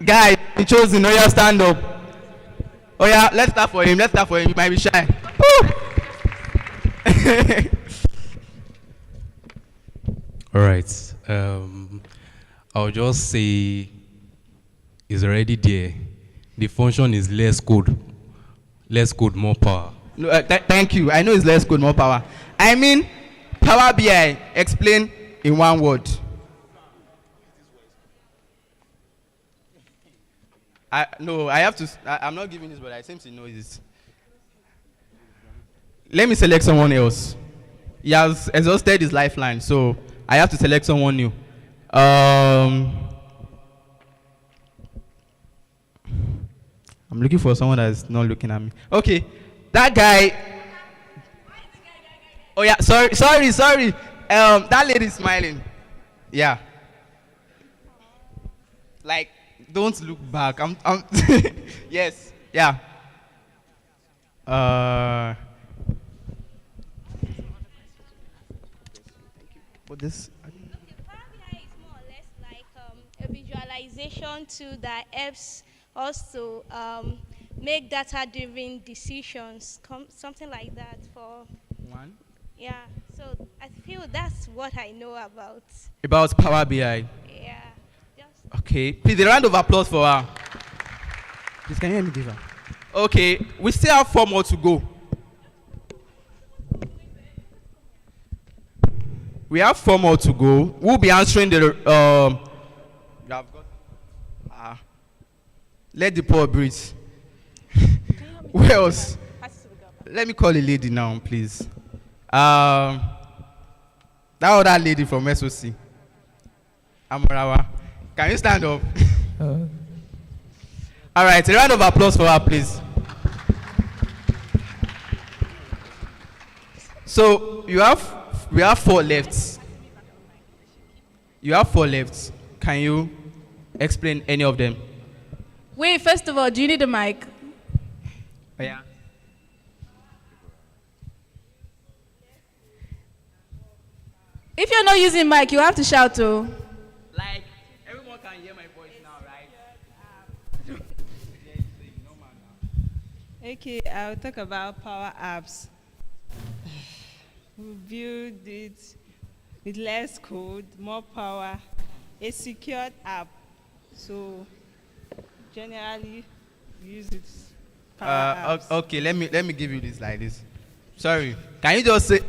Guy, he chose the Noya stand up. Oh yeah, let's start for him. Let's start for him. You might be shy. All right. I'll just say it's already there. The function is less code. Less code, more power. No, thank you. I know it's less code, more power. I mean, Power BI, explain in one word. I have to. I'm not giving this, but I seem to know this. Let me select someone else. He has exhausted his lifeline, so I have to select someone new. I'm looking for someone that's not looking at me. Okay, that guy. Oh yeah, sorry. That lady is smiling. Yeah. Like, don't look back. I'm yes. Yeah. But this. Okay, Power BI is more or less like a visualization tool that helps us to make data-driven decisions, something like that. For One. yeah, so I feel that's what I know about. About Power BI. Yeah, just Okay. Please, a round of applause for her. Please, can you hear me, Diva? Okay, we still have 4 more to go. We have 4 more to go. We'll be answering the. You have got. Let the poor breathe. Who else? Let me call a lady now, please. That other lady from SOC. Amorawa. Can you stand up? All right, a round of applause for her, please. So we have 4 left. You have 4 left. Can you explain any of them? Wait, first of all, do you need a mic? Oh, yeah. If you're not using mic, you have to shout to. Like, everyone can hear my voice now, right? Okay, I'll talk about Power Apps. We build it with less code, more power, a secured app. So generally use it. Power Apps. Okay, let me give you this like this. Sorry. Can you just say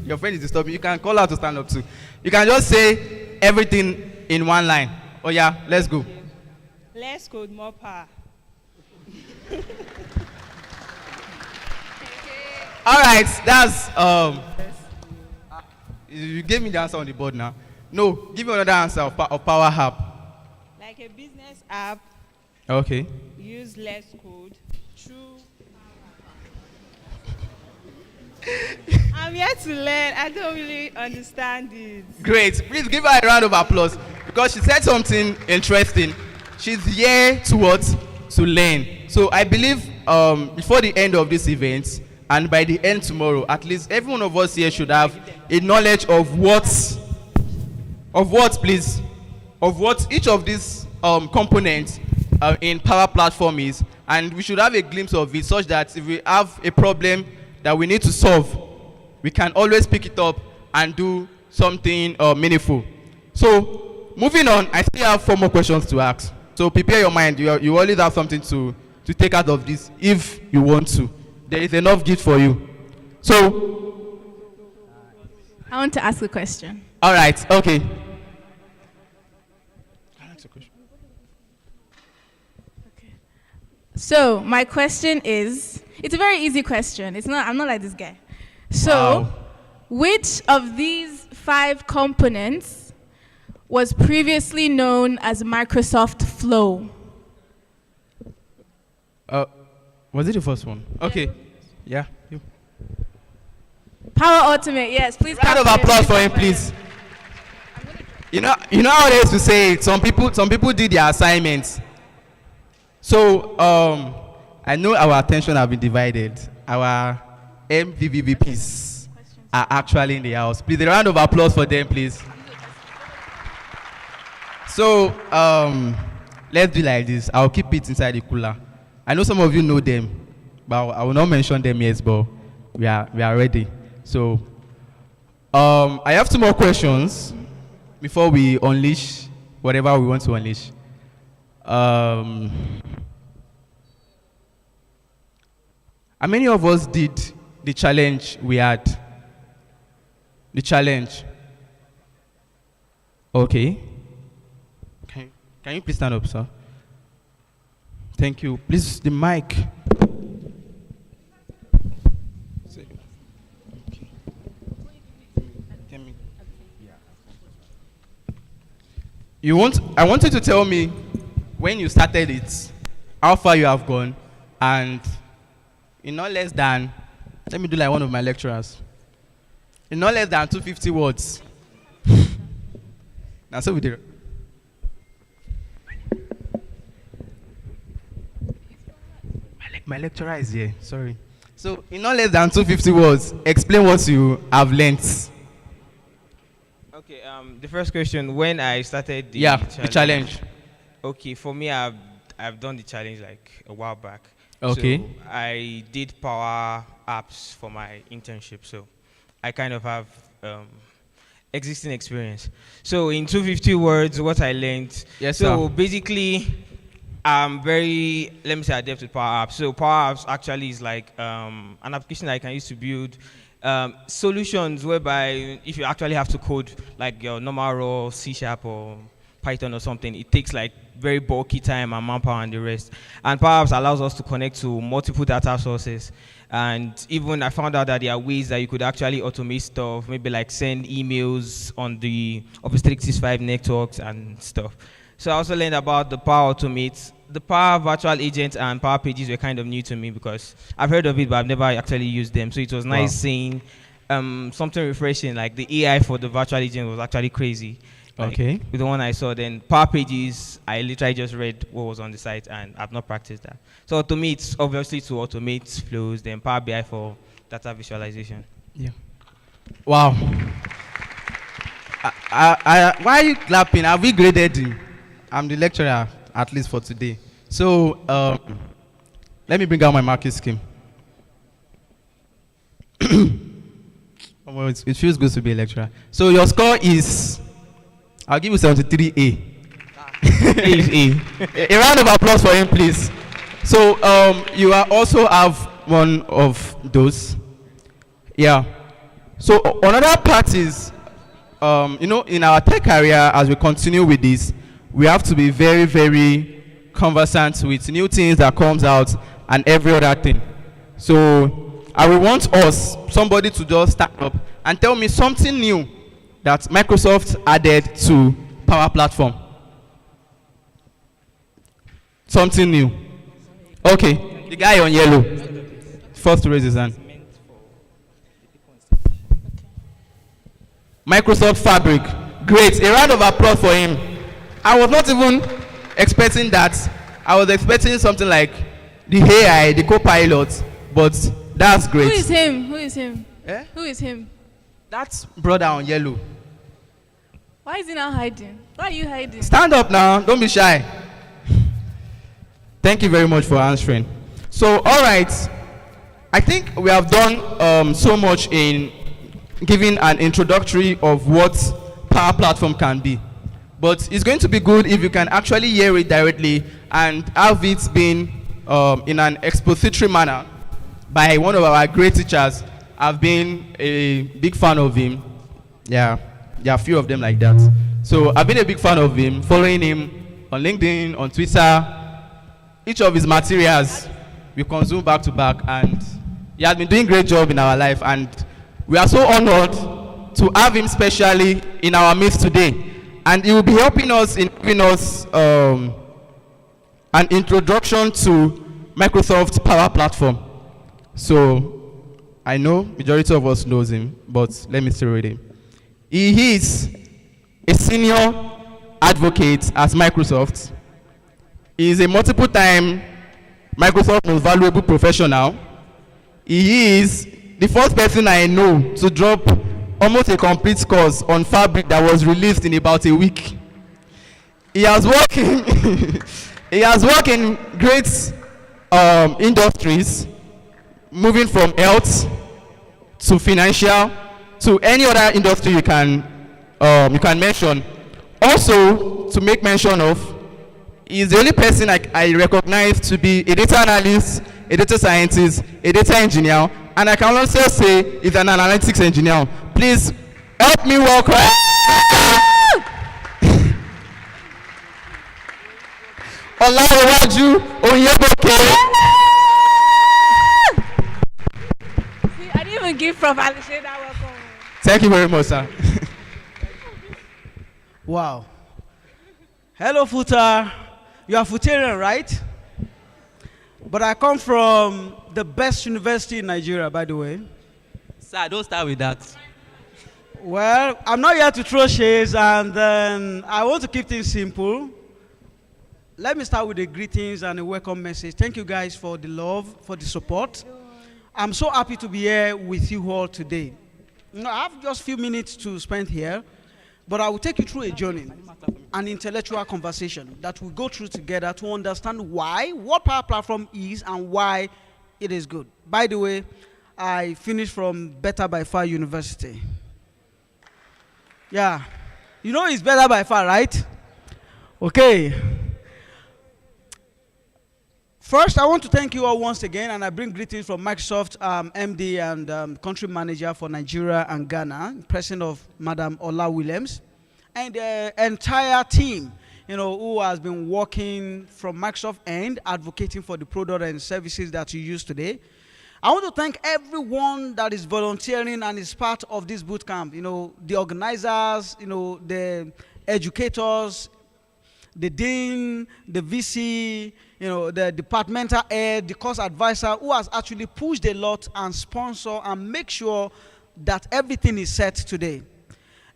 your friend is disturbing? You can call her to stand up too. You can just say everything in one line. Oh yeah, let's go. Okay. Less code, more power. All right, that's you gave me the answer on the board now. No, give me another answer of Power App. Like a business app, Okay. use less code. True. I'm here to learn. I don't really understand it. Great. Please give her a round of applause because she said something interesting. She's here to what? To learn. So I believe before the end of this event and by the end tomorrow, at least every one of us here should have a knowledge of what, please, of what each of these components in Power Platform is, and we should have a glimpse of it such that if we have a problem that we need to solve, we can always pick it up and do something meaningful. So moving on, I still have 4 more questions to ask. So prepare your mind. You always have something to take out of this if you want to. There is enough gift for you. So I want to ask a question. all right, okay. So my question is, it's a very easy question. I'm not like this guy. So Wow. which of these 5 components was previously known as Microsoft Flow? Was it the first one? Okay. Yeah. You. Power Automate, yes, please. Round of clap applause for please him, clap please. You know how they used to say it. Some people did their assignments. So I know our attention have been divided. Our MVVPs are actually in the house. Please, a round of applause for them, please. So let's do like this. I'll keep it inside the cooler. I know some of you know them, but I will not mention them yet, but we are ready. So I have 2 more questions before we unleash whatever we want to unleash. How many of us did the challenge we had? The challenge. Okay. Can you please stand up, sir? Thank you. Please, the mic. I want you to tell me when you started it, how far you have gone, and in not less than, let me do like one of my lecturers. In not less than 250 words. Now, so we did. My lecturer is here. Sorry. So, in not less than 250 words, explain what you have learnt. Okay. The first question: when I started the the challenge. Okay, for me, I've done the challenge like a while back. Okay. So I did power apps for my internship, so I kind of have existing experience. So in 250 words, what I learned. Yes, so sir. basically, I'm very, let me say, adept with power apps. So power apps actually is like an application that I can use to build solutions whereby if you actually have to code like your normal raw C# or Python or something, it takes like very bulky time and manpower and the rest. And Power Apps allows us to connect to multiple data sources. And even I found out that there are ways that you could actually automate stuff, maybe like send emails on the Office 365 networks and stuff. So I also learned about the Power Automate. The Power Virtual Agent and Power Pages were kind of new to me because I've heard of it, but I've never actually used them. So it was nice seeing something refreshing, like the AI for the virtual agent was actually crazy. Like, Okay. with the one I saw, then Power Pages, I literally just read what was on the site and I've not practiced that. So Automate, obviously to automate flows, then Power BI for data visualization. Yeah. Wow. Why are you clapping? Have we graded him? I'm the lecturer, at least for today. So let me bring out my marking scheme. Well, it feels good to be a lecturer. So your score is, I'll give you 73A. A round of applause for him, please. So you are also have one of those. Yeah. So another part is, in our tech career, as we continue with this, we have to be very, very conversant with new things that comes out and every other thing. So I will want somebody to just stand up and tell me something new that Microsoft added to Power Platform. Something new. Okay, the guy on yellow. First to raise his hand. Microsoft Fabric. Great. A round of applause for him. I was not even expecting that. I was expecting something like the AI, the co-pilot, but that's great. Who is him? Who is him? Eh? Who is him? That's brother on yellow. Why is he now hiding? Why are you hiding? Stand up now. Don't be shy. Thank you very much for answering. So, all right. I think we have done so much in giving an introductory of what Power Platform can be. But it's going to be good if you can actually hear it directly and have it been in an expository manner by one of our great teachers. I've been a big fan of him. Yeah, there are a few of them like that. So I've been a big fan of him, following him on LinkedIn, on Twitter. Each of his materials we consume back to back, and he has been doing a great job in our life, and we are so honored to have him specially in our midst today. And he will be helping us in giving us an introduction to Microsoft Power Platform. So I know majority of us knows him, but let me still read him. He is a senior advocate at Microsoft. He is a multiple-time Microsoft Most Valuable Professional. He is the first person I know to drop almost a complete course on Fabric that was released in about a week. He has worked in he has worked in great industries, moving from health to financial to any other industry you can mention. Also, to make mention of, he is the only person I recognize to be a data analyst, a data scientist, a data engineer, and I can also say he's an analytics engineer. Please help me welcome. Olawaju Oyeboke. See, I didn't even give Prof. Alishe that welcome. Thank you very much, sir. Wow. Hello, Futa. You are Futarian, right? But I come from the best university in Nigeria, by the way. Sir, don't start with that. Well, I'm not here to throw shades, and then I want to keep things simple. Let me start with the greetings and a welcome message. Thank you guys for the love, for the support. I'm so happy to be here with you all today. I have just a few minutes to spend here, but I will take you through a journey, an intellectual conversation that we'll go through together to understand what Power Platform is and why it is good. By the way, I finished from Better by Far University. Yeah. You know it's Better by Far, right? Okay. First, I want to thank you all once again, and I bring greetings from Microsoft MD and Country Manager for Nigeria and Ghana, President of Madam Ola Williams, and the entire team, who has been working from Microsoft end, advocating for the product and services that you use today. I want to thank everyone that is volunteering and is part of this boot camp. The organizers, the educators, the dean, the VC, the departmental head, the course advisor, who has actually pushed a lot and sponsor and make sure that everything is set today.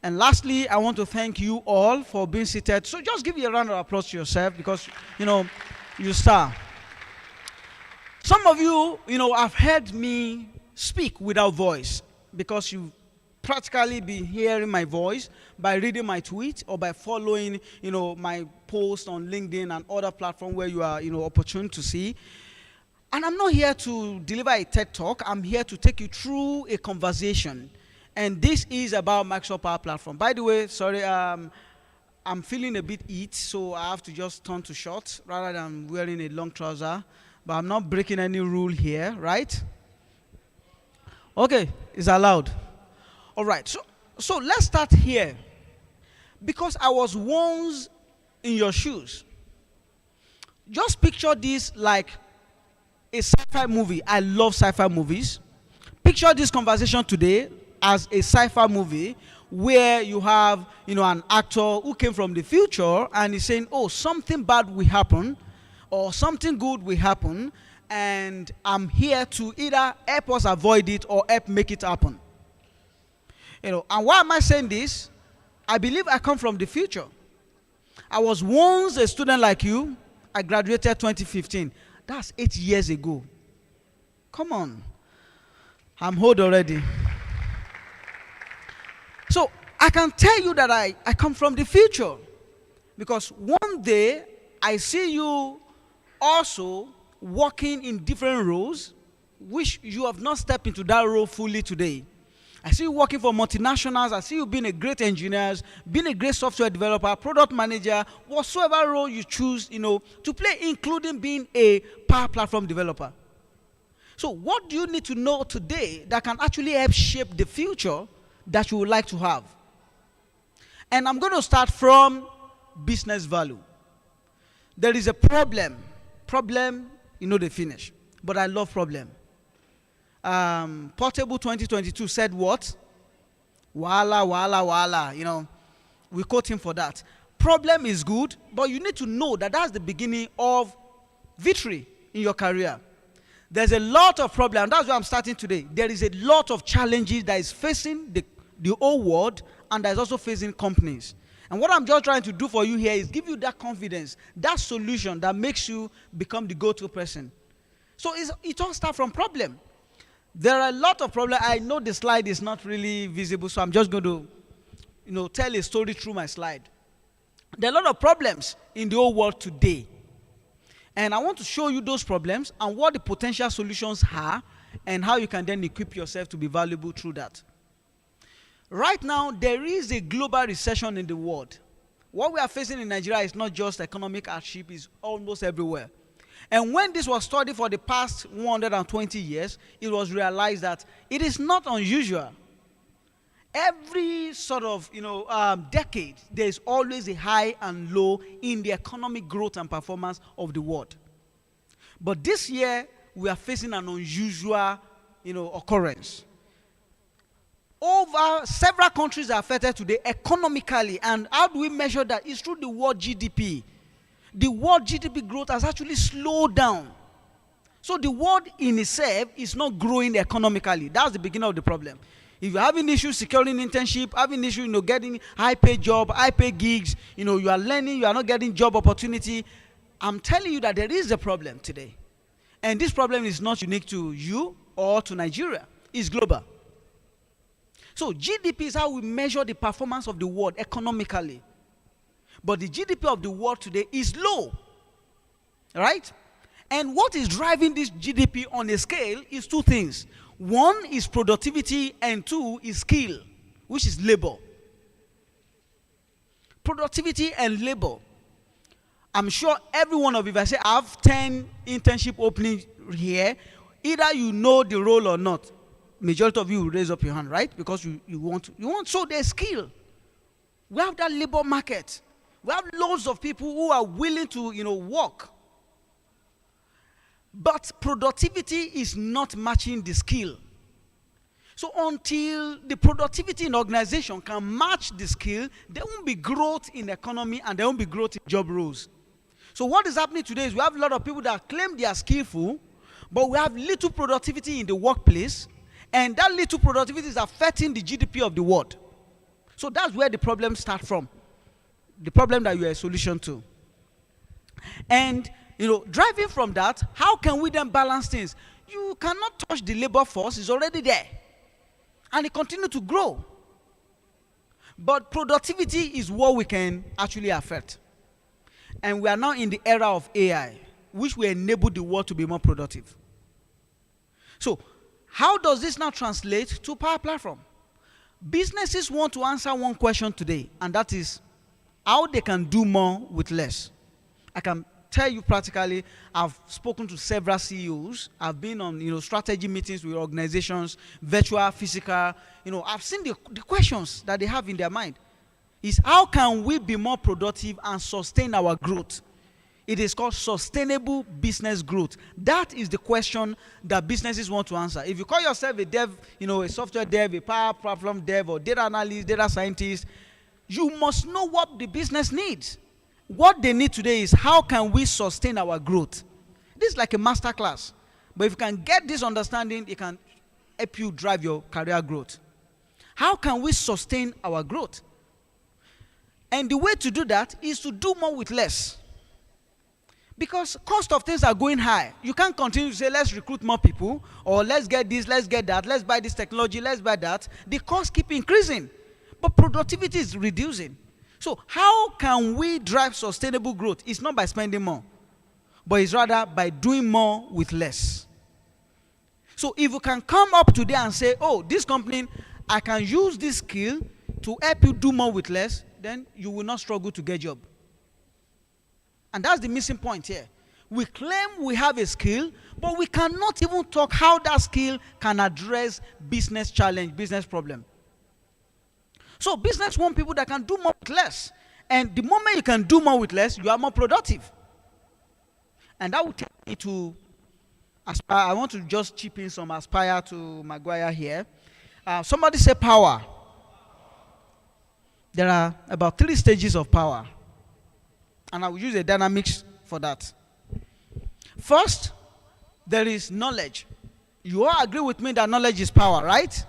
And lastly, I want to thank you all for being seated. So just give you a round of applause to yourself because, you star. Some of you, have heard me speak without voice because you practically be hearing my voice by reading my tweet or by following, my post on LinkedIn and other platforms where you are, opportune to see. And I'm not here to deliver a TED Talk. I'm here to take you through a conversation. And this is about Microsoft Power Platform. By the way, sorry, I'm feeling a bit heat, so I have to just turn to shorts rather than wearing a long trouser. But I'm not breaking any rule here, right? Okay, it's allowed. All right, so let's start here. Because I was once in your shoes. Just picture this like a sci-fi movie. I love sci-fi movies. Picture this conversation today as a sci-fi movie where you have, an actor who came from the future and is saying, oh, something bad will happen or something good will happen, and I'm here to either help us avoid it or help make it happen. And why am I saying this? I believe I come from the future. I was once a student like you. I graduated 2015. That's 8 years ago. Come on. I'm old already. So I can tell you that I come from the future. Because one day I see you also working in different roles, which you have not stepped into that role fully today. I see you working for multinationals. I see you being a great engineer, being a great software developer, product manager, whatsoever role you choose, to play, including being a Power Platform developer. So what do you need to know today that can actually help shape the future that you would like to have? And I'm going to start from business value. There is a problem. Problem, they finish. But I love problem. Portable 2022 said what? Wala, wala, wala. We quote him for that. Problem is good, but you need to know that that's the beginning of victory in your career. There's a lot of problems. That's where I'm starting today. There is a lot of challenges that is facing the whole world, and that is also facing companies. And what I'm just trying to do for you here is give you that confidence, that solution that makes you become the go-to person. So it all starts from problem. There are a lot of problems. I know the slide is not really visible, so I'm just going to, tell a story through my slide. There are a lot of problems in the whole world today. And I want to show you those problems and what the potential solutions are and how you can then equip yourself to be valuable through that. Right now, there is a global recession in the world. What we are facing in Nigeria is not just economic hardship, it's almost everywhere. And when this was studied for the past 120 years, it was realized that it is not unusual. Every sort of decade, there is always a high and low in the economic growth and performance of the world. But this year, we are facing an unusual occurrence. Over several countries are affected today economically, and how do we measure that? It's through the world GDP. The world GDP growth has actually slowed down. So the world in itself is not growing economically. That's the beginning of the problem. If you're having issues securing internship, having issues, getting high-paid job, high-paid gigs, you are learning, you are not getting job opportunity, I'm telling you that there is a problem today. And this problem is not unique to you or to Nigeria. It's global. So GDP is how we measure the performance of the world economically. But the GDP of the world today is low. Right? And what is driving this GDP on a scale is two things. One is productivity, and two is skill, which is labor. Productivity and labor. I'm sure every one of you, if I say I have 10 internship openings here, either you know the role or not. Majority of you will raise up your hand, right? Because you want. So there's skill. We have that labor market. We have loads of people who are willing to, work. But productivity is not matching the skill. So until the productivity in organization can match the skill, there won't be growth in the economy and there won't be growth in job roles. So what is happening today is we have a lot of people that claim they are skillful, but we have little productivity in the workplace, and that little productivity is affecting the GDP of the world. So that's where the problems start from. The problem that you are a solution to. And driving from that, how can we then balance things? You cannot touch the labor force, it's already there. And it continues to grow. But productivity is what we can actually affect. And we are now in the era of AI, which will enable the world to be more productive. So, how does this now translate to Power Platform? Businesses want to answer one question today, and that is how they can do more with less. I can tell you practically, I've spoken to several CEOs. I've been on strategy meetings with organizations, virtual, physical. I've seen the questions that they have in their mind. Is how can we be more productive and sustain our growth? It is called sustainable business growth. That is the question that businesses want to answer. If you call yourself a dev, a software dev, a power platform dev, or data analyst, data scientist, you must know what the business needs. What they need today is how can we sustain our growth? This is like a master class. But if you can get this understanding, it can help you drive your career growth. How can we sustain our growth? And the way to do that is to do more with less. Because cost of things are going high. You can't continue to say, let's recruit more people, or let's get this, let's get that, let's buy this technology, let's buy that. The costs keep increasing, but productivity is reducing. So how can we drive sustainable growth? It's not by spending more, but it's rather by doing more with less. So if you can come up today and say, oh, this company, I can use this skill to help you do more with less, then you will not struggle to get a job. And that's the missing point here. We claim we have a skill, but we cannot even talk how that skill can address business challenge, business problem. So business want people that can do more with less. And the moment you can do more with less, you are more productive. And that will take me to Aspire. I want to just chip in some Aspire to Maguire here. Somebody say power. There are about 3 stages of power. And I will use a dynamics for that. First, there is knowledge. You all agree with me that knowledge is power, right?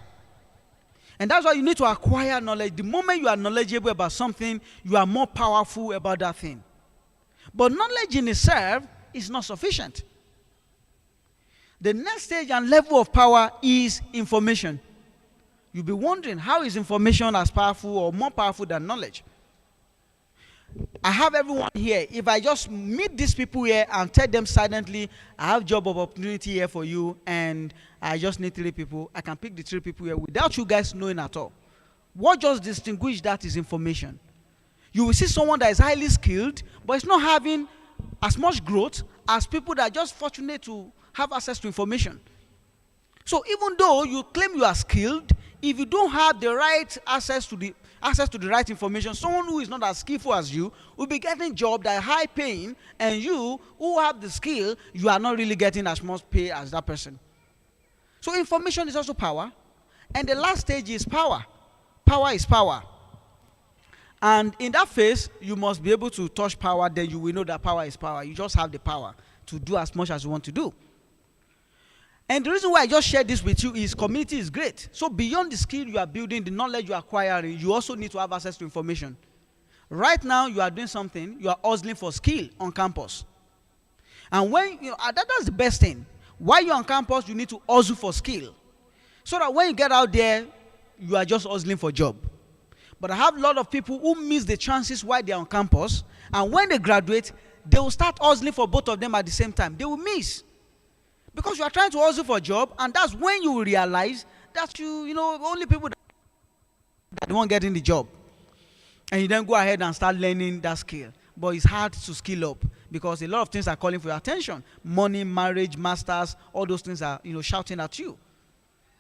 And that's why you need to acquire knowledge. The moment you are knowledgeable about something, you are more powerful about that thing. But knowledge in itself is not sufficient. The next stage and level of power is information. You'll be wondering, how is information as powerful or more powerful than knowledge? I have everyone here. If I just meet these people here and tell them silently, I have job opportunity here for you, and I just need 3 people, I can pick the 3 people here without you guys knowing at all. What just distinguishes that is information. You will see someone that is highly skilled, but is not having as much growth as people that are just fortunate to have access to information. So even though you claim you are skilled, if you don't have the right access to the right information, someone who is not as skillful as you will be getting job that are high paying, and you who have the skill, you are not really getting as much pay as that person. So information is also power. And the last stage is power. Power is power. And in that phase, you must be able to touch power, then you will know that power is power. You just have the power to do as much as you want to do. And the reason why I just shared this with you is community is great. So beyond the skill you are building, the knowledge you are acquiring, you also need to have access to information. Right now, you are doing something, you are hustling for skill on campus. And when that's the best thing. While you're on campus, you need to hustle for skill. So that when you get out there, you are just hustling for job. But I have a lot of people who miss the chances while they're on campus, and when they graduate, they will start hustling for both of them at the same time. They will miss. Because you are trying to hustle for a job, and that's when you will realize that only people that won't get in the job. And you then go ahead and start learning that skill. But it's hard to skill up because a lot of things are calling for your attention. Money, marriage, masters, all those things are shouting at you.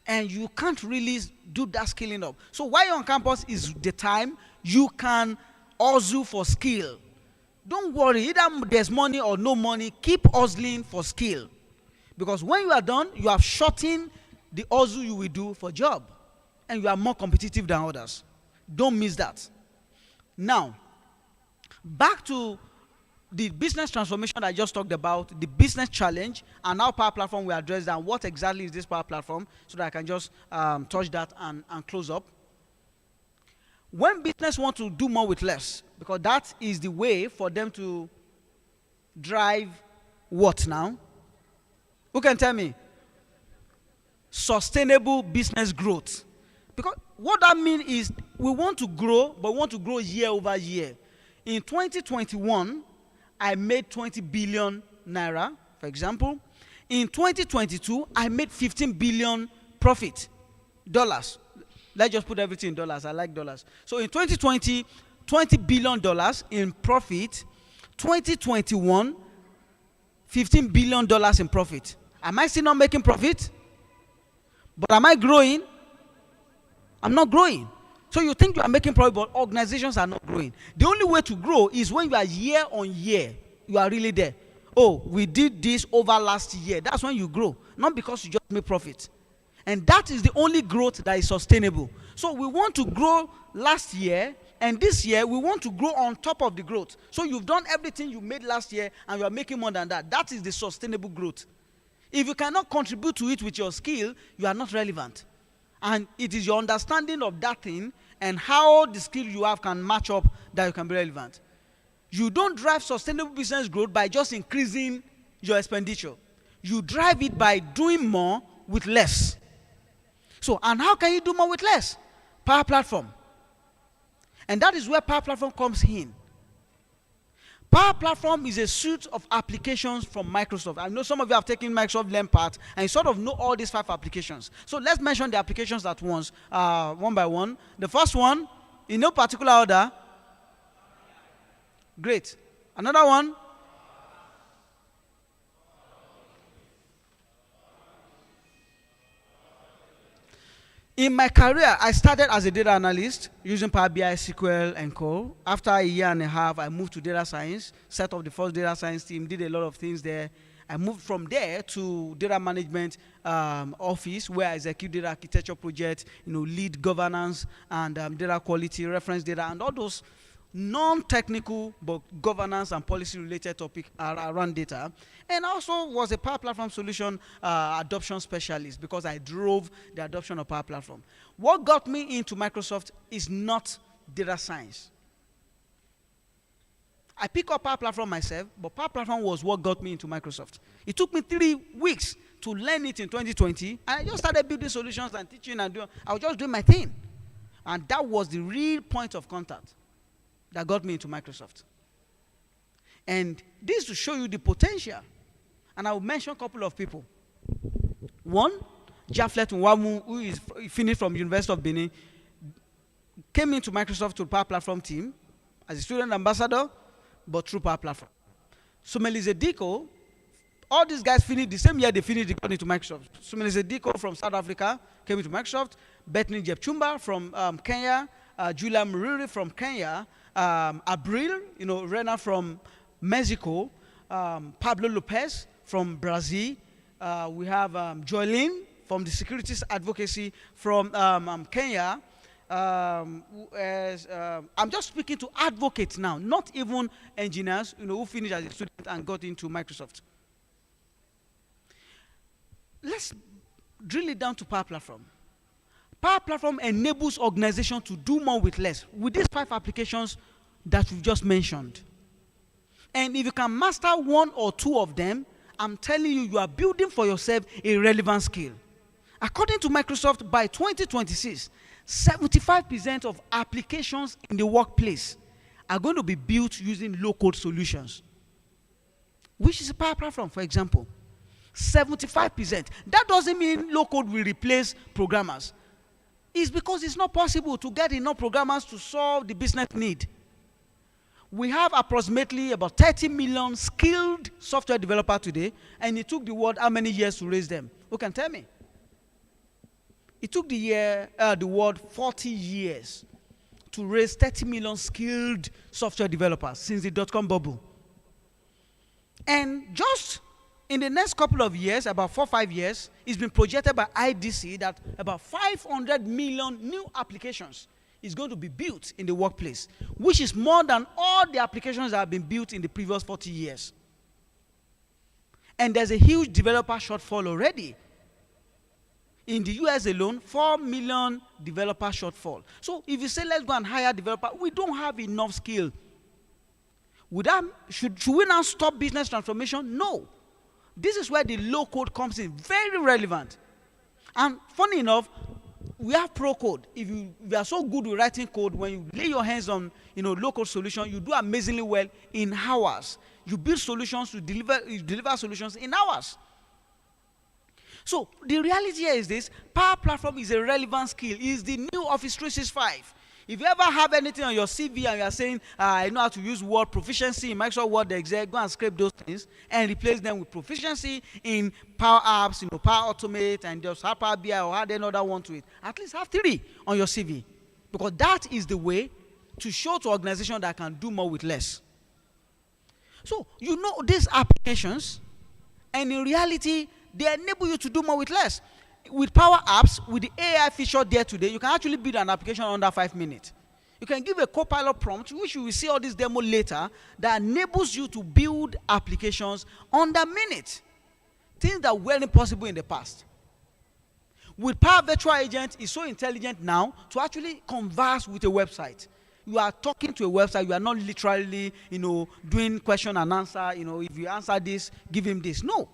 And you can't really do that skilling up. So while you're on campus is the time you can hustle for skill. Don't worry, either there's money or no money, keep hustling for skill. Because when you are done, you have shortened the hustle you will do for job. And you are more competitive than others. Don't miss that. Now, back to the business transformation I just talked about, the business challenge, and how Power Platform will address that, and what exactly is this Power Platform, so that I can just touch that and close up. When business want to do more with less, because that is the way for them to drive what now? Who can tell me? Sustainable business growth. Because what that means is we want to grow, but we want to grow year over year. In 2021, I made 20 billion naira, for example. In 2022, I made 15 billion profit, dollars. Let's just put everything in dollars. I like dollars. So in 2020, $20 billion in profit. 2021, $15 billion in profit. Am I still not making profit? But am I growing? I'm not growing. So you think you are making profit, but organizations are not growing. The only way to grow is when you are year on year. You are really there. Oh, we did this over last year. That's when you grow. Not because you just make profit. And that is the only growth that is sustainable. So we want to grow last year, and this year we want to grow on top of the growth. So you've done everything you made last year, and you are making more than that. That is the sustainable growth. If you cannot contribute to it with your skill, you are not relevant. And it is your understanding of that thing and how the skill you have can match up that you can be relevant. You don't drive sustainable business growth by just increasing your expenditure. You drive it by doing more with less. So, and how can you do more with less? Power Platform. And that is where Power Platform comes in. Power Platform is a suite of applications from Microsoft. I know some of you have taken Microsoft Learn Part and you sort of know all these 5 applications. So let's mention the applications at once, one by one. The first one, in no particular order. Great. Another one. In my career, I started as a data analyst using Power BI, SQL, and Co. After a year and a half, I moved to data science, set up the first data science team, did a lot of things there. I moved from there to data management office, where I execute data architecture projects, lead governance and data quality, reference data, and all those non-technical but governance and policy-related topics around data. And I also was a Power Platform solution adoption specialist because I drove the adoption of Power Platform. What got me into Microsoft is not data science. I picked up Power Platform myself, but Power Platform was what got me into Microsoft. It took me 3 weeks to learn it in 2020, and I just started building solutions and teaching and doing. I was just doing my thing. And that was the real point of contact. that got me into Microsoft. And this is to show you the potential. And I will mention a couple of people. One, Jaflet Nwamu, who is finished from University of Benin, came into Microsoft to the Power Platform team as a student ambassador, but through Power Platform. Sumelize Diko, all these guys finished the same year they finished, they got into Microsoft. Sumelize Diko from South Africa came into Microsoft. Bethany Jepchumba from Kenya, Julia Muriri from Kenya, Abril, Rena from Mexico, Pablo Lopez from Brazil. We have Joylene from the Securities Advocacy from Kenya. I'm just speaking to advocates now, not even engineers, who finished as a student and got into Microsoft. Let's drill it down to Power Platform. Power Platform enables organizations to do more with less, with these 5 applications that we've just mentioned. And if you can master 1 or 2 of them, I'm telling you, you are building for yourself a relevant skill. According to Microsoft, by 2026, 75% of applications in the workplace are going to be built using low-code solutions, which is a Power Platform, for example. 75%. That doesn't mean low-code will replace programmers. It's because it's not possible to get enough programmers to solve the business need. We have approximately about 30 million skilled software developers today, and it took the world how many years to raise them? Who can tell me? It took the world 40 years to raise 30 million skilled software developers since the dot-com bubble. And just in the next couple of years, about 4 or 5 years, it's been projected by IDC that about 500 million new applications is going to be built in the workplace, which is more than all the applications that have been built in the previous 40 years. And there's a huge developer shortfall already. In the US alone, 4 million developer shortfall. So if you say let's go and hire developer, we don't have enough skill. Should we now stop business transformation? No. This is where the low code comes in, very relevant. And funny enough, we have pro code. If you are so good with writing code, when you lay your hands on low code solution, you do amazingly well in hours. You build solutions, you deliver solutions in hours. So the reality here is this: Power Platform is a relevant skill. It's the new Office 365. If you ever have anything on your CV and you are saying, I know how to use Word, proficiency in Microsoft Word, Excel, go and scrape those things and replace them with proficiency in Power Apps, Power Automate, and just have Power BI or add another one to it. At least have 3 on your CV, because that is the way to show to organizations that can do more with less. So these applications, and in reality, they enable you to do more with less. With Power Apps, with the AI feature there today, you can actually build an application under 5 minutes. You can give a Copilot prompt, which you will see all this demo later, that enables you to build applications under minutes. Things that weren't possible in the past. With Power Virtual Agent, it's so intelligent now to actually converse with a website. You are talking to a website, you are not literally, doing question and answer, if you answer this, give him this. No.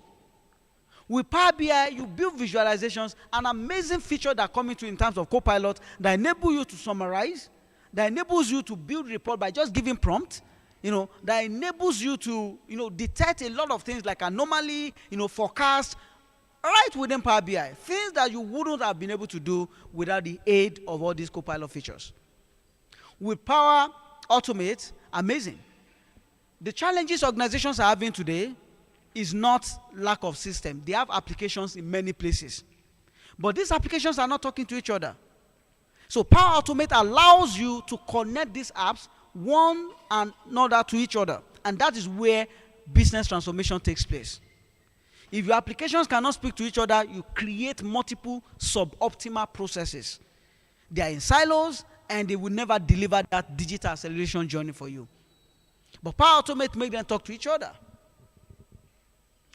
With Power BI, you build visualizations, an amazing feature that comes into in terms of Copilot that enable you to summarize, that enables you to build report by just giving prompt, that enables you to, detect a lot of things like anomaly, forecast, right within Power BI. Things that you wouldn't have been able to do without the aid of all these Copilot features. With Power Automate, amazing. The challenges organizations are having today is not lack of system. They have applications in many places. But these applications are not talking to each other. So Power Automate allows you to connect these apps one another to each other. And that is where business transformation takes place. If your applications cannot speak to each other, you create multiple suboptimal processes. They are in silos, and they will never deliver that digital acceleration journey for you. But Power Automate makes them talk to each other.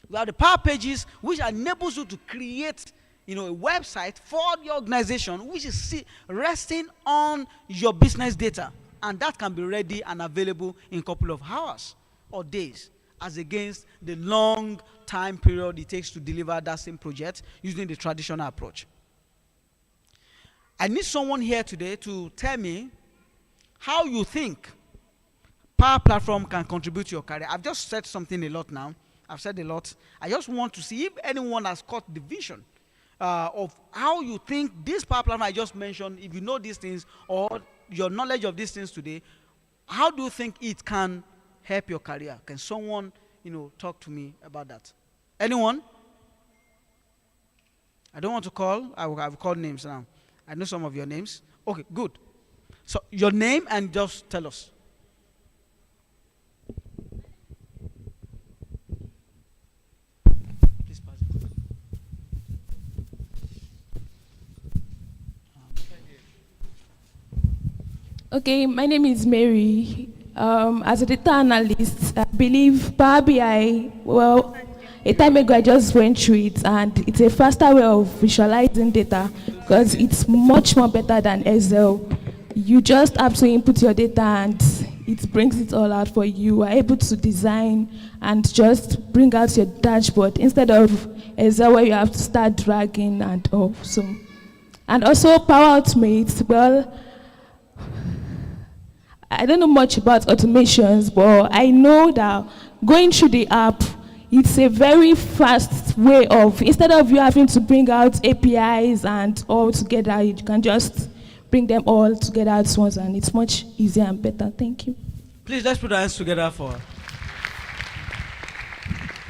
We have the Power Pages, which enables you to create, a website for the organization, which is resting on your business data, and that can be ready and available in a couple of hours or days, as against the long time period it takes to deliver that same project using the traditional approach. I need someone here today to tell me how you think Power Platform can contribute to your career. I've just said something a lot now. I've said a lot. I just want to see if anyone has caught the vision of how you think this Power Platform I just mentioned, if you know these things or your knowledge of these things today, how do you think it can help your career? Can someone, talk to me about that? Anyone? I don't want to call. I will call names now. I know some of your names. Okay, good. So your name and just tell us. Please pass it. Okay, my name is Mary. As a data analyst, I believe Power BI, well, a time ago I just went through it, and it's a faster way of visualizing data because it's much more better than Excel. You just have to input your data and it brings it all out for you. You are able to design and just bring out your dashboard instead of Excel where you have to start dragging and all. So, and also Power Automate, well, I don't know much about automations, but I know that going through the app, it's a very fast way of, instead of you having to bring out APIs and all together, you can just bring them all together at once, and it's much easier and better. Thank you. Please, let's put our hands together for her.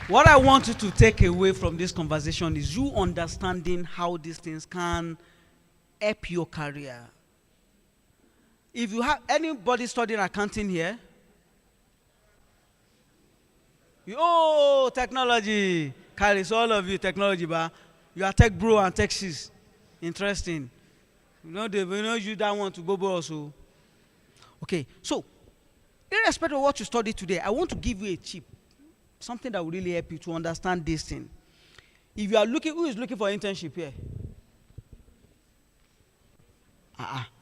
What I want you to take away from this conversation is you understanding how these things can help your career. If you have anybody studying accounting here, technology carries all of you technology, but you are tech bro and tech sis. Interesting. We know you don't want to go also. Okay, so irrespective of what you study today, I want to give you a tip, something that will really help you to understand this thing. If you are looking, who is looking for internship here?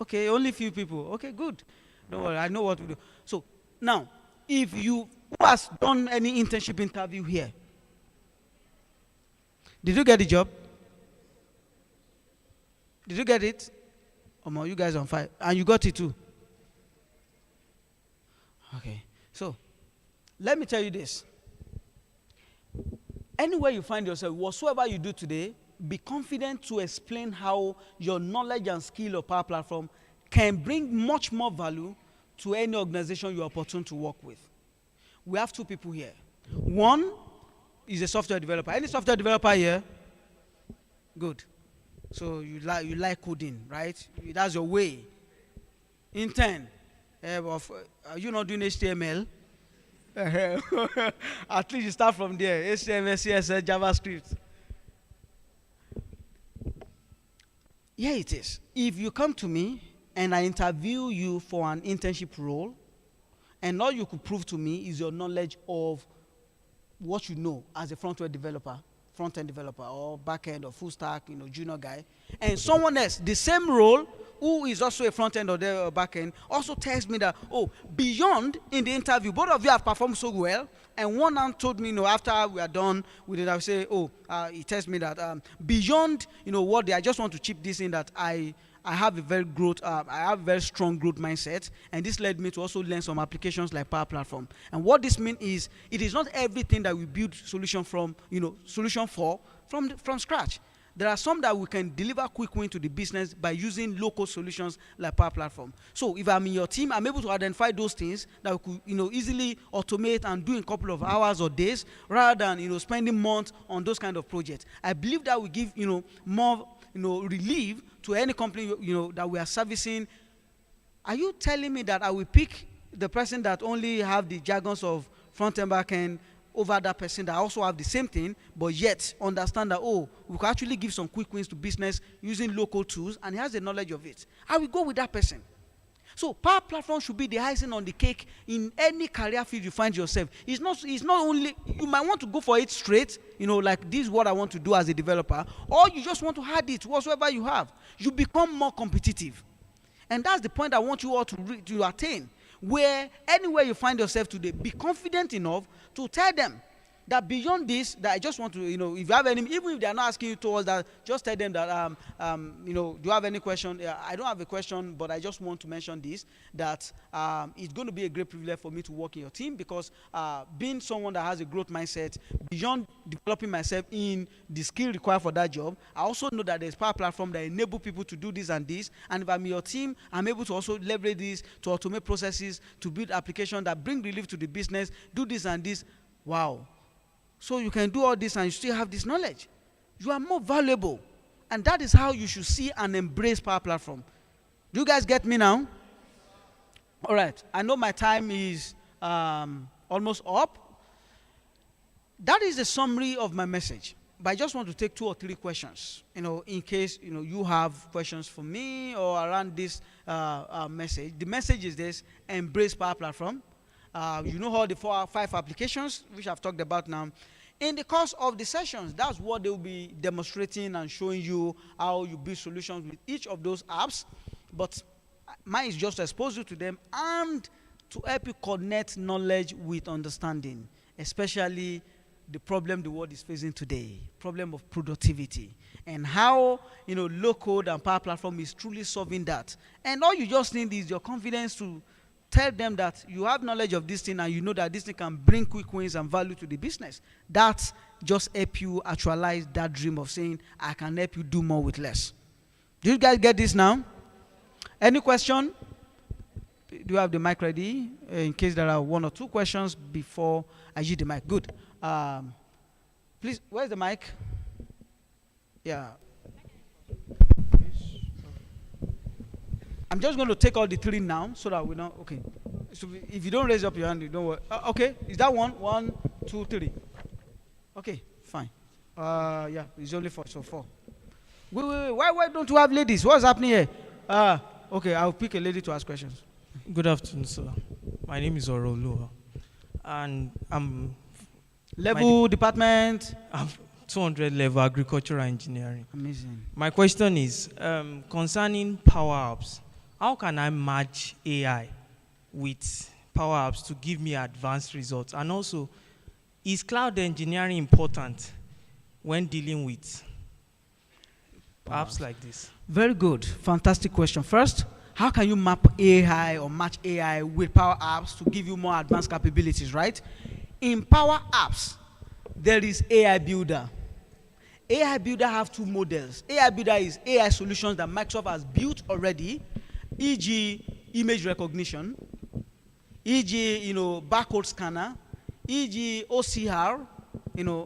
Okay, only few people. Okay, good. Don't worry, I know what to do. So now, if you who has done any internship interview here, did you get the job? Did you get it? You guys on fire, and you got it too. Okay, so let me tell you this. Anywhere you find yourself, whatsoever you do today, be confident to explain how your knowledge and skill of Power Platform can bring much more value to any organization you're opportune to work with. We have two people here. One is a software developer. Any software developer here? Good. So you like coding, right? That's your way. Intern. Are you not doing HTML? At least you start from there. HTML, CSS, JavaScript. Here it is. If you come to me and I interview you for an internship role, and all you could prove to me is your knowledge of what you know as a front-end developer, or back-end or full stack, junior guy, and someone else, the same role, who is also a front-end or back-end, also tells me that, beyond in the interview, both of you have performed so well, and one man told me, after we are done with it, I will say, he tells me that beyond, what I just want to chip this in, that I have a very strong growth mindset, and this led me to also learn some applications like Power Platform. And what this means is, it is not everything that we build solution from scratch. There are some that we can deliver quick win to the business by using local solutions like Power Platform. So if I'm in your team, I'm able to identify those things that we could easily automate and do in a couple of hours or days, rather than spending months on those kind of projects. I believe that will give more relief to any company that we are servicing. Are you telling me that I will pick the person that only have the jargons of front and back end over that person that also have the same thing, but yet understand that, we can actually give some quick wins to business using local tools, and he has the knowledge of it? I will go with that person. So Power Platform should be the icing on the cake in any career field you find yourself. It's not only, you might want to go for it straight, like this is what I want to do as a developer, or you just want to add it whatsoever you have. You become more competitive. And that's the point I want you all to attain, where anywhere you find yourself today, be confident enough to tell them That beyond this, that I just want to, if you have any, even if they are not asking you towards that, just tell them that, do you have any question? I don't have a question, but I just want to mention this, that it's going to be a great privilege for me to work in your team, because being someone that has a growth mindset, beyond developing myself in the skill required for that job, I also know that there's Power Platform that enable people to do this and this, and if I'm in your team, I'm able to also leverage this to automate processes, to build applications that bring relief to the business, do this and this. Wow. So you can do all this and you still have this knowledge. You are more valuable. And that is how you should see and embrace Power Platform. Do you guys get me now? All right. I know my time is almost up. That is the summary of my message. But I just want to take 2 or 3 questions, in case, you have questions for me or around this message. The message is this: embrace Power Platform. You know all the 4 or 5 applications which I've talked about now. In the course of the sessions, that's what they will be demonstrating and showing you how you build solutions with each of those apps. But mine is just to expose you to them and to help you connect knowledge with understanding, especially the problem the world is facing today, problem of productivity, and how low code and Power Platform is truly solving that. And all you just need is your confidence to tell them that you have knowledge of this thing and you know that this thing can bring quick wins and value to the business. That just help you actualize that dream of saying, I can help you do more with less. Do you guys get this now? Any question? Do you have the mic ready? In case there are 1 or 2 questions before I use the mic. Good. Please, where's the mic? Yeah. I'm just going to take all the 3 now so that we know. Okay. So if you don't raise up your hand, you don't worry. Okay. Is that 1? 1, 2, 3. Okay. Fine. Yeah. It's only 4. So 4. Wait. Why don't you have ladies? What's happening here? Okay. I'll pick a lady to ask questions. Good afternoon, sir. My name is Orolua, and I'm level department. I'm 200 level agricultural engineering. Amazing. My question is concerning Power Apps. How can I match AI with Power Apps to give me advanced results? And also, is cloud engineering important when dealing with apps like this? Very good. Fantastic question. First, how can you map AI or match AI with Power Apps to give you more advanced capabilities, right? In Power Apps, there is AI Builder. AI Builder have 2 models. AI Builder is AI solutions that Microsoft has built already, e.g. image recognition, e.g. barcode scanner, e.g. OCR,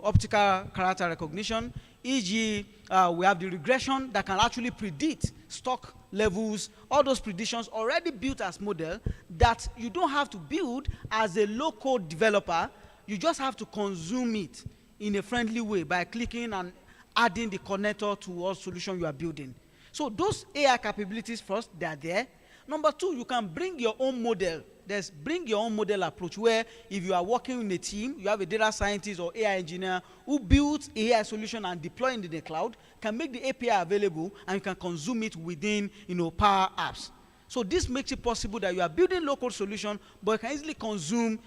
optical character recognition, e.g. We have the regression that can actually predict stock levels, all those predictions already built as model that you don't have to build as a low-code developer. You just have to consume it in a friendly way by clicking and adding the connector to all solution you are building. So those AI capabilities first, they are there. Number 2, you can bring your own model. There's bring your own model approach where if you are working in a team, you have a data scientist or AI engineer who builds AI solution and deploy it in the cloud, can make the API available and you can consume it within Power Apps. So this makes it possible that you are building local solution, but you can easily consume,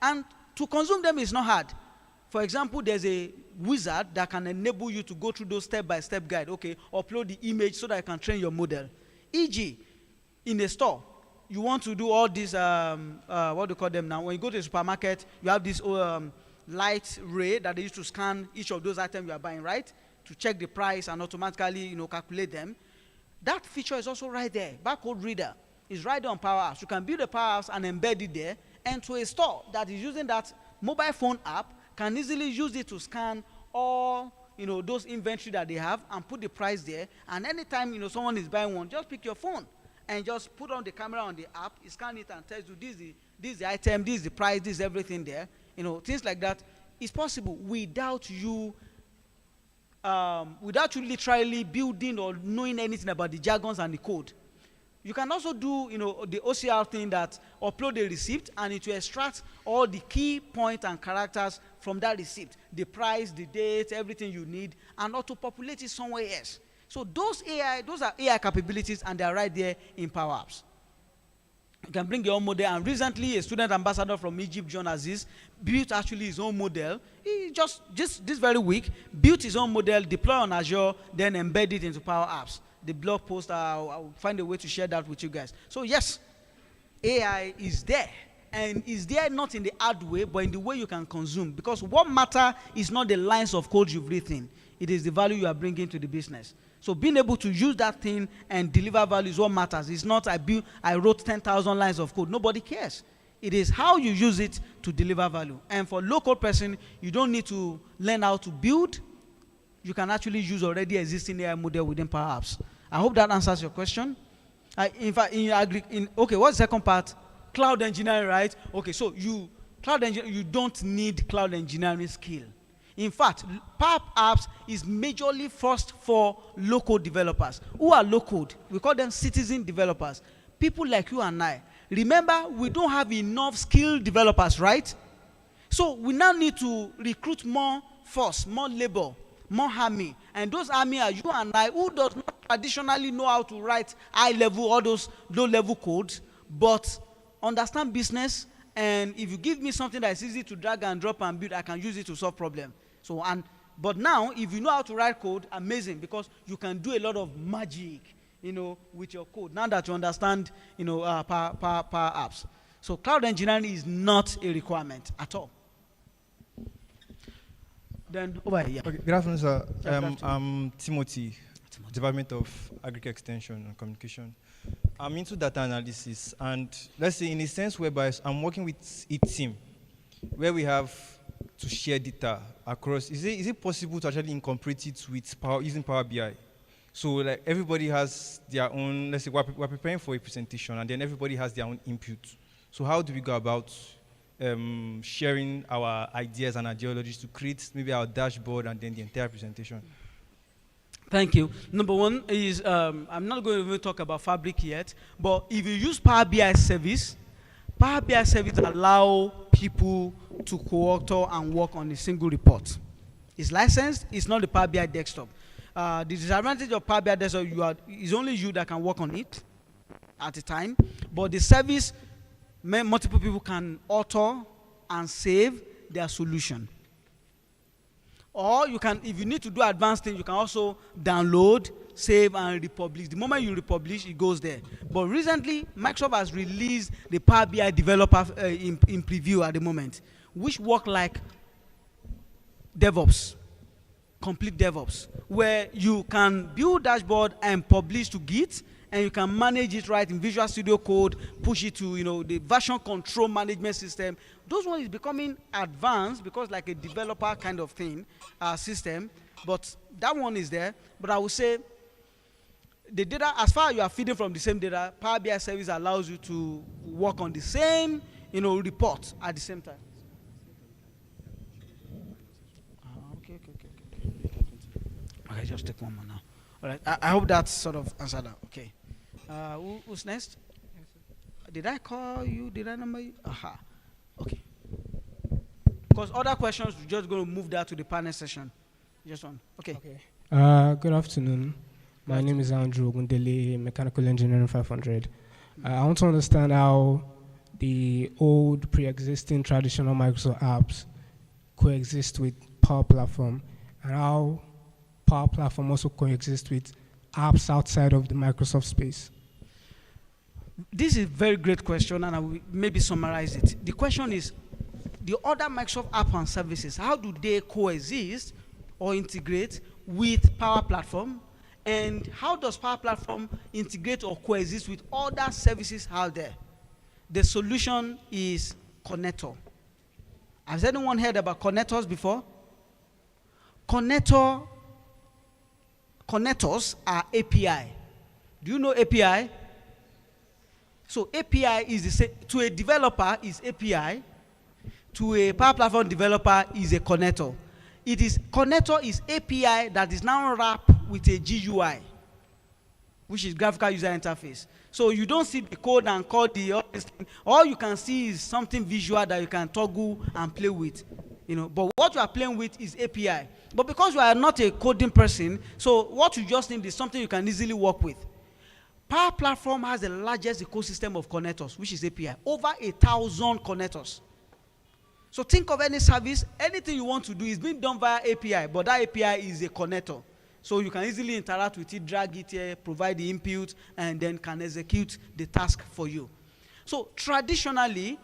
and to consume them is not hard. For example, there's a wizard that can enable you to go through those step-by-step guide. Okay, upload the image so that you can train your model. E.g., in a store, you want to do all these, what do you call them now? When you go to the supermarket, you have this light ray that they use to scan each of those items you are buying, right? To check the price and automatically, calculate them. That feature is also right there. Barcode reader is right there on Power Apps. You can build a Power Apps and embed it there. And to a store that is using that mobile phone app can easily use it to scan all those inventory that they have and put the price there. And anytime someone is buying one, just pick your phone and just put on the camera on the app, scan it and tells you this is the item, this is the price, this is everything there. Things like that is possible without you literally building or knowing anything about the jargons and the code. You can also do, the OCR thing that upload the receipt and it will extract all the key points and characters from that receipt, the price, the date, everything you need, and auto-populate it somewhere else. So those are AI capabilities and they are right there in Power Apps. You can bring your own model. And recently, a student ambassador from Egypt, John Aziz, built actually his own model. He just this very week built his own model, deploy on Azure, then embed it into Power Apps. The blog post, I'll find a way to share that with you guys. So yes, AI is there. And is there not in the hard way, but in the way you can consume. Because what matter is not the lines of code you've written. It is the value you are bringing to the business. So being able to use that thing and deliver value is what matters. It's not I wrote 10,000 lines of code. Nobody cares. It is how you use it to deliver value. And for low-code person, you don't need to learn how to build. You can actually use already existing AI model within Power Apps. I hope that answers your question. In fact, okay, what's the second part? Cloud engineering, right? Okay, so you don't need cloud engineering skill. In fact, Power Apps is majorly first for low-code developers. Who are low-code? We call them citizen developers. People like you and I. Remember, we don't have enough skilled developers, right? So we now need to recruit more force, more labor, more army. And those army are you and I, who does not traditionally know how to write high-level, all those low-level codes, but understand business, and if you give me something that is easy to drag and drop and build, I can use it to solve problems. But now, if you know how to write code, amazing, because you can do a lot of magic, with your code. Now that you understand, Power Apps. So cloud engineering is not a requirement at all. Then over here. Okay, good afternoon, sir. I'm Timothy, Department of Agriculture Extension and Communication. I'm into data analysis, and let's say in a sense whereby I'm working with a team where we have to share data across. Is it possible to actually incorporate it with using Power BI? So like everybody has their own, let's say we're preparing for a presentation, and then everybody has their own input. So how do we go about sharing our ideas and ideologies to create maybe our dashboard and then the entire presentation? Thank you. Number one is, I'm not going to even talk about Fabric yet, but if you use Power BI service allow people to co-author and work on a single report. It's licensed, it's not the Power BI desktop. The disadvantage of Power BI desktop, it's only you that can work on it at a time, but the service, multiple people can author and save their solution. Or you can, if you need to do advanced things, you can also download, save, and republish. The moment you republish, it goes there. But recently, Microsoft has released the Power BI developer in preview at the moment, which work like DevOps, complete DevOps, where you can build dashboard and publish to Git, and you can manage it right in Visual Studio Code, push it to the version control management system. Those ones is becoming advanced because like a developer kind of thing, system, but that one is there. But I would say the data, as far as you are feeding from the same data, Power BI service allows you to work on the same report at the same time. Okay, just take one more now. All right, I hope that sort of answered that. Okay. Who's next? Did I call you? Did I number you? Aha. Okay. Because other questions, we're just going to move that to the panel session. Just one. Okay. Good afternoon. My name is Andrew Ogundele, Mechanical Engineering 500. I want to understand how the old pre-existing traditional Microsoft apps coexist with Power Platform, and how Power Platform also coexists with apps outside of the Microsoft space. This is a very great question, and I will maybe summarize it. The question is, the other Microsoft app and services, how do they coexist or integrate with Power Platform? And how does Power Platform integrate or coexist with other services out there? The solution is connector. Has anyone heard about connectors before? Connectors are API. Do you know API? So API is the same, to a developer is API, to a Power Platform developer is a connector. Connector is API that is now wrapped with a GUI, which is graphical user interface. So you don't see the code and code all this thing. All you can see is something visual that you can toggle and play with. But what you are playing with is API. But because you are not a coding person, so what you just need is something you can easily work with. Power Platform has the largest ecosystem of connectors, which is API. Over 1,000 connectors. So think of any service, anything you want to do is being done via API, but that API is a connector. So you can easily interact with it, drag it here, provide the input, and then can execute the task for you. So traditionally,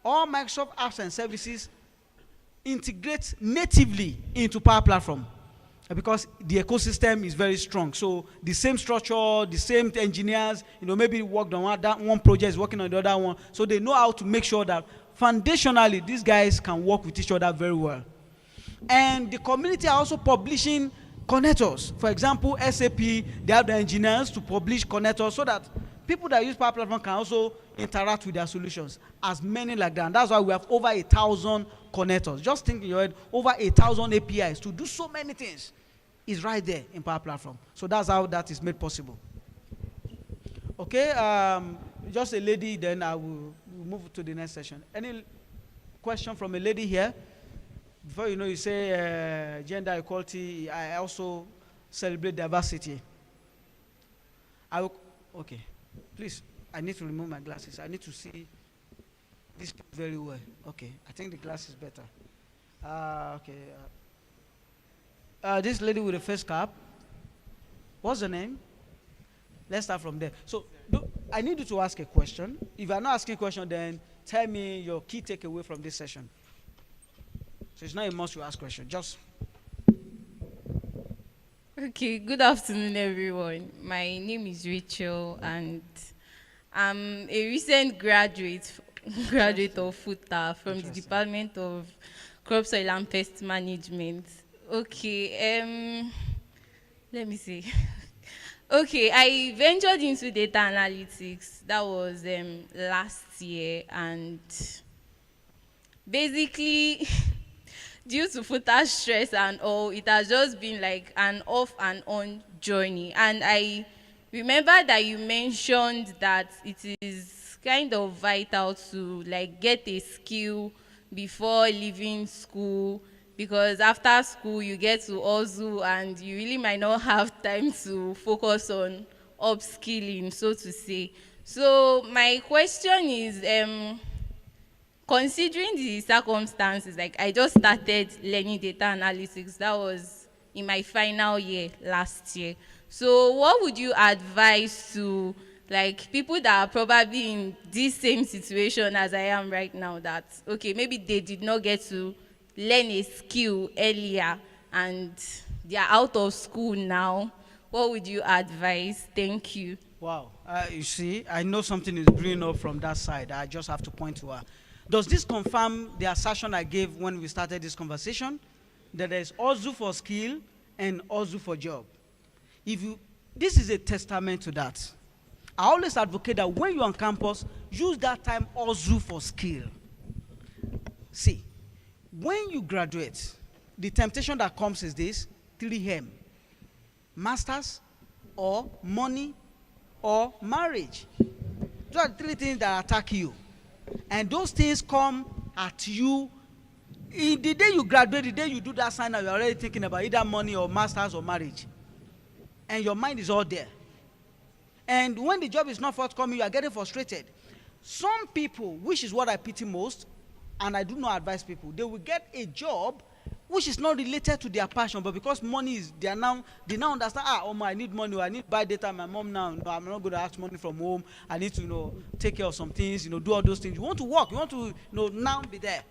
all Microsoft apps and services integrate natively into Power Platform because the ecosystem is very strong. So the same structure, the same engineers, maybe worked on one project, is working on the other one. So they know how to make sure that foundationally, these guys can work with each other very well. And the community are also publishing connectors. For example, SAP, they have the engineers to publish connectors so that people that use Power Platform can also interact with their solutions. As many like that. And that's why we have over 1,000 connectors. Just think in your head, over 1,000 APIs to do so many things is right there in Power Platform. So that's how that is made possible. Okay, just a lady, then I will move to the next session. Any question from a lady here? Before you say gender equality, I also celebrate diversity. Okay, please, I need to remove my glasses. I need to see this very well. Okay, I think the glass is better. Okay. This lady with the face cap, what's her name? Let's start from there. So, I need you to ask a question. If you're not asking a question, then tell me your key takeaway from this session. So it's not a must you ask question. Just. Okay, good afternoon, everyone. My name is Rachel, and I'm a recent graduate of FUTA from the Department of Crop Soil and Pest Management. Okay, let me see. Okay, I ventured into data analytics. That was last year, and basically, due to FUTA stress and all, it has just been like an off and on journey. And I remember that you mentioned that it is kind of vital to like get a skill before leaving school, because after school you get to hustle and you really might not have time to focus on upskilling, so to say. So my question is, considering the circumstances, like I just started learning data analytics, that was in my final year last year. So what would you advise to like people that are probably in this same situation as I am right now, that okay, maybe they did not get to learn a skill earlier and they are out of school now? What would you advise? Thank you. Wow. You see, I know something is brewing up from that side. I just have to point to her. Does this confirm the assertion I gave when we started this conversation? That there is hustle for skill and hustle for job. This is a testament to that. I always advocate that when you're on campus, use that time hustle for skill. See, when you graduate, the temptation that comes is this: 3M. Masters, or money, or marriage. Those are the three things that attack you. And those things come at you. In the day you graduate, the day you do that sign up, you're already thinking about either money or masters or marriage. And your mind is all there. And when the job is not forthcoming, you are getting frustrated. Some people, which is what I pity most, and I do not advise people, they will get a job which is not related to their passion, but because money is, they now understand, I need money, I need to buy data, my mom now, no, I'm not going to ask money from home, I need to, take care of some things, do all those things. You want to work, you want to, now be there.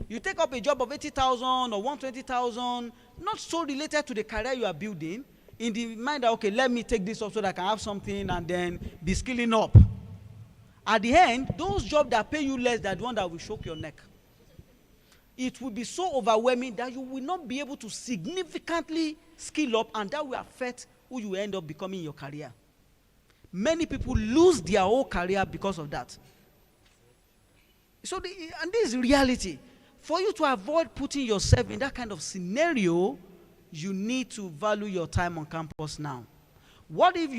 You take up a job of 80,000 or 120,000, not so related to the career you are building, in the mind that, okay, let me take this up so that I can have something and then be skilling up. At the end, those jobs that pay you less are the one that will choke your neck. It will be so overwhelming that you will not be able to significantly skill up, and that will affect who you end up becoming in your career. Many people lose their whole career because of that. So, and this is reality. For you to avoid putting yourself in that kind of scenario, you need to value your time on campus now. What if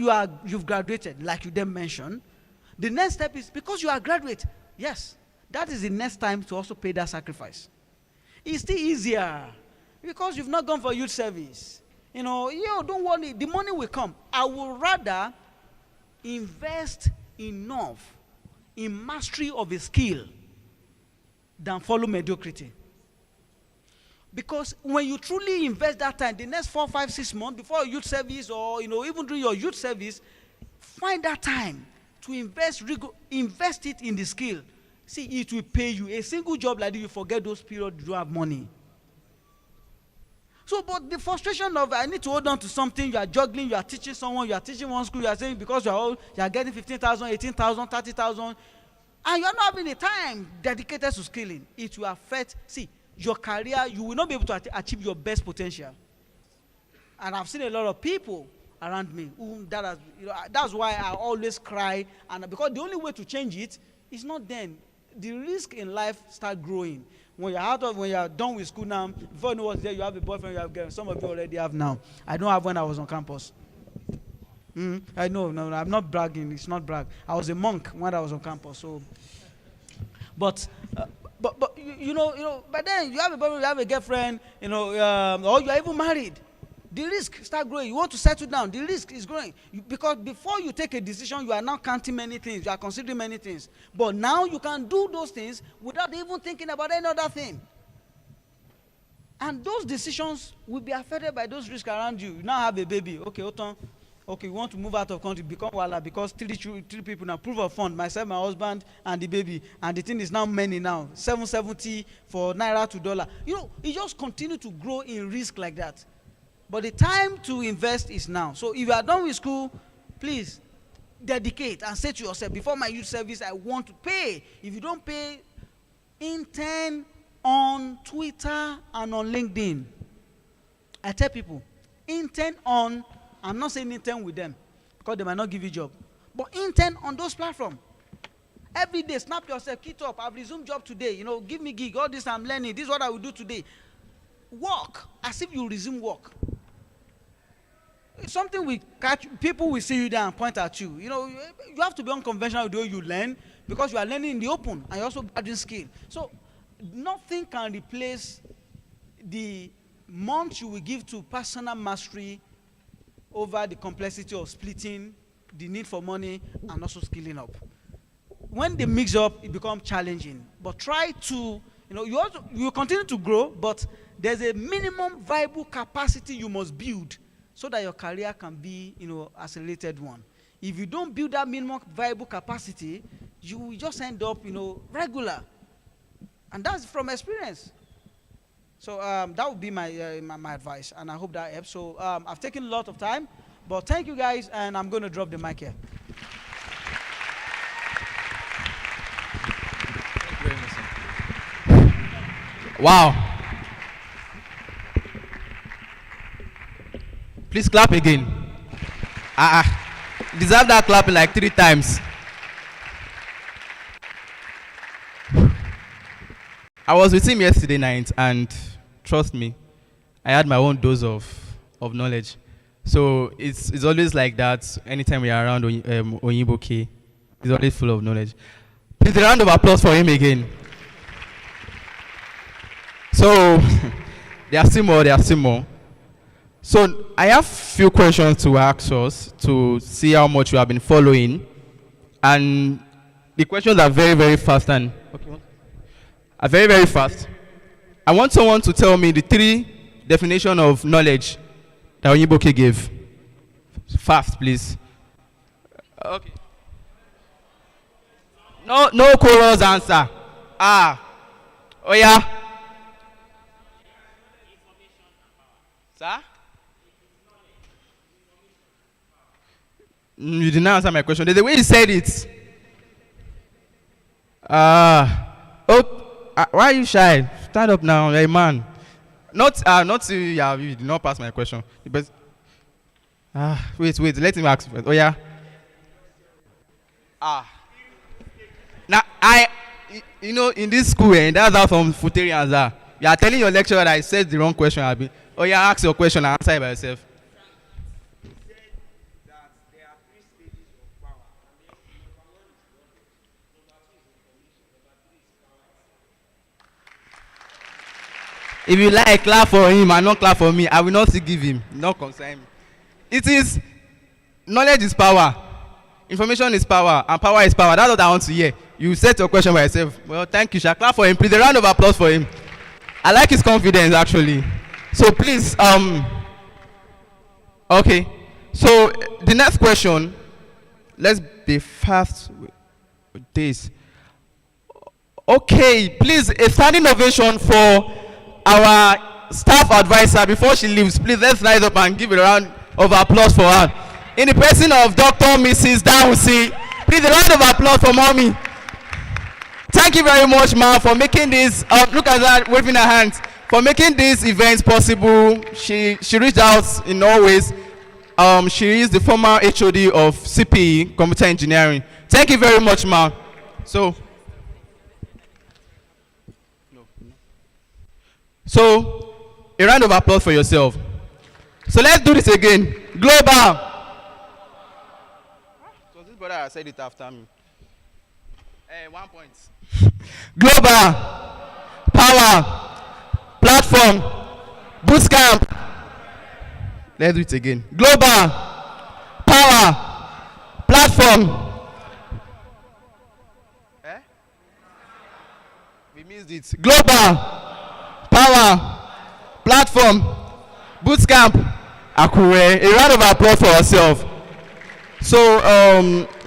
you've graduated, like you then mentioned? The next step is, because you are a graduate, yes, that is the next time to also pay that sacrifice. It's still easier because you've not gone for youth service. Don't worry, the money will come. I would rather invest enough in mastery of a skill than follow mediocrity. Because when you truly invest that time, the next 4, 5, 6 months before youth service, or even during your youth service, find that time to invest it in the skill. See, it will pay you. A single job like this, you forget those periods you don't have money. So, but the frustration of I need to hold on to something, you are juggling, you are teaching someone, you are teaching one school, you are saying because you are getting 15,000, 18,000, 30,000, and you are not having the time dedicated to skilling. It will affect, your career. You will not be able to achieve your best potential. And I've seen a lot of people around me who that's why I always cry, and because the only way to change it is not then. The risk in life start growing. When you are done with school now, before you know what's there, you have a boyfriend, you have girl. Some of you already have now. I don't have when I was on campus. I know, no, I'm not bragging. It's not brag. I was a monk when I was on campus. So, but but then you have a boyfriend, you have a girlfriend, or you are even married. The risk start growing. You want to settle down. The risk is growing because before you take a decision, you are now counting many things. You are considering many things. But now you can do those things without even thinking about any other thing. And those decisions will be affected by those risks around you. You now have a baby. Okay, Oton. Okay, you want to move out of country, become wala because three people now proof of fund. Myself, my husband, and the baby. And the thing is now many now. 770 for naira to dollar. It just continue to grow in risk like that. But the time to invest is now. So if you are done with school, please dedicate and say to yourself, before my youth service, I want to pay. If you don't pay, intern on Twitter and on LinkedIn. I tell people, intern on, I'm not saying intern with them, because they might not give you a job. But intern on those platforms. Every day, snap yourself, keep up. I've resumed job today. Give me gig. All this I'm learning. This is what I will do today. Work as if you resume work. Something will catch, people will see you there and point at you. You have to be unconventional with the way you learn because you are learning in the open and you're also gathering skill. So nothing can replace the months you will give to personal mastery over the complexity of splitting, the need for money, and also skilling up. When they mix up, it becomes challenging. But try to, you continue to grow, but there's a minimum viable capacity you must build so that your career can be, accelerated one. If you don't build that minimum viable capacity, you will just end up, regular. And that's from experience. So that would be my my advice, and I hope that helps. So I've taken a lot of time, but thank you guys, and I'm going to drop the mic here. Thank you very much, sir. Wow. Please clap again. Deserve that clapping like 3 times. I was with him yesterday night, and trust me, I had my own dose of knowledge. So it's always like that. Anytime we are around Onyiboke, he's always full of knowledge. Please, a round of applause for him again. So there are still more. So I have few questions to ask us to see how much you have been following, and the questions are very, very fast and very, very fast. I want someone to tell me the 3 definitions of knowledge that Onyiboke gave. Fast, please. Okay. No chorus answer. Oh yeah. Sir? You did not answer my question. There's the way you said it. Why are you shy? Stand up now, you're a man. You did not pass my question. But wait, let him ask first. Oh yeah. Now in this school, that's how some Futarians are. You are telling your lecturer that I said the wrong question. Oh yeah, ask your question and answer it by yourself. If you like, clap for him and not clap for me, I will not still give him. Not concern me. It is, knowledge is power. information is power, and power is power. That's what I want to hear. You set your question by yourself. Well, thank you, Sha. Clap for him. Please, a round of applause for him. I like his confidence, actually. So please, okay. So the next question, let's be fast with this. Okay, please, a standing ovation for our staff advisor before she leaves. Please, let's rise up and give a round of applause for her. In the person of Dr. Mrs. Dawusi, please, a round of applause for mommy. Thank you very much, ma, for making this, look at that, waving her hands, for making these events possible. She reached out in all ways. She is the former HOD of CPE, Computer Engineering. Thank you very much, ma. So, a round of applause for yourself. So let's do this again. Global. So this brother said it after me. 1 point. Global. Power. Platform. Bootcamp. Let's do it again. Global. Power. Platform. We missed it. Global. Power, platform, bootcamp, Akure. A round of applause for ourselves. So,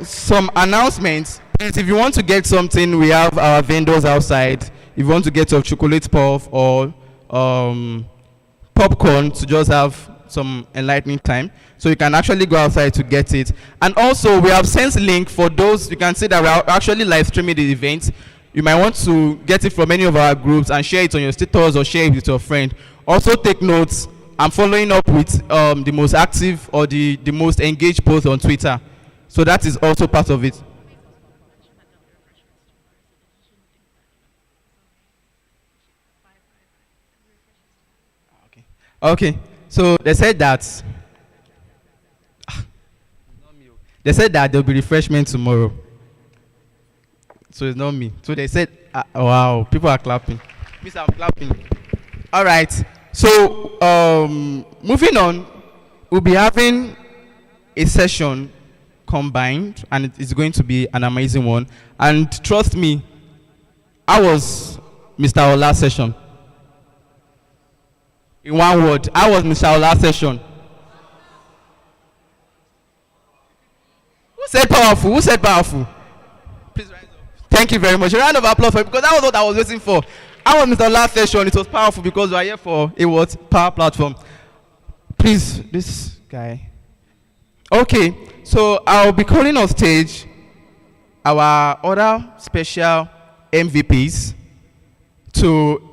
some announcements. Please, if you want to get something, we have our vendors outside. If you want to get your chocolate puff or popcorn to just have some enlightening time, so you can actually go outside to get it. And also, we have sent link for those. You can see that we are actually live streaming the event. You might want to get it from any of our groups and share it on your status or share it with your friend. Also take notes. I'm following up with the most active or the most engaged post on Twitter. So that is also part of it. Okay. So they said that there'll be refreshment tomorrow. So it's not me. So they said, wow, people are clapping. Miss, I'm clapping. All right. So moving on, we'll be having a session combined, and it is going to be an amazing one. And trust me, I was Mr. Ola's session. In one word, I was Mr. Ola's session. Who said powerful? Who said powerful? Please rise up. Thank you very much. A round of applause for it, because that was what I was waiting for. I was Mr. Last session. It was powerful because we are here for a what? Power platform. Please, this guy. Okay, so I'll be calling on stage our other special MVPs to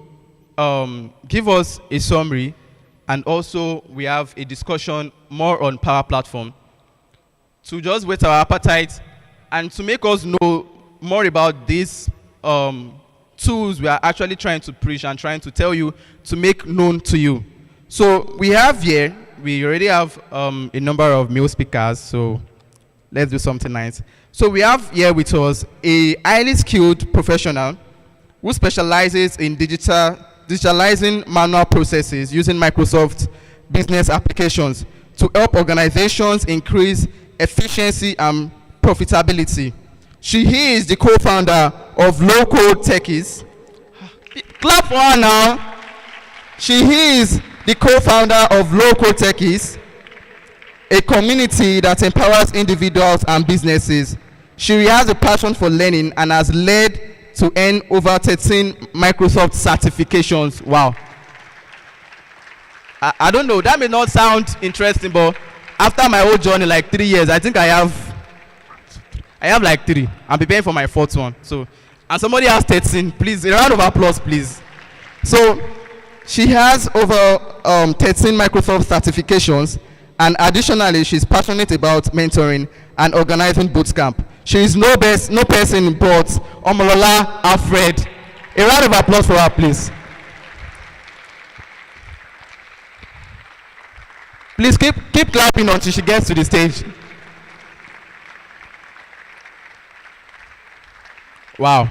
give us a summary, and also we have a discussion more on Power Platform to just whet our appetite and to make us know more about these tools we are actually trying to preach and trying to tell you to make known to you. So we already have a number of male speakers, so let's do something nice. So we have here with us a highly skilled professional who specializes in digitalizing manual processes using Microsoft business applications to help organizations increase efficiency and profitability. She is the co-founder of Low Code Techies. Clap for her now. She is the co-founder of Low Code Techies, a community that empowers individuals and businesses. She has a passion for learning and has led to earn over 13 Microsoft certifications. Wow. I don't know, that may not sound interesting, but after my whole journey, like 3 years, I think I have like 3. I'm preparing for my 4th one. So, and somebody has 13. Please, a round of applause, please. So, she has over 13 Microsoft certifications, and additionally, she's passionate about mentoring and organizing bootcamp. She is no person but Omolola Alfred. A round of applause for her, please. Please keep clapping until she gets to the stage. Wow.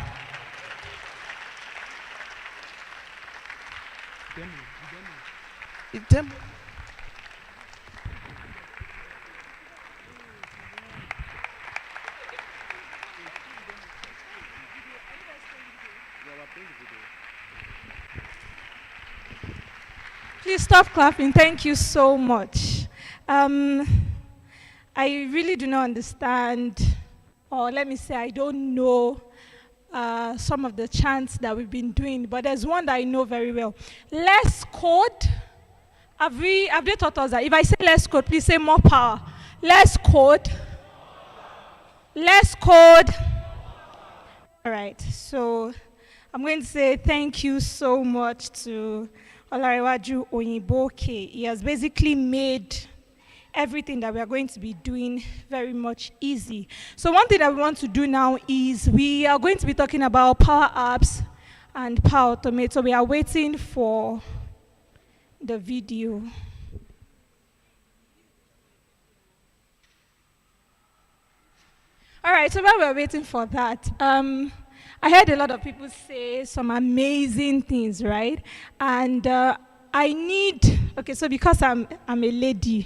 Please stop clapping. Thank you so much. I really do not understand, or let me say, I don't know some of the chants that we've been doing, but there's one that I know very well. Less code. Have they taught us that? If I say less code, please say more power. Less code. Less code. All right. So I'm going to say thank you so much to Olarewaju Oyinboke. He has basically made everything that we are going to be doing very much easy. So one thing that we want to do now is we are going to be talking about Power Apps and Power Automate. So we are waiting for the video. All right, so while we're waiting for that, I heard a lot of people say some amazing things, right? And I need, okay, so because I'm a lady,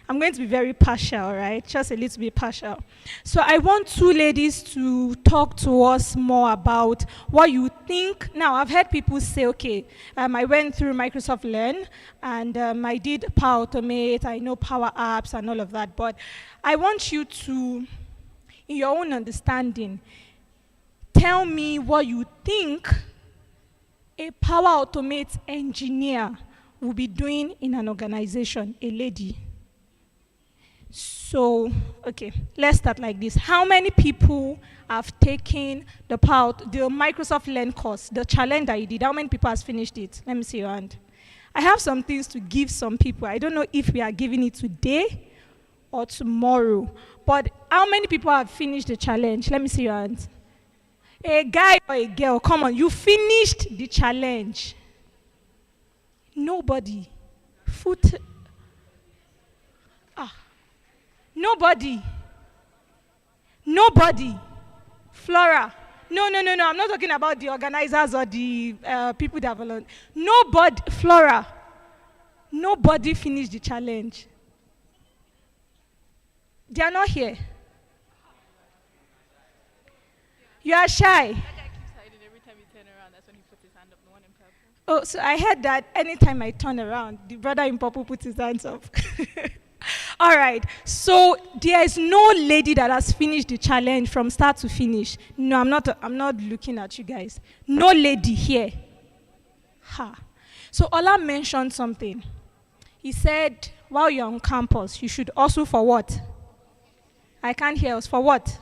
I'm going to be very partial, right? Just a little bit partial. So I want two ladies to talk to us more about what you think. Now, I've heard people say, okay, I went through Microsoft Learn, and I did Power Automate, I know Power Apps and all of that, but I want you to, in your own understanding, tell me what you think a Power Automate engineer will be doing in an organization, a lady. So, okay, let's start like this. How many people have taken the Microsoft Learn course, the challenge that you did? How many people has finished it? Let me see your hand. I have some things to give some people. I don't know if we are giving it today or tomorrow, but how many people have finished the challenge? Let me see your hand. A guy or a girl, come on, you finished the challenge. Nobody. Nobody. Nobody. Flora. No. I'm not talking about the organizers or the people that volunteer. Nobody. Flora. Nobody finished the challenge. They are not here. You are shy. Oh, so I heard that anytime I turn around, the brother in purple puts his hands up. All right, so there is no lady that has finished the challenge from start to finish. No, I'm not looking at you guys. No lady here. Ha. So Ola mentioned something. He said, while you're on campus, you should also for what? I can't hear us. For what?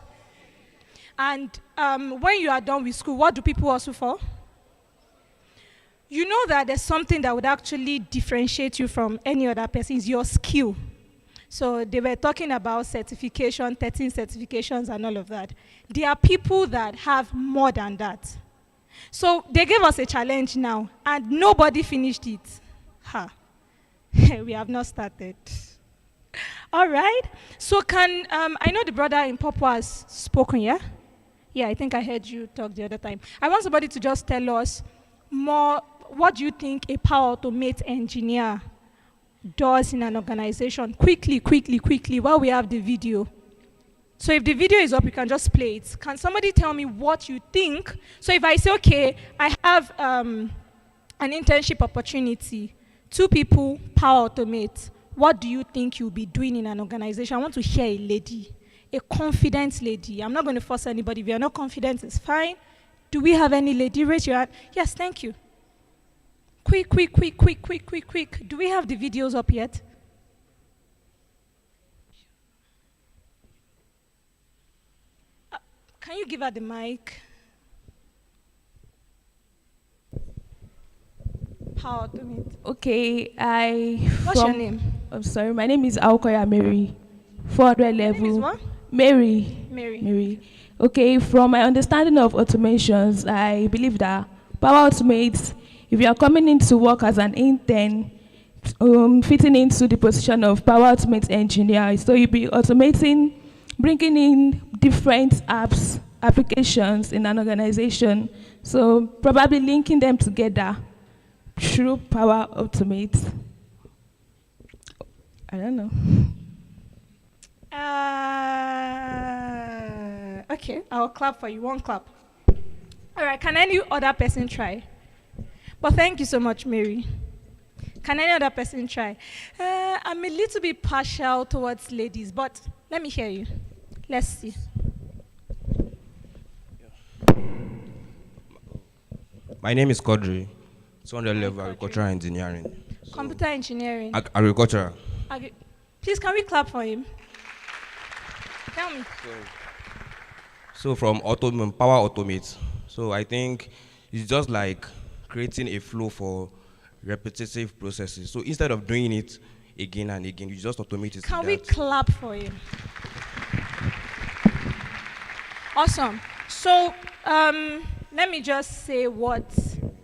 And when you are done with school, what do people also for? You know that there's something that would actually differentiate you from any other person is your skill. So they were talking about certification, 13 certifications and all of that. There are people that have more than that. So they gave us a challenge now, and nobody finished it. Ha. We have not started. All right. So I know the brother in purple has spoken, yeah? Yeah, I think I heard you talk the other time. I want somebody to just tell us more, what do you think a Power Automate engineer does in an organization? Quickly, while we have the video. So if the video is up, you can just play it. Can somebody tell me what you think? So if I say, okay, I have an internship opportunity, 2 people, Power Automate, what do you think you'll be doing in an organization? I want to hear a lady, a confident lady. I'm not going to force anybody. If you're not confident, it's fine. Do we have any lady? Raise your hand. Yes, thank you. Quick. Do we have the videos up yet? Can you give her the mic? Power Automate. Okay, What's your name? I'm sorry, my name is Akure Mary. 400 level. Your name is what? Mary. Okay, from my understanding of automations, I believe that Power Automate, if you are coming in to work as an intern, fitting into the position of Power Automate engineer, so you'll be automating, bringing in different applications in an organization. So probably linking them together through Power Automate. I don't know. Okay, I'll clap for you. 1 clap. All right, can any other person try? But thank you so much, Mary. Can any other person try? I'm a little bit partial towards ladies, but let me hear you. Let's see. My name is Kodri, 200 level agricultural engineering. Computer engineering. Agriculture. Please, can we clap for him? Tell me. So from power automate. So I think it's just like creating a flow for repetitive processes. So instead of doing it again and again, you just automate it. Can we clap for him? Awesome. So let me just say what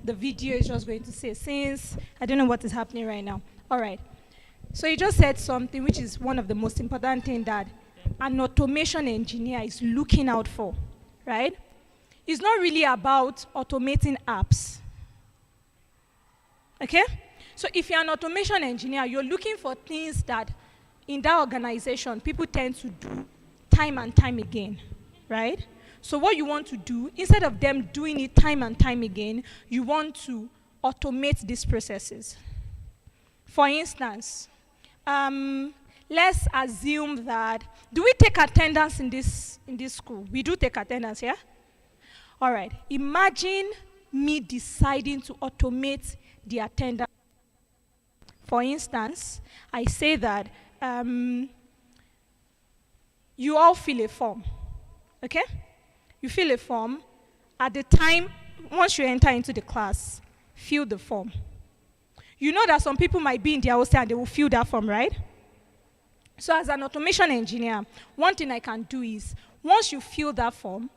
the video is just going to say, since I don't know what is happening right now. All right. So you just said something which is one of the most important things that an automation engineer is looking out for, right? It's not really about automating apps. Okay? So if you're an automation engineer, you're looking for things that in that organization people tend to do time and time again, right? So what you want to do, instead of them doing it time and time again, you want to automate these processes. For instance, let's assume that, do we take attendance in this school? We do take attendance, yeah? All right. Imagine me deciding to automate the attendance. For instance, I say that you all fill a form, okay? You fill a form. At the time, once you enter into the class, fill the form. You know that some people might be in their hostel and they will fill that form, right? So as an automation engineer, one thing I can do is, once you fill that form,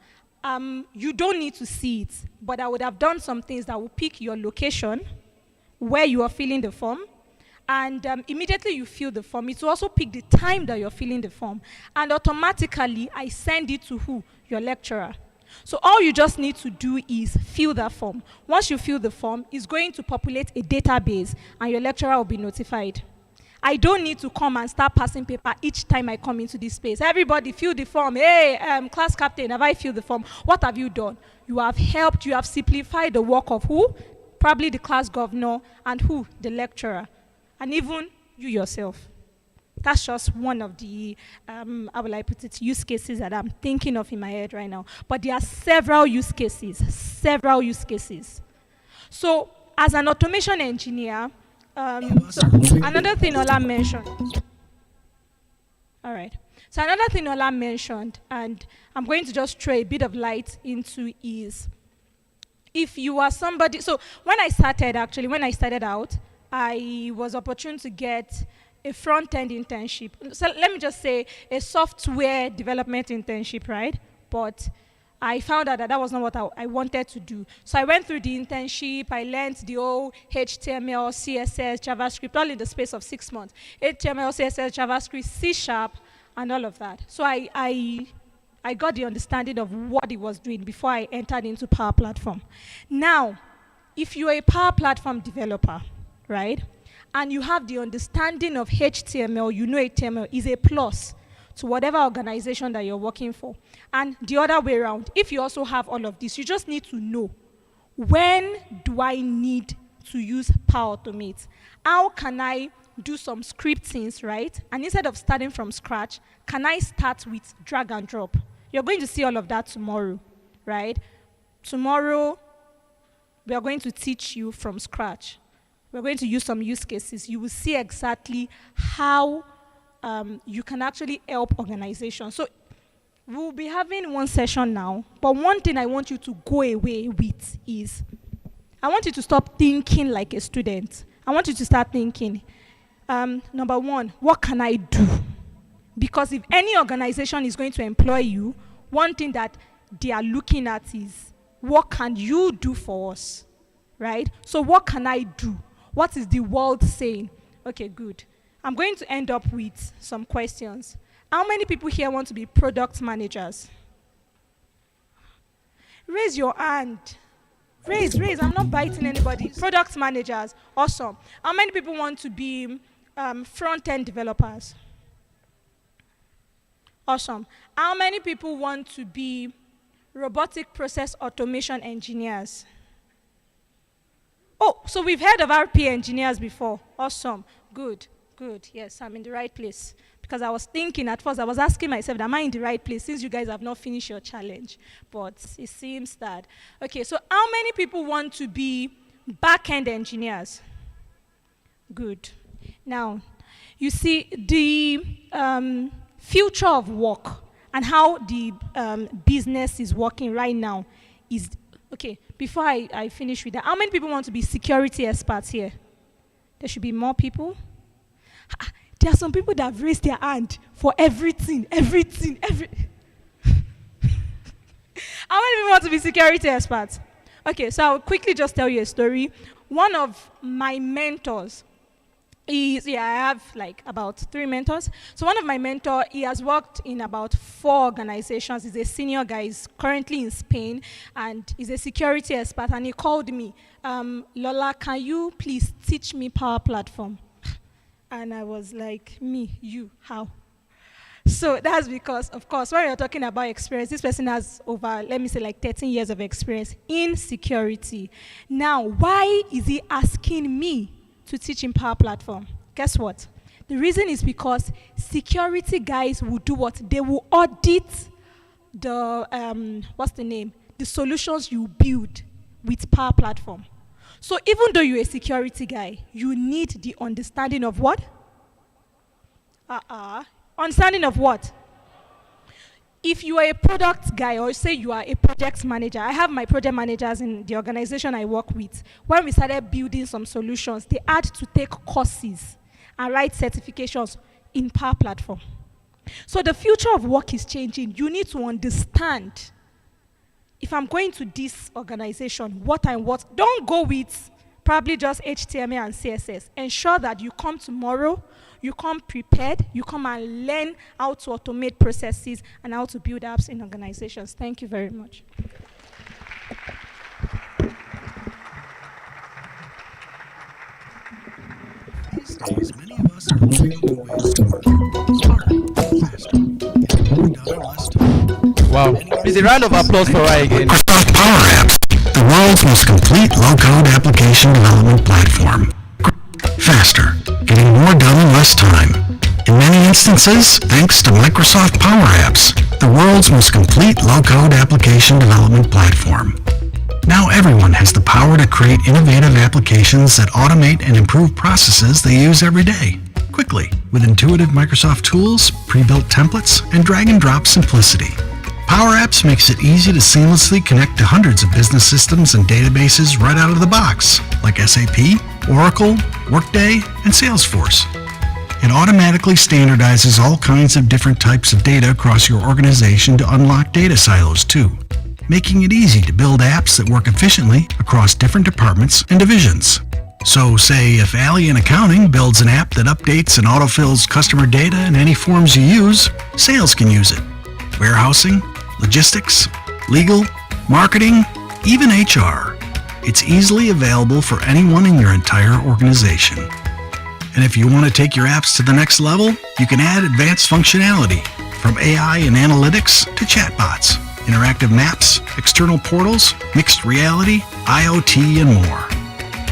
you don't need to see it, but I would have done some things that will pick your location, where you are filling the form, and immediately you fill the form, it will also pick the time that you're filling the form, and automatically I send it to who? Your lecturer. So all you just need to do is fill that form. Once you fill the form, it's going to populate a database, and your lecturer will be notified. I don't need to come and start passing paper each time I come into this space. Everybody fill the form. Hey, class captain, have I filled the form? What have you done? You have helped, you have simplified the work of who? Probably the class governor, and who? The lecturer. And even you yourself. That's just one of the, how will I put it, use cases that I'm thinking of in my head right now. But there are several use cases. So as an automation engineer, so another thing Ola mentioned. All right. So another thing Ola mentioned, and I'm going to just throw a bit of light into, is if you are somebody, so when I started out, I was opportune to get a front-end internship. So let me just say a software development internship, right? But I found out that that was not what I wanted to do. So I went through the internship, I learned the whole HTML, CSS, JavaScript, all in the space of 6 months. HTML, CSS, JavaScript, C#, and all of that. So I got the understanding of what it was doing before I entered into Power Platform. Now, if you're a Power Platform developer, right, and you have the understanding of HTML, you know HTML is a plus to whatever organization that you're working for. And the other way around, if you also have all of this, you just need to know, when do I need to use Power Automate? How can I do some scriptings, right? And instead of starting from scratch, can I start with drag and drop? You're going to see all of that tomorrow, right? Tomorrow, we are going to teach you from scratch. We're going to use some use cases. You will see exactly how you can actually help organizations. So we'll be having one session now, but one thing I want you to go away with is, I want you to stop thinking like a student. I want you to start thinking, number one, what can I do? Because if any organization is going to employ you, one thing that they are looking at is, what can you do for us, right? So what can I do? What is the world saying? Okay, good. I'm going to end up with some questions. How many people here want to be product managers? Raise your hand. Raise. I'm not biting anybody. Product managers. Awesome. How many people want to be front-end developers? Awesome. How many people want to be robotic process automation engineers? Oh, so we've heard of RP engineers before. Awesome. Good. Good. Yes, I'm in the right place. Because I was thinking at first, I was asking myself, am I in the right place since you guys have not finished your challenge? But it seems that. Okay, so how many people want to be back-end engineers? Good. Now, you see, the future of work and how the business is working right now is, okay, before I finish with that, how many people want to be security experts here? There should be more people. There are some people that have raised their hand for everything. How many people want to be security experts? Okay, so I'll quickly just tell you a story. One of my mentors is, I have like about 3 mentors. So one of my mentors, he has worked in about 4 organizations. He's a senior guy. He's currently in Spain, and he's a security expert. And he called me, Lola, can you please teach me Power Platform? And I was like, me, you, how? So that's because, of course, when you're talking about experience, this person has over, let me say, like 13 years of experience in security. Now, why is he asking me to teach him Power Platform? Guess what? The reason is because security guys will do what? They will audit the, the solutions you build with Power Platform. So even though you're a security guy, you need the understanding of what? Understanding of what? If you are a product guy, or say you are a project manager, I have my project managers in the organization I work with. When we started building some solutions, they had to take courses and write certifications in Power Platform. So the future of work is changing. You need to understand, if I'm going to this organization, what. Don't go with probably just HTML and CSS. Ensure that you come tomorrow, you come prepared, you come and learn how to automate processes and how to build apps in organizations. Thank you very much. These days, many of us are looking into ways to work smarter, faster, and more done in less time. Wow. Please a round of applause for her again. Microsoft Power Apps, the world's most complete low-code application development platform. Faster, getting more done in less time. In many instances, thanks to Microsoft Power Apps, the world's most complete low-code application development platform. Now everyone has the power to create innovative applications that automate and improve processes they use every day, quickly, with intuitive Microsoft tools, pre-built templates, and drag-and-drop simplicity. Power Apps makes it easy to seamlessly connect to hundreds of business systems and databases right out of the box, like SAP, Oracle, Workday, and Salesforce. It automatically standardizes all kinds of different types of data across your organization to unlock data silos too, making it easy to build apps that work efficiently across different departments and divisions. So say if Allie in accounting builds an app that updates and autofills customer data in any forms you use, sales can use it. Warehousing, logistics, legal, marketing, even HR. It's easily available for anyone in your entire organization. And if you want to take your apps to the next level, you can add advanced functionality, from AI and analytics to chatbots, interactive maps, external portals, mixed reality, IoT, and more.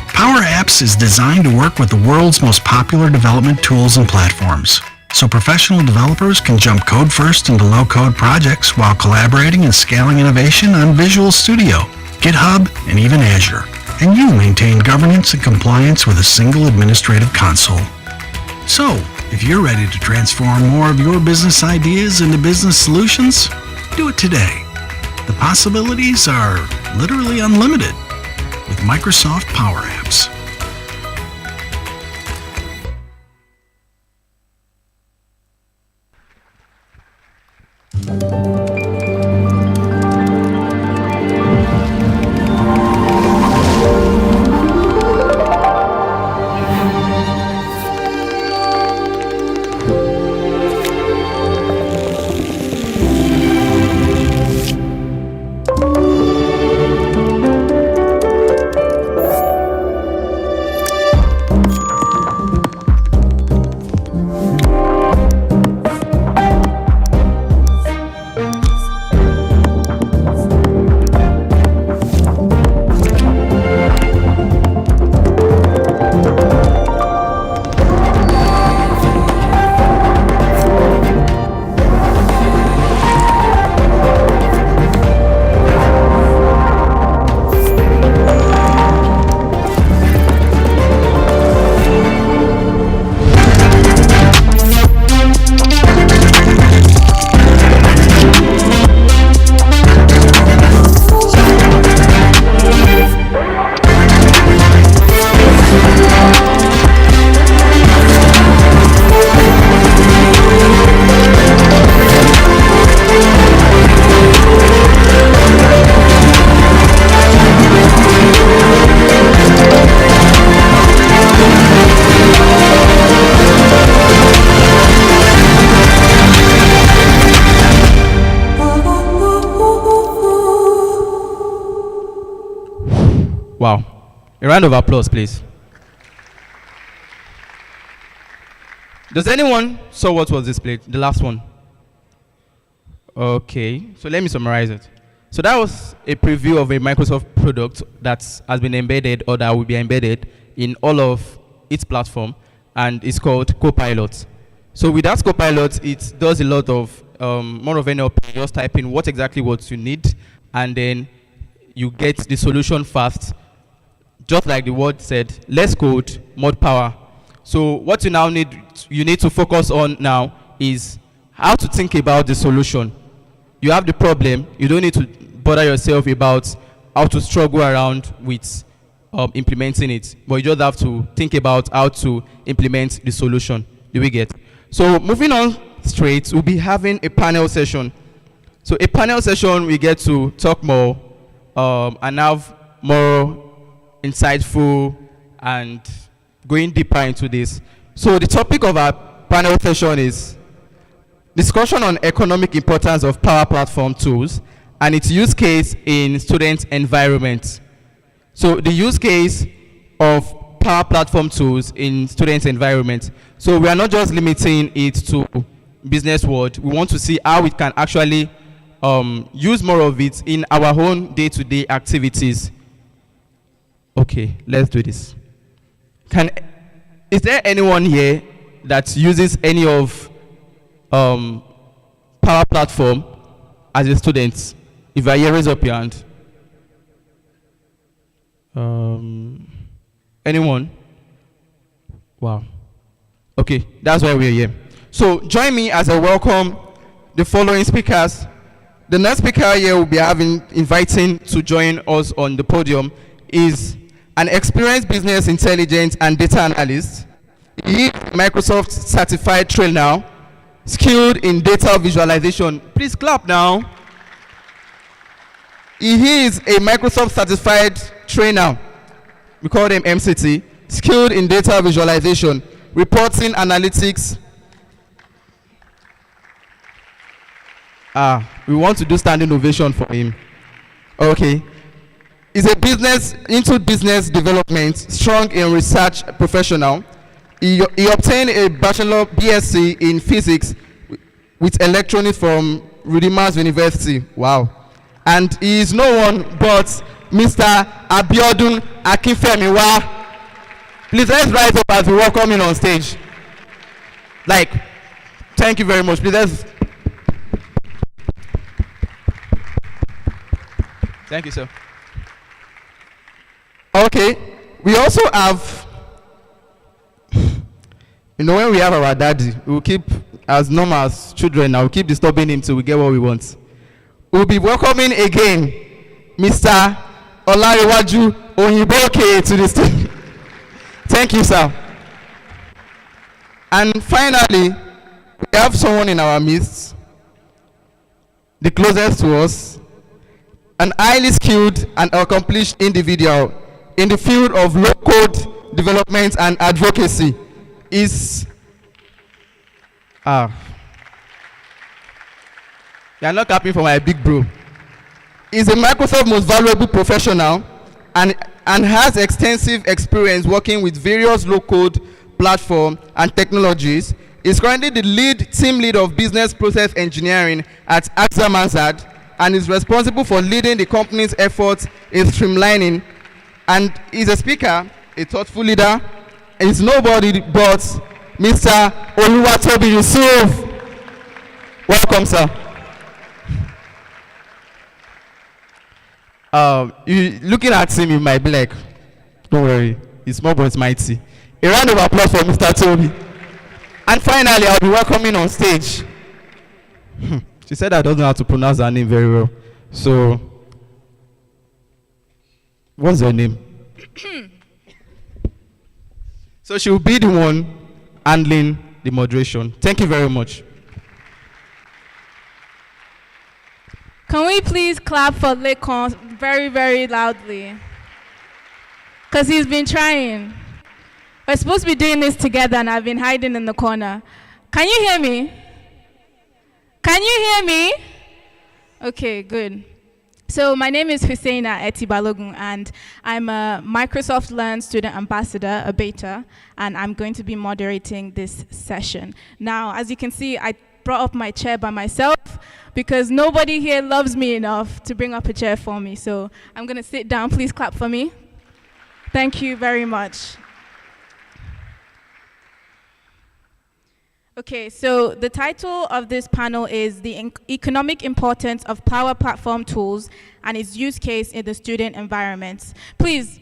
Power Apps is designed to work with the world's most popular development tools and platforms, so professional developers can jump code first into low-code projects while collaborating and scaling innovation on Visual Studio, GitHub, and even Azure. And you maintain governance and compliance with a single administrative console. So, if you're ready to transform more of your business ideas into business solutions, do it today. The possibilities are literally unlimited with Microsoft Power Apps. round of applause, please. Does anyone saw what was displayed? The last one. Okay, so let me summarize it. So that was a preview of a Microsoft product that has been embedded or that will be embedded in all of its platform, and it's called Copilot. So with that Copilot, it does a lot of more of NLP, just type in what exactly what you need, and then you get the solution fast. Just like the word said, less code, more power. So what you need to focus on now is how to think about the solution. You have the problem, you don't need to bother yourself about how to struggle around with implementing it, but you just have to think about how to implement the solution. Do we get? So moving on straight, we'll be having a panel session. So a panel session, we get to talk more and have more insightful and going deeper into this. So the topic of our panel session is discussion on economic importance of Power Platform tools and its use case in student environments. So the use case of Power Platform tools in student environments. So we are not just limiting it to business world. We want to see how we can actually use more of it in our own day-to-day activities. Okay, let's do this. Is there anyone here that uses any of Power Platform as a student? If I hear, raise up your hand. Anyone? Wow. Okay, that's why we're here. So join me as I welcome the following speakers. The next speaker here will be inviting to join us on the podium is an experienced business intelligence and data analyst. He is Microsoft certified trainer, skilled in data visualization. Please clap now. He is a Microsoft certified trainer. We call them MCT, skilled in data visualization, reporting, analytics. We want to do standing ovation for him. Okay. He's a business development, strong in research professional. He obtained a Bachelor BSc in physics with electronics from Rudimars University. Wow. And he is no one but Mr. Abiodun Akinfemiwa. Please let's rise up as we welcome him on stage. Thank you very much. Please Thank you, sir. Okay, we also have, when we have our daddy, we'll keep, as normal as children now, we'll keep disturbing him till we get what we want. We'll be welcoming again Mr. Olariwaju Oyiboke to the stage. Thank you, sir. And finally, we have someone in our midst, the closest to us, an highly skilled and accomplished individual in the field of low-code development and advocacy. You're not clapping for my big bro. He's a Microsoft most valuable professional and has extensive experience working with various low-code platforms and technologies. He's currently the team lead of business process engineering at AXA Mansard and is responsible for leading the company's efforts in streamlining. And he's a speaker, a thoughtful leader, and he's nobody but Mr. Oluwatobi Yusuf. Welcome, sir. Looking at him, you might be like, don't worry, he's small but mighty. A round of applause for Mr. Toby. And finally, I'll be welcoming on stage. She said I don't know how to pronounce her name very well. So, what's her name? So she'll be the one handling the moderation. Thank you very much. Can we please clap for Lekon very, very loudly? Because he's been trying. We're supposed to be doing this together and I've been hiding in the corner. Can you hear me? Can you hear me? Okay, good. So my name is Husseina Etibalogun, and I'm a Microsoft Learn Student Ambassador, a beta, and I'm going to be moderating this session. Now, as you can see, I brought up my chair by myself because nobody here loves me enough to bring up a chair for me. So I'm going to sit down. Please clap for me. Thank you very much. Okay, so the title of this panel is The Economic Importance of Power Platform Tools and its Use Case in the Student Environment. Please,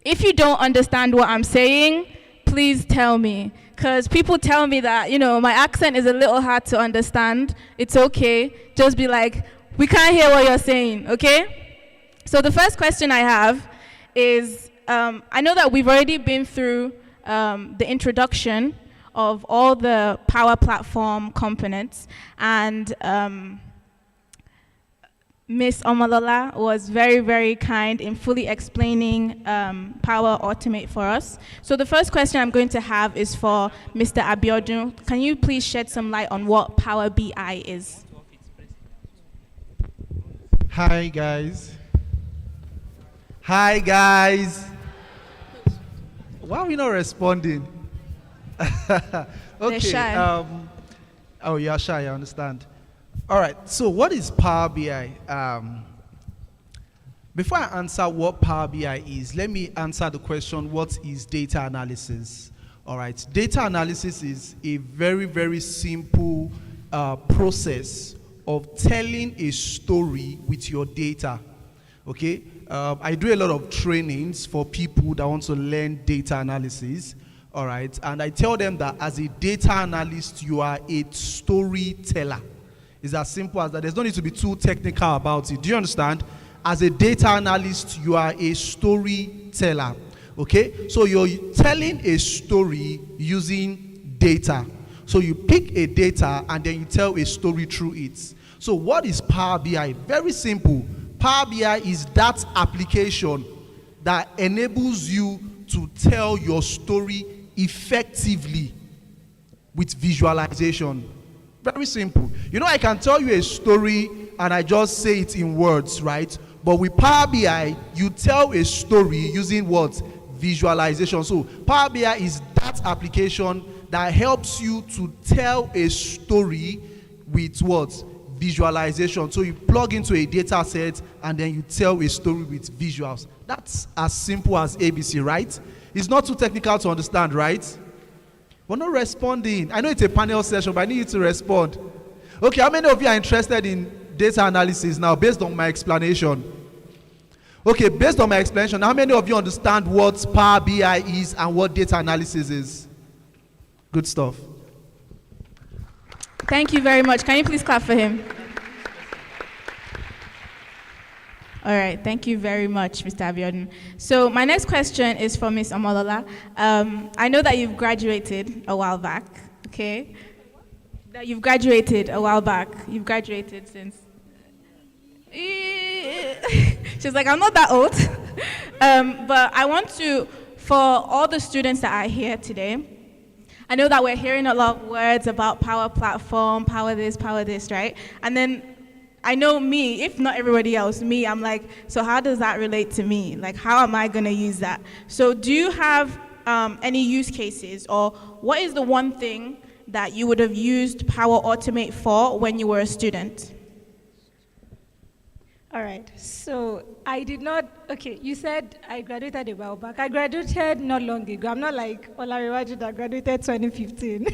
if you don't understand what I'm saying, please tell me. Because people tell me that, my accent is a little hard to understand. It's okay. Just be like, we can't hear what you're saying, okay? So the first question I have is, I know that we've already been through the introduction of all the Power Platform components, and Ms. Omalola was very, very kind in fully explaining Power Automate for us. So the first question I'm going to have is for Mr. Abiodun. Can you please shed some light on what Power BI is? Hi, guys. Hi, guys. Why are we not responding? Okay. They're shy. Oh, you're shy, I understand. All right, so what is Power BI? Before I answer what Power BI is, let me answer the question, what is data analysis? All right, data analysis is a very, very simple process of telling a story with your data, okay? I do a lot of trainings for people that want to learn data analysis. All right, and I tell them that as a data analyst, you are a storyteller. It's as simple as that. There's no need to be too technical about it. Do you understand? As a data analyst, you are a storyteller. Okay, so you're telling a story using data. So you pick a data and then you tell a story through it. So what is Power BI? Very simple. Power BI is that application that enables you to tell your story effectively with visualization. Very simple. I can tell you a story and I just say it in words, right? But with Power BI, you tell a story using what? Visualization. So Power BI is that application that helps you to tell a story with what? Visualization. So you plug into a data set and then you tell a story with visuals. That's as simple as ABC, right? It's not too technical to understand, right? We're not responding. I know it's a panel session, but I need you to respond. Okay, how many of you are interested in data analysis now based on my explanation? Okay, based on my explanation, how many of you understand what Power BI is and what data analysis is? Good stuff. Thank you very much. Can you please clap for him? All right, thank you very much, Mr. Abiodun. So my next question is for Ms. Omolola. I know that you've graduated a while back, okay? That you've graduated a while back. You've graduated since... She's like, I'm not that old. But I want to, for all the students that are here today, I know that we're hearing a lot of words about Power Platform, Power this, right? And then I know me, if not everybody else, me, I'm like, so how does that relate to me? Like, how am I going to use that? So do you have any use cases, or what is the one thing that you would have used Power Automate for when you were a student? All right, so I did not, okay, you said I graduated a while back. I graduated not long ago. I'm not like Olariwaju that graduated 2015.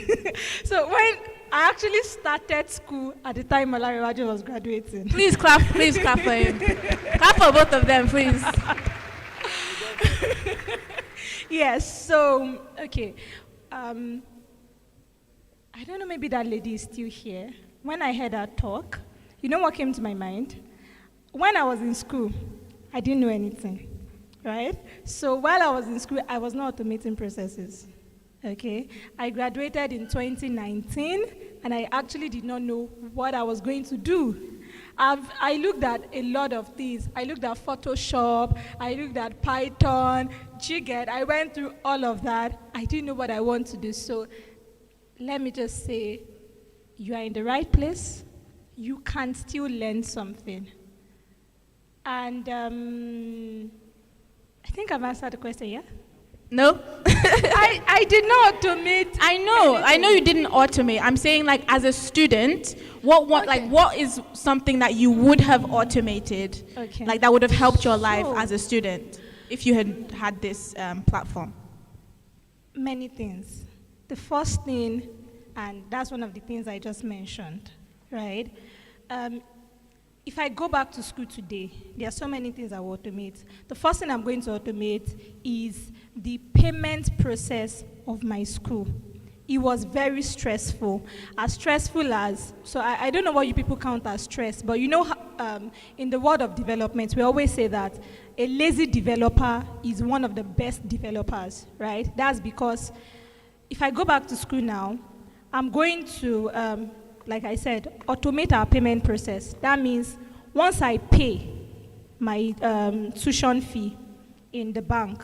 So when I actually started school at the time Olariwaju was graduating. Please clap for him. Clap for both of them, please. Yes, so, okay. I don't know, maybe that lady is still here. When I heard her talk, you know what came to my mind? When I was in school, I didn't know anything, right? So while I was in school, I was not automating processes, okay? I graduated in 2019, and I actually did not know what I was going to do. I looked at a lot of things. I looked at Photoshop, I looked at Python, Jigget. I went through all of that. I didn't know what I want to do. So let me just say, you are in the right place. You can still learn something. And I think I've answered the question, yeah? No? I did not automate. I know you didn't automate. I'm saying, like, as a student, what is something that you would have automated, Okay. like that would have helped your life as a student if you had had this platform? Many things. The first thing, and that's one of the things I just mentioned, right? If I go back to school today, there are so many things I will automate. The first thing I'm going to automate is the payment process of my school. It was very stressful, as stressful as, so I don't know what you people count as stress, but you know, in the world of development, we always say that a lazy developer is one of the best developers, right? That's because if I go back to school now, I'm going to, like I said, automate our payment process. That means once I pay my tuition fee in the bank,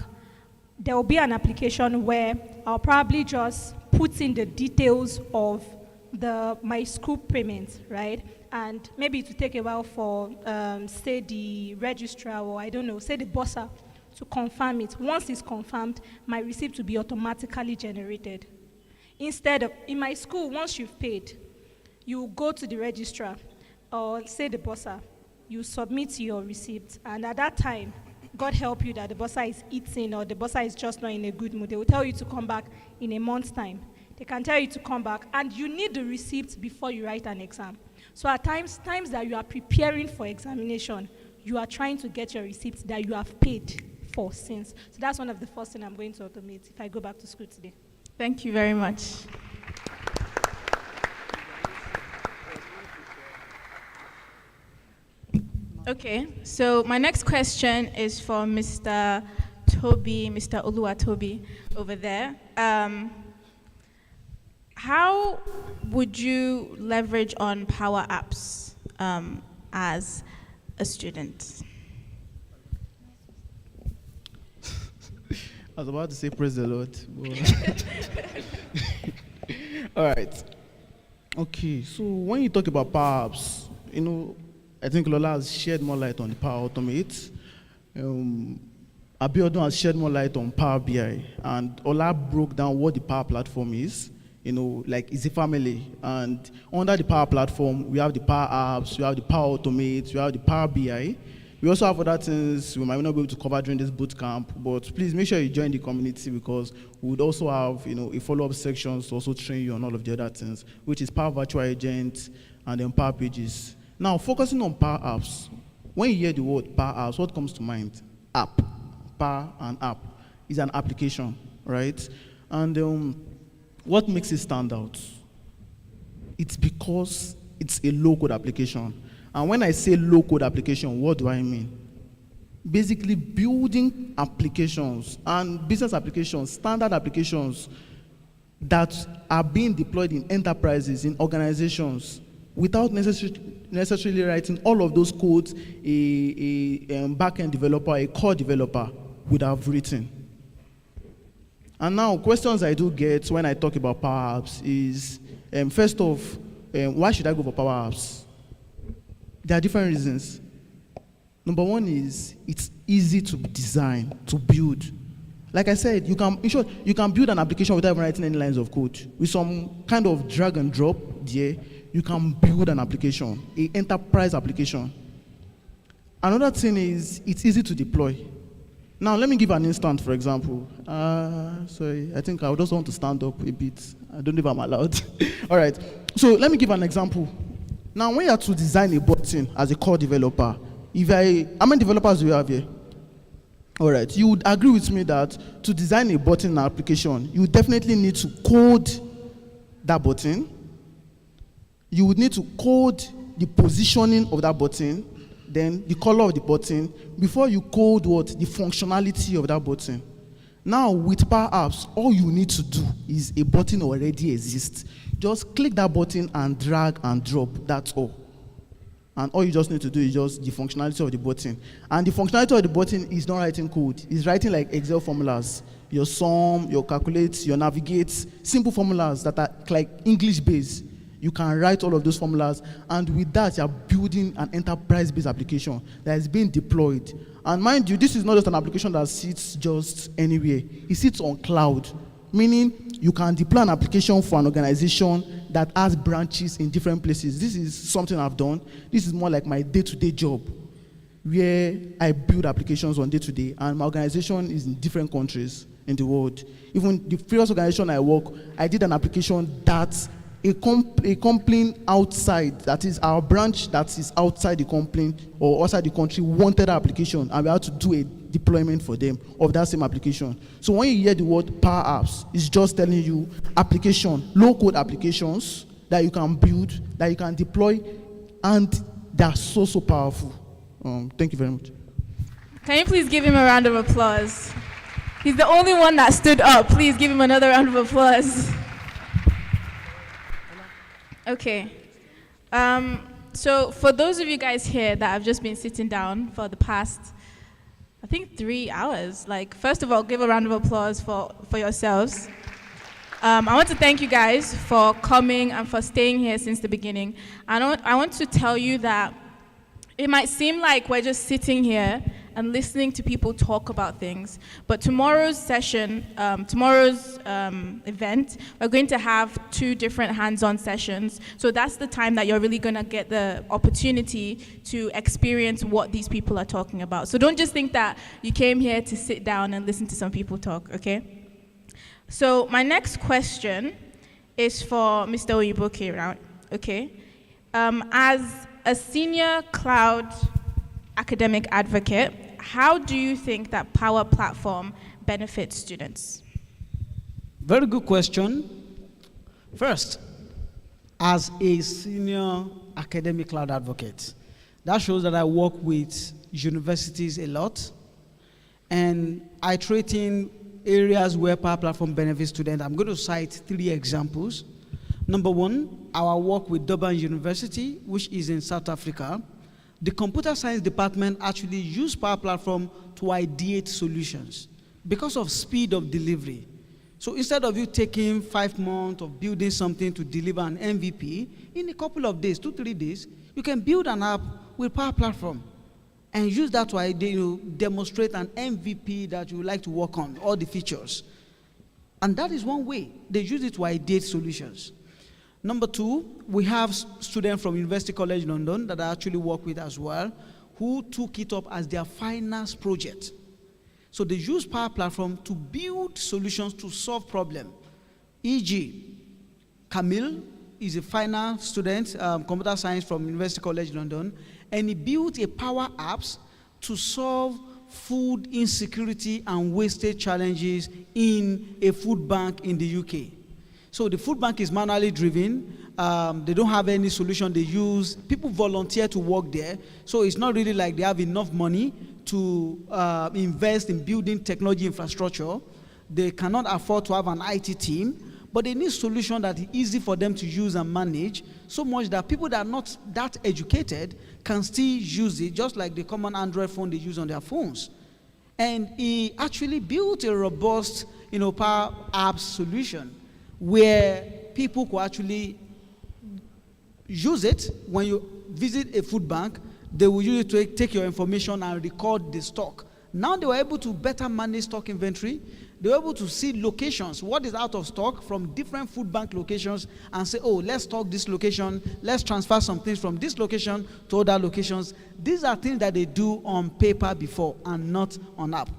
there will be an application where I'll probably just put in the details of my school payment, right? And maybe it will take a while for, say, the registrar, or I don't know, say the bursar to confirm it. Once it's confirmed, my receipt will be automatically generated. Instead of, in my school, once you've paid, you go to the registrar, or say the bursar, you submit your receipt, and at that time, God help you that the bursar is eating or the bursar is just not in a good mood. They will tell you to come back in a month's time. They can tell you to come back, and you need the receipt before you write an exam. So at times that you are preparing for examination, you are trying to get your receipts that you have paid for since. So that's one of the first things I'm going to automate if I go back to school today. Thank you very much. Okay, so my next question is for Mr. Oluwatobi over there. How would you leverage on Power Apps as a student? I was about to say praise the Lord. All right. Okay, so when you talk about Power Apps, I think Lola has shed more light on the Power Automate. Abiodun has shed more light on Power BI. And Ola broke down what the Power Platform is. Like it's a family. And under the Power Platform, we have the Power Apps, we have the Power Automate, we have the Power BI. We also have other things we might not be able to cover during this boot camp, but please make sure you join the community, because we would also have a follow-up section to also train you on all of the other things, which is Power Virtual Agent and then Power Pages. Now, focusing on Power Apps, when you hear the word Power Apps, what comes to mind? App. Power and app is an application, right? And what makes it stand out? It's because it's a low-code application. And when I say low-code application, what do I mean? Basically, building applications and business applications, standard applications that are being deployed in enterprises, in organizations, without necessarily writing all of those codes a back-end developer, a core developer would have written. And now, questions I do get when I talk about Power Apps is, first off, why should I go for Power Apps? There are different reasons. Number one is it's easy to design, to build. Like I said, you can build an application without even writing any lines of code. With some kind of drag and drop there, you can build an application, an enterprise application. Another thing is it's easy to deploy. Now, let me give an instance, for example. Sorry, I think I would just want to stand up a bit. I don't know if I'm allowed. All right, so let me give an example. Now, when you have to design a button as a core developer, how many developers do you have here? All right, you would agree with me that to design a button application, you definitely need to code that button. You would need to code the positioning of that button, then the color of the button, before you code the functionality of that button. Now, with Power Apps, all you need to do is a button already exists. Just click that button and drag and drop, that's all. And all you just need to do is just the functionality of the button. And the functionality of the button is not writing code. It's writing like Excel formulas. Your sum, your calculate, your navigate, simple formulas that are like English based. You can write all of those formulas, and with that, you're building an enterprise-based application that is being deployed. And mind you, this is not just an application that sits just anywhere. It sits on cloud, meaning you can deploy an application for an organization that has branches in different places. This is something I've done. This is more like my day-to-day job, where I build applications on day-to-day, and my organization is in different countries in the world. Even the previous organization I work, I did an application that a company outside, that is our branch that is outside the company or outside the country, wanted an application, and we had to do a deployment for them of that same application. So when you hear the word Power Apps, it's just telling you application, low-code applications that you can build, that you can deploy, and they are so powerful. Thank you very much. Can you please give him a round of applause? He's the only one that stood up. Please give him another round of applause. Okay. So for those of you guys here that have just been sitting down for the past, I think 3 hours, like, first of all, give a round of applause for yourselves. I want to thank you guys for coming and for staying here since the beginning. I want to tell you that it might seem like we're just sitting here and listening to people talk about things, but tomorrow's session, event, we're going to have 2 different hands-on sessions. So that's the time that you're really gonna get the opportunity to experience what these people are talking about. So don't just think that you came here to sit down and listen to some people talk, okay? So my next question is for Mr. Oyiboke, right? Okay. As a senior cloud academic advocate, how do you think that Power Platform benefits students? Very good question. First, as a senior academic cloud advocate, that shows that I work with universities a lot, and I treat in areas where Power Platform benefits students. I'm going to cite 3 examples. Number 1, our work with Durban University, which is in South Africa. The computer science department actually used Power Platform to ideate solutions because of speed of delivery. So instead of you taking 5 months of building something to deliver an MVP, in a couple of days, 2-3 days, you can build an app with Power Platform and use that to demonstrate an MVP that you would like to work on, all the features. And that is one way. They use it to ideate solutions. Number 2, we have students from University College London that I actually work with as well, who took it up as their finance project. So they use Power Platform to build solutions to solve problems. E.g., Camille is a finance student, computer science from University College London, and he built a Power Apps to solve food insecurity and wastage challenges in a food bank in the UK. So the food bank is manually driven. They don't have any solution they use. People volunteer to work there. So it's not really like they have enough money to invest in building technology infrastructure. They cannot afford to have an IT team, but they need a solution that is easy for them to use and manage, so much that people that are not that educated can still use it, just like the common Android phone they use on their phones. And he actually built a robust, Power Apps solution where people could actually use it. When you visit a food bank, they will use it to take your information and record the stock. Now they were able to better manage stock inventory. They were able to see locations, what is out of stock from different food bank locations, and say, oh, let's stock this location, let's transfer some things from this location to other locations. These are things that they do on paper before and not on app.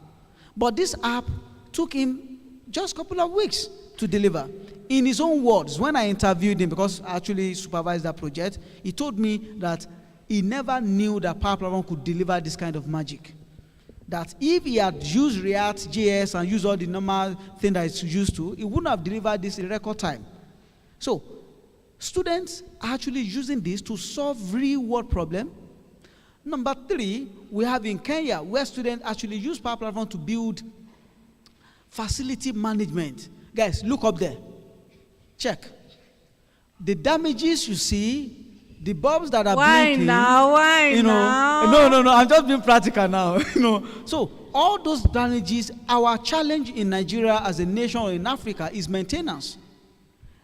But this app took him just a couple of weeks to deliver. In his own words, when I interviewed him, because I actually supervised that project, he told me that he never knew that Power Platform could deliver this kind of magic. That if he had used React JS and used all the normal thing that it's used to, he wouldn't have delivered this in record time. So students are actually using this to solve real-world problems. Number 3, we have in Kenya, where students actually use Power Platform to build facility management. Guys, look up there. Check. The damages you see, the bulbs that are blinking. Why now? No, I'm just being practical now. So all those damages, our challenge in Nigeria as a nation or in Africa is maintenance.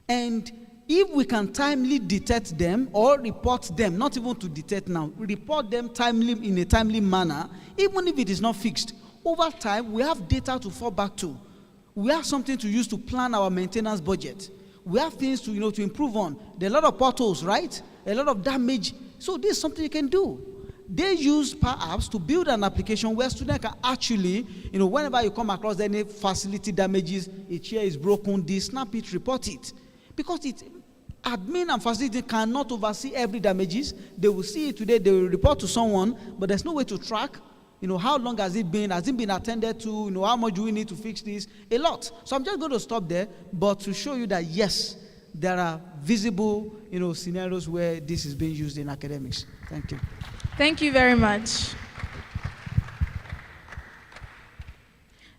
And if we can timely detect them or report them, not even to detect now, report them timely in a timely manner, even if it is not fixed, over time we have data to fall back to. We have something to use to plan our maintenance budget. We have things to to improve on. There are a lot of potholes, right? A lot of damage. So this is something you can do. They use Power Apps to build an application where students can actually, whenever you come across any facility damages, a chair is broken, they snap it, report it. Because admin and facility cannot oversee every damages. They will see it today, they will report to someone, but there's no way to track, how long has it been attended to, how much do we need to fix this? A lot. So I'm just going to stop there, but to show you that yes, there are visible, scenarios where this is being used in academics. Thank you. Thank you very much.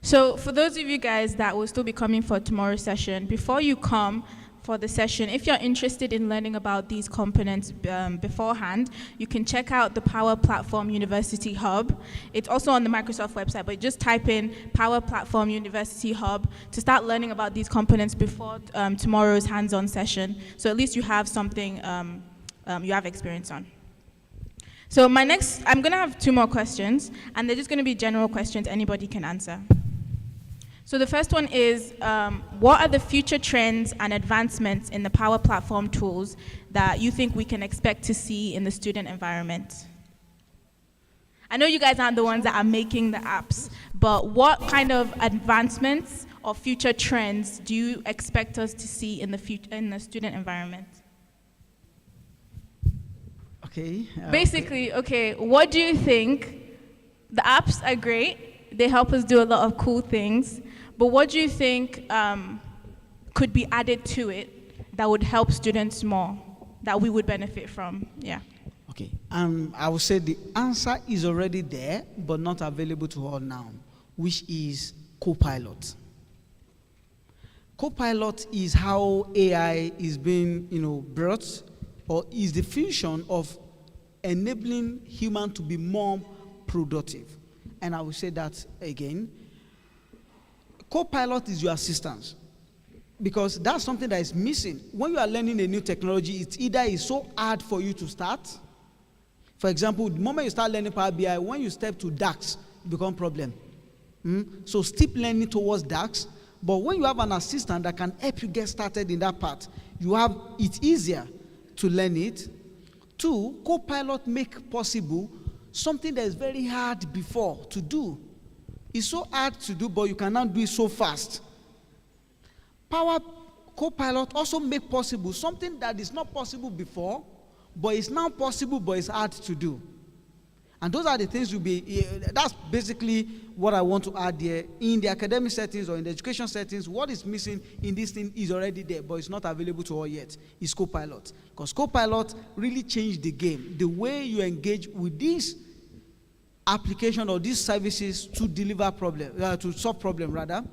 So for those of you guys that will still be coming for tomorrow's session, before you come for the session, if you're interested in learning about these components beforehand, you can check out the Power Platform University Hub. It's also on the Microsoft website, but just type in Power Platform University Hub to start learning about these components before tomorrow's hands-on session. So at least you have something you have experience on. So I'm going to have 2 more questions, and they're just going to be general questions anybody can answer. So the first one is, what are the future trends and advancements in the Power Platform tools that you think we can expect to see in the student environment? I know you guys aren't the ones that are making the apps, but what kind of advancements or future trends do you expect us to see in the student environment? Okay. Basically, what do you think? The apps are great. They help us do a lot of cool things. But what do you think could be added to it that would help students more, that we would benefit from? Yeah. Okay. I would say the answer is already there, but not available to all now, which is Copilot. Copilot is how AI is being, brought, or is the fusion of enabling human to be more productive. And I will say that again. Copilot is your assistance, because that's something that is missing. When you are learning a new technology, it's either so hard for you to start. For example, the moment you start learning Power BI, when you step to DAX, it becomes a problem. So steep learning towards DAX, but when you have an assistant that can help you get started in that part, it's easier to learn it. 2, Copilot make possible something that is very hard before to do. It's so hard to do, but you cannot do it so fast. Power Copilot also make possible something that is not possible before, but it's now possible, but it's hard to do. And those are the things that's basically what I want to add here. In the academic settings or in the education settings, what is missing in this thing is already there, but it's not available to all yet. It's Copilot. Because Copilot really changed the game. The way you engage with this application or these services to deliver to solve problem rather.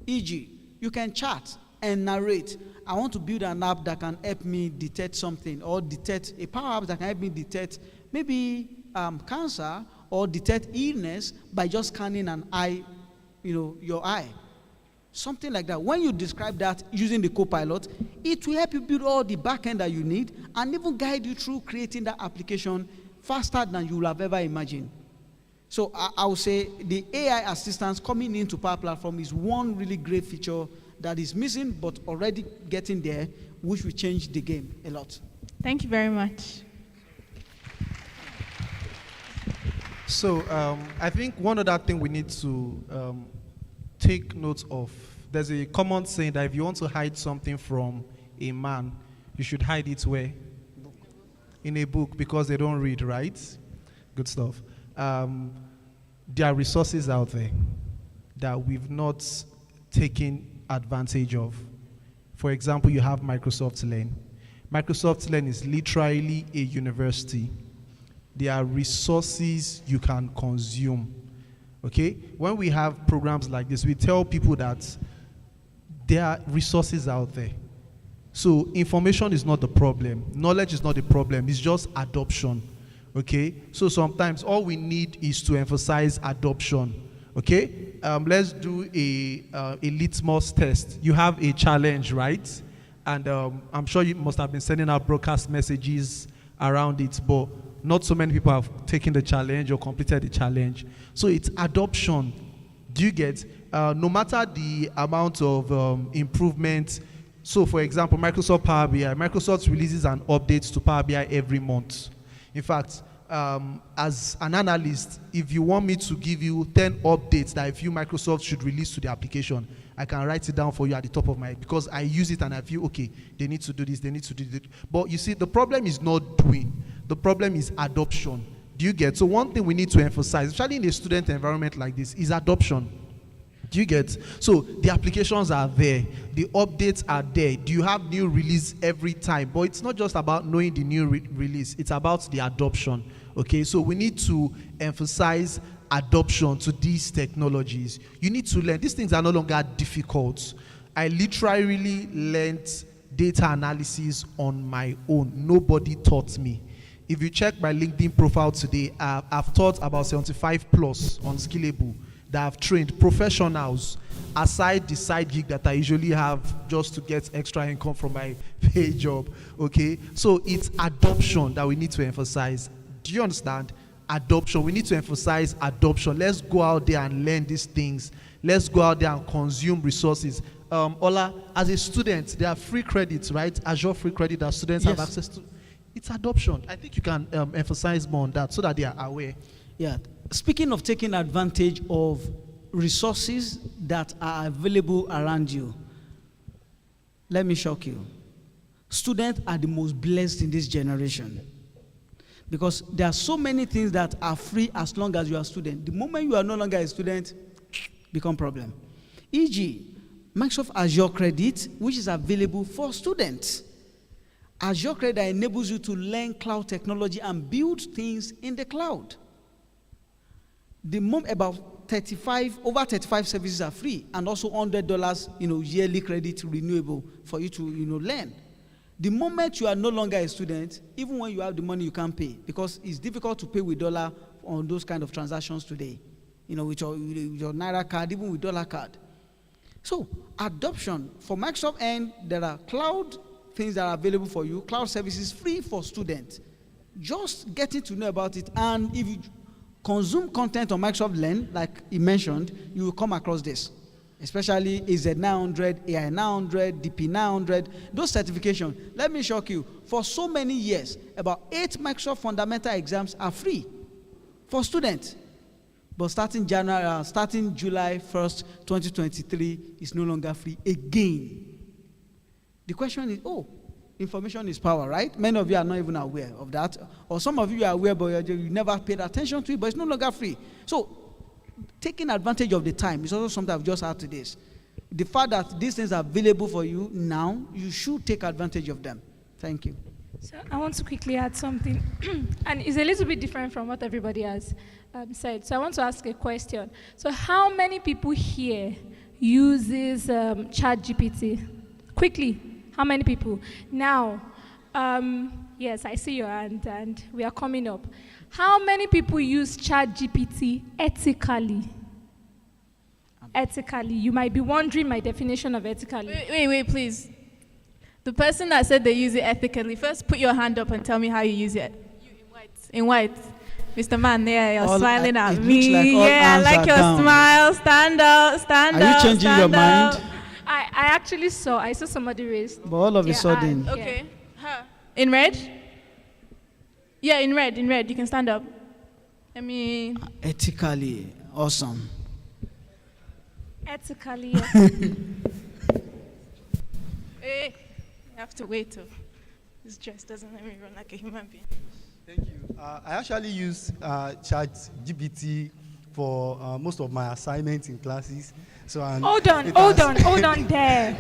E.g., you can chat and narrate. I want to build an app that can help me detect something, or detect a Power App that can help me detect maybe cancer, or detect illness by just scanning an eye, your eye. Something like that. When you describe that using the Copilot, it will help you build all the backend that you need and even guide you through creating that application faster than you will have ever imagined. So I would say the AI assistance coming into Power Platform is one really great feature that is missing, but already getting there, which will change the game a lot. Thank you very much. So I think one other thing we need to take note of, there's a common saying that if you want to hide something from a man, you should hide it where? In a book, because they don't read, right? Good stuff. There are resources out there that we've not taken advantage of. For example, you have Microsoft Learn. Microsoft Learn is literally a university. There are resources you can consume. Okay? When we have programs like this, we tell people that there are resources out there. So information is not the problem. Knowledge is not the problem. It's just adoption. Okay? So sometimes all we need is to emphasize adoption. Okay? Let's do a litmus test. You have a challenge, right? and I'm sure you must have been sending out broadcast messages around it, but not so many people have taken the challenge or completed the challenge. So it's adoption. Do you get? No matter the amount of improvement. So for example, Microsoft Power BI, Microsoft releases an update to Power BI every month. In fact, as an analyst, if you want me to give you 10 updates that I feel Microsoft should release to the application, I can write it down for you at the top of my head, because I use it and I feel, okay, they need to do this, they need to do this. But you see, the problem is not doing. The problem is adoption. Do you get? So one thing we need to emphasize, especially in a student environment like this, is adoption. Do you get? So the applications are there, the updates are there. Do you have new release every time? But it's not just about knowing the new release, it's about the adoption. Okay, so we need to emphasize adoption to these technologies. You need to learn. These things are no longer difficult. I literally learned data analysis on my own. Nobody taught me. If you check my LinkedIn profile today, I've taught about 75 plus on Skillable that I've trained professionals aside the side gig that I usually have just to get extra income from my pay job. Okay, so it's adoption that we need to emphasize. Do you understand? Adoption. We need to emphasize adoption. Let's go out there and learn these things. Let's go out there and consume resources. Ola, as a student, there are free credits, right? Azure free credit that students have access to. It's adoption. I think you can emphasize more on that so that they are aware. Yeah. Speaking of taking advantage of resources that are available around you, let me shock you. Students are the most blessed in this generation, because there are so many things that are free as long as you are a student. The moment you are no longer a student, become problem. E.g., Microsoft Azure Credit, which is available for students. Azure Credit enables you to learn cloud technology and build things in the cloud. The moment about over 35 services are free, and also $100, yearly credit renewable for you to, learn. The moment you are no longer a student, even when you have the money, you can't pay, because it's difficult to pay with dollar on those kind of transactions today. With your Naira card, even with dollar card. So adoption for Microsoft end, there are cloud things that are available for you, cloud services free for students. Just getting to know about it, and if you consume content on Microsoft Learn, like he mentioned, you will come across this, especially AZ900, AI900, DP900, those certifications. Let me shock you, for so many years, about 8 Microsoft fundamental exams are free for students. But starting July 1st, 2023, it's no longer free again. The question is, information is power, right? Many of you are not even aware of that. Or some of you are aware, but you never paid attention to it, but it's no longer free. So, taking advantage of the time is also something I've just added to this. The fact that these things are available for you now, you should take advantage of them. Thank you. So I want to quickly add something, and it's a little bit different from what everybody has said. So I want to ask a question. So how many people here uses ChatGPT? Quickly, how many people? Now, yes, I see your hand, and we are coming up. How many people use ChatGPT ethically? Ethically. You might be wondering my definition of ethically. Wait, please. The person that said they use it ethically, first put your hand up and tell me how you use it. You in white. Mr. Man, there, you're smiling at me. Like I like your smile. Stand up, stand up. Are you changing your mind? I actually I saw somebody raise. But all of a sudden. Okay. In red? Yeah, in red. You can stand up. Ethically, awesome. Ethically, yeah. Hey, I have to wait till this dress doesn't let me run like a human being. Thank you. I actually use ChatGPT for most of my assignments in classes. So hold on there.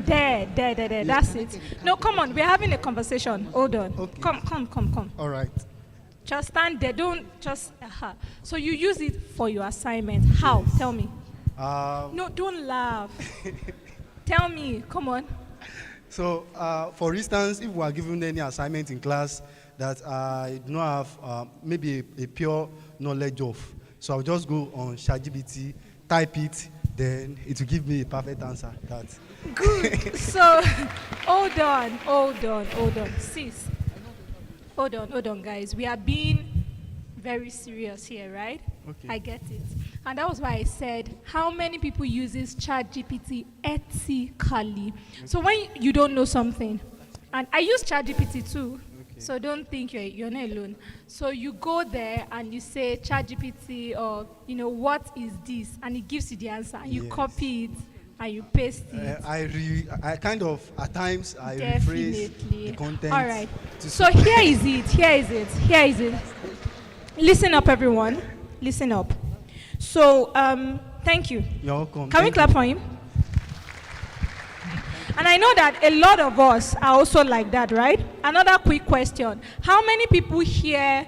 There. That's it. No, come on. We're having a conversation. Hold on. Okay. Come. All right. Just stand there. Don't just. So you use it for your assignment. How? Yes. Tell me. No, don't laugh. Tell me. Come on. So, for instance, if we are given any assignment in class that I do not have maybe a pure knowledge of, so I'll just go on ChatGPT, type it, then it will give me a perfect answer. Good. So, hold on. Sis. Hold on, guys. We are being very serious here, right? Okay. I get it. And that was why I said, how many people uses ChatGPT ethically? So when you don't know something, and I use ChatGPT too, so don't think you're not alone. So you go there and you say ChatGPT or, what is this? And it gives you the answer. And you copy it and you paste it. I kind of, at times, I rephrase the content. All right. So here is it. Listen up, everyone. Listen up. So, thank you. You're welcome. Can we clap for him? And I know that a lot of us are also like that, right? Another quick question. How many people here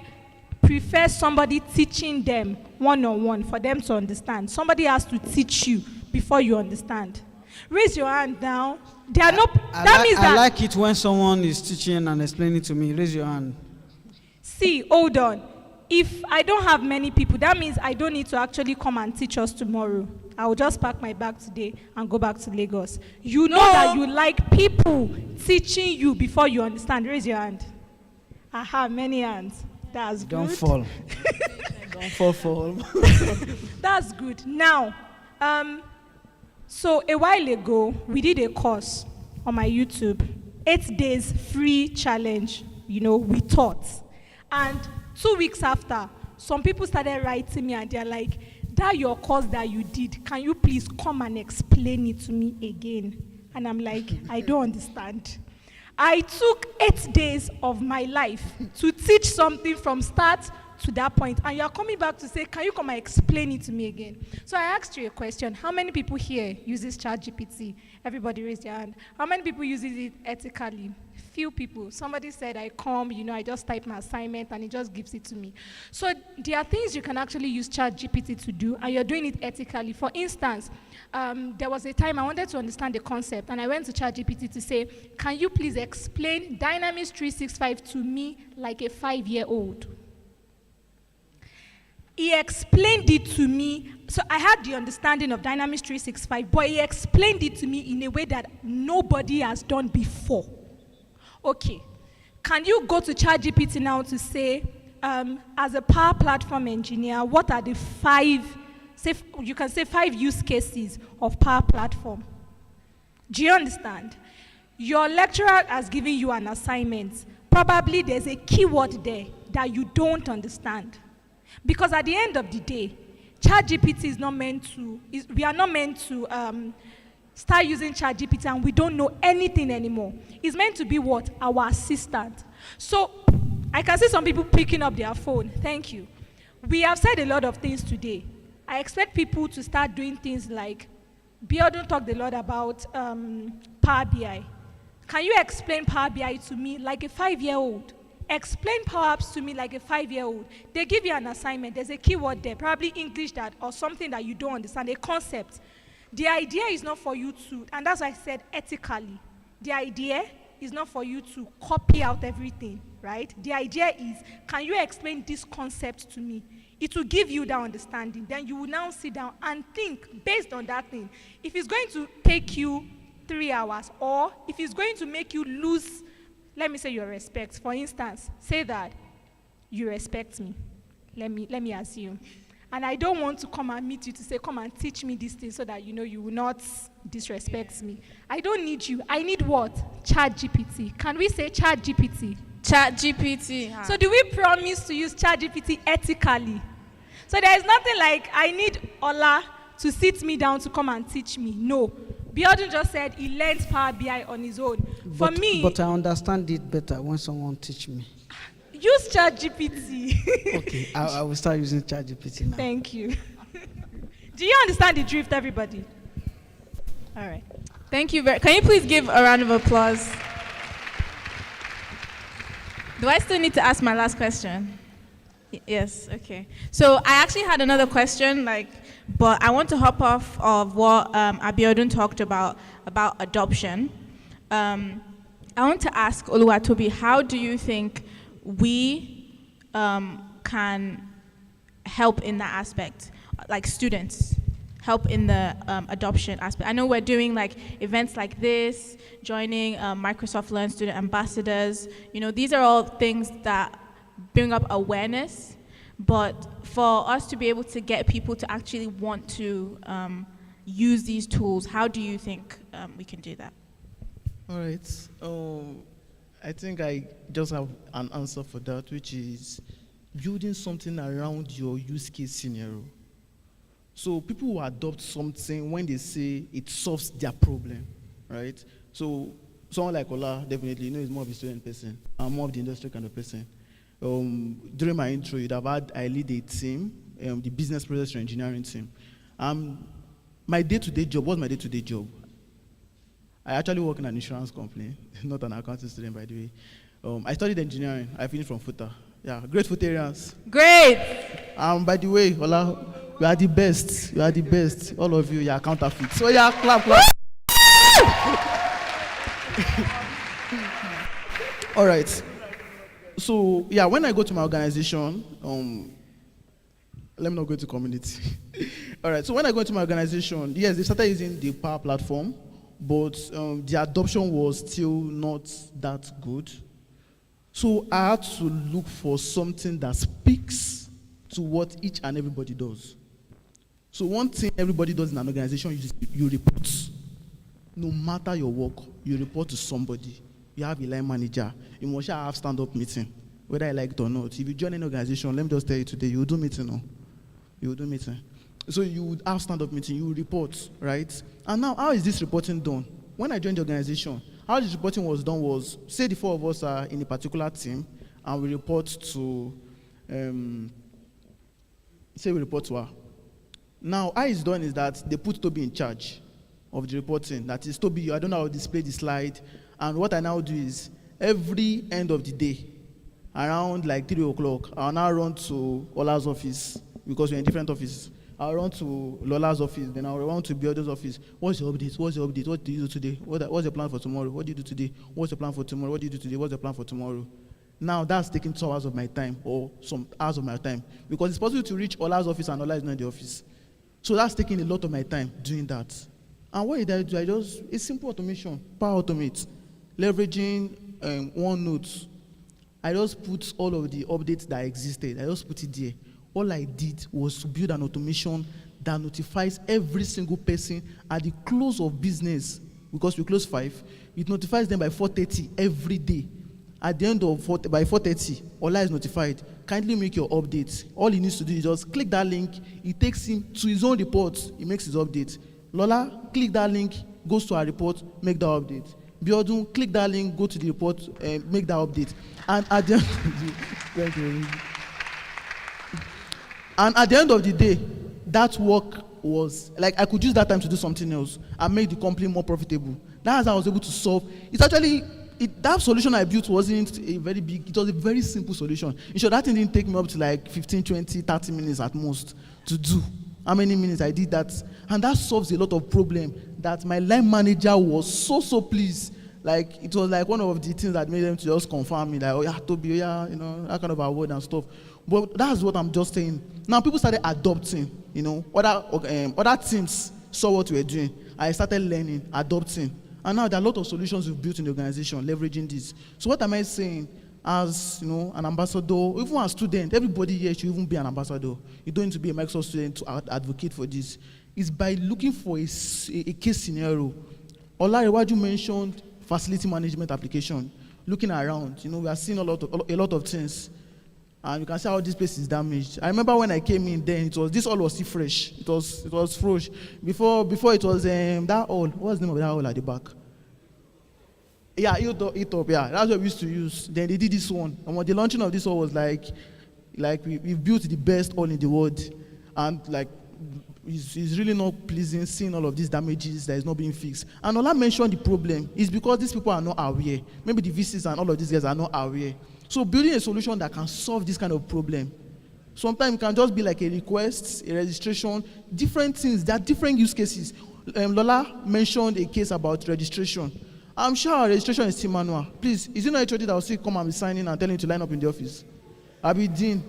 prefer somebody teaching them one-on-one for them to understand? Somebody has to teach you before you understand. Raise your hand now. There are no... I like it when someone is teaching and explaining to me. Raise your hand. See, hold on. If I don't have many people, that means I don't need to actually come and teach us tomorrow. I will just pack my bag today and go back to Lagos. You know that you like people teaching you before you understand. Raise your hand. I have many hands. That's good. Don't fall. Don't fall. That's good. Now, so a while ago, we did a course on my YouTube. 8 days free challenge, we taught. And 2 weeks after, some people started writing me and they're like, that your course that you did, can you please come and explain it to me again? And I'm like, I don't understand. I took 8 days of my life to teach something from start to that point, and you're coming back to say, can you come and explain it to me again? So I asked you a question. How many people here uses ChatGPT? Everybody raise their hand. How many people uses it ethically? Few people. Somebody said, I come, I just type my assignment and it just gives it to me. So there are things you can actually use ChatGPT to do, and you're doing it ethically. For instance, there was a time I wanted to understand the concept, and I went to ChatGPT to say, can you please explain Dynamics 365 to me like a 5-year-old? He explained it to me. So I had the understanding of Dynamics 365, but he explained it to me in a way that nobody has done before. Okay, can you go to ChatGPT now to say, as a Power Platform engineer, what are the 5 use cases of Power Platform? Do you understand? Your lecturer has given you an assignment. Probably there's a keyword there that you don't understand. Because at the end of the day, ChatGPT is not meant to, we are not meant to start using ChatGPT and we don't know anything anymore. It's meant to be what? Our assistant. So I can see some people picking up their phone. Thank you. We have said a lot of things today. I expect people to start doing things like, Biodun talked a lot about Power BI. Can you explain Power BI to me like a 5-year-old? Explain Power Apps to me like a 5-year-old. They give you an assignment. There's a keyword there, probably English that or something that you don't understand, a concept. The idea is not for you to, and that's why I said ethically. The idea is not for you to copy out everything, right? The idea is, can you explain this concept to me? It will give you that understanding. Then you will now sit down and think based on that thing. If it's going to take you 3 hours, or if it's going to make you lose, let me say, your respect. For instance, say that you respect me. Let me assume. And I don't want to come and meet you to say, come and teach me this thing so that you will not disrespect me. I don't need you. I need what? ChatGPT. Can we say ChatGPT? ChatGPT. So do we promise to use ChatGPT ethically? So there is nothing like I need Ola to sit me down to come and teach me. No. Biodun just said he learned Power BI on his own. But I understand it better when someone teach me. Use ChatGPT. Okay, I will start using ChatGPT now. Thank you. Do you understand the drift, everybody? All right. Thank you Can you please give a round of applause? Do I still need to ask my last question? Yes, okay. So I actually had another question, but I want to hop off of what Abiodun talked about adoption. I want to ask Oluwatobi, how do you think we can help in that aspect, like students? help in the adoption aspect? I know we're doing like events like this, joining Microsoft Learn Student Ambassadors. You know, these are all things that bring up awareness, but for us to be able to get people to actually want to use these tools, how do you think we can do that? All right. I think I just have an answer for that, which is building something around your use case scenario. So people will adopt something when they say it solves their problem, right? So someone like Ola, definitely, you know, is more of a student person. I'm more of the industry kind of person. During my intro, you'd have had, I lead a team, the business process engineering team. My day-to-day job, what's my day-to-day job? I actually work in an insurance company, not an accounting student, by the way. I studied engineering. I finished from FUTA. Yeah, great Futarians. Great! By the way, Ola, you are the best. You are the best. All of you, you are counterfeit. So yeah, clap. All right. So yeah, when I go to my organization, let me not go to community. All right. So when I go to my organization, yes, they started using the Power Platform, but the adoption was still not that good. So I had to look for something that speaks to what each and everybody does. So one thing everybody does in an organization, you report. No matter your work, you report to somebody. You have a line manager. You must have stand-up meeting, whether I like it or not. If you join an organization, let me just tell you today, you will do meeting. No? You will do meeting. So you would have stand-up meeting, you will report, right? And now, how is this reporting done? When I joined the organization, how this reporting was done was, say the four of us are in a particular team, and we report to, say we report to her. Now, how it's done is that they put Toby in charge of the reporting. That is, Toby, I don't know how to display the slide. And what I now do is, every end of the day, around like 3 o'clock, I'll now run to Ola's office, because we're in different offices. I'll run to Lola's office, then I'll run to Biodo's office. What's your update? What's your update? What do you do today? What's your plan for tomorrow? What do you do today? What's your plan for tomorrow? What do you do today? What's your plan for tomorrow? Now, that's taking 2 hours of my time, or some hours of my time, because it's possible to reach Ola's office and Ola is not in the office. So that's taking a lot of my time doing that. And what did I do? It's simple automation, Power Automate, leveraging OneNote. I just put all of the updates that existed. I just put it there. All I did was to build an automation that notifies every single person at the close of business, because we close 5. It notifies them by 4:30 every day. At the end of by 4:30, Ola is notified. Kindly make your updates. All he needs to do is just click that link. It takes him to his own report. He makes his update. Lola, click that link, goes to our report, make that update. Biodun, click that link, go to the report, make that update. And at the end of the day, that work was like I could use that time to do something else and make the company more profitable. That's how I was able to solve. It's actually that solution I built wasn't a very big, it was a very simple solution. In short, that thing didn't take me up to like 15, 20, 30 minutes at most to do. How many minutes I did that? And that solves a lot of problem that my line manager was so pleased. Like, it was like one of the things that made them to just confirm me, like, oh yeah, Toby, yeah, you know, that kind of award and stuff. But that's what I'm just saying. Now people started adopting, you know, other teams saw what we were doing. I started learning, adopting. And now there are a lot of solutions we've built in the organization, leveraging this. So what am I saying? As, you know, an ambassador, even a student, everybody here should even be an ambassador. You don't need to be a Microsoft student to advocate for this. It's by looking for a case scenario. Olarewaju mentioned facility management application. Looking around, you know, we are seeing a lot of things. And you can see how this place is damaged. I remember when I came in then, this all was still fresh. It was fresh. Before it was that hall. What's the name of that hall at the back? Yeah, E-top, yeah. That's what we used to use. Then they did this one. And when the launching of this hall was like we've built the best hall in the world. And like, it's really not pleasing seeing all of these damages that is not being fixed. And Ola mentioned the problem is because these people are not aware. Maybe the VCs and all of these guys are not aware. So building a solution that can solve this kind of problem. Sometimes it can just be like a request, a registration, different things. There are different use cases. Lola mentioned a case about registration. I'm sure our registration is still manual. Please, is it not a that will still come and be signing and telling you to line up in the office? I'll be Dean.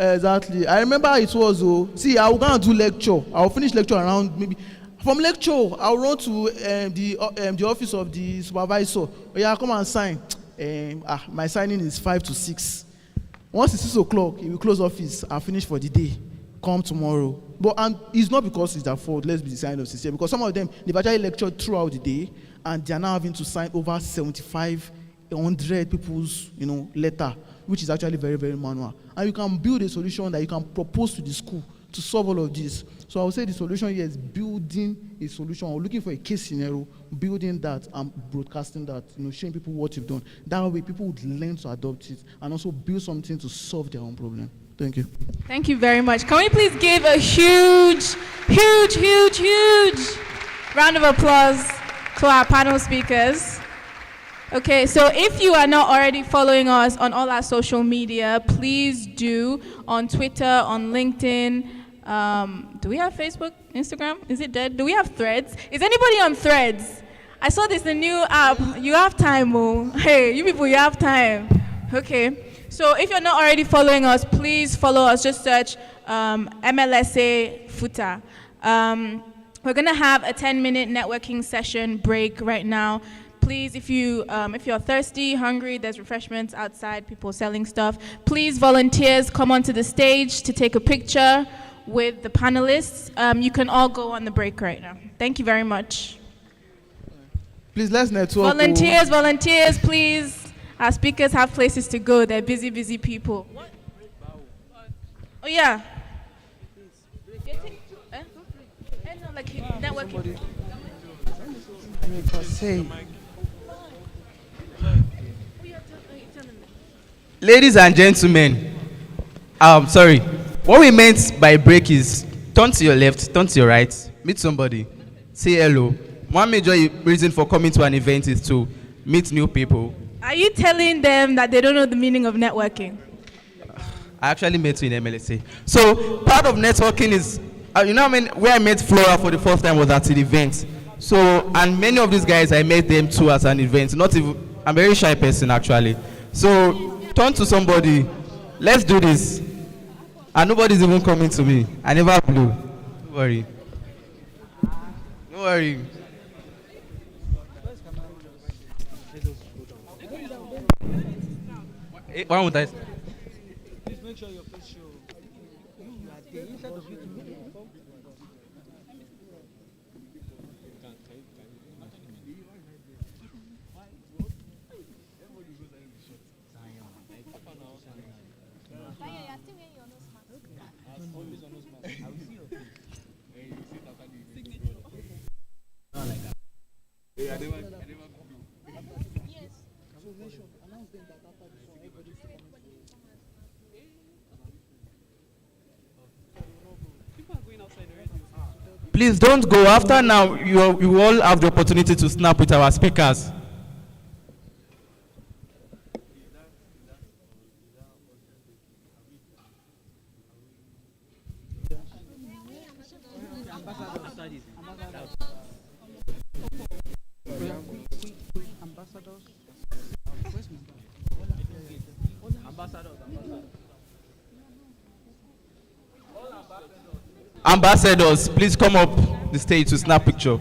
Exactly. I remember how it was. Oh, see, I will go and do lecture. I will finish lecture around maybe. From lecture, I will run to the office of the supervisor. Oh, yeah, come and sign. My signing is 5 to 6. Once it's 6 o'clock, he will close office. I'll finish for the day. Come tomorrow. But and it's not because it's their fault. Let's be sincere, because some of them they've actually lectured throughout the day, and they are now having to sign over 7,500 people's letter, which is actually very, very manual. And you can build a solution that you can propose to the school to solve all of this. So I would say the solution here is building a solution or looking for a case scenario, building that and broadcasting that, showing people what you've done. That way people would learn to adopt it and also build something to solve their own problem. Thank you. Thank you very much. Can we please give a huge round of applause to our panel speakers? Okay, so if you are not already following us on all our social media, please do, on Twitter, on LinkedIn. Do we have Facebook, Instagram? Is it dead? Do we have Threads? Is anybody on Threads? I saw this, a new app. You have time, oh. Hey, you people, you have time. Okay. So if you're not already following us, please follow us. Just search MLSA Futa. We're going to have a 10-minute networking session break right now. Please, if you're thirsty, hungry, there's refreshments outside, people selling stuff. Please, volunteers, come onto the stage to take a picture with the panelists. You can all go on the break right now. Thank you very much. Please, let's network. Volunteers, please. Our speakers have places to go. They're busy people. Oh, yeah. No, like networking. Ladies and gentlemen, sorry. What we meant by break is turn to your left, turn to your right, meet somebody, say hello. One major reason for coming to an event is to meet new people. Are you telling them that they don't know the meaning of networking? I actually met you in MLSA. So part of networking is, where I met Flora for the first time was at an event. So, and many of these guys, I met them too at an event. I'm a very shy person actually. So turn to somebody, let's do this. And nobody's even coming to me. I never blew. Don't worry. Don't worry. Why would I? Please make sure your face show. You are there instead of you to be there. Please don't go. After now, you all have the opportunity to snap with our speakers. Ambassadors, please come up the stage to snap picture.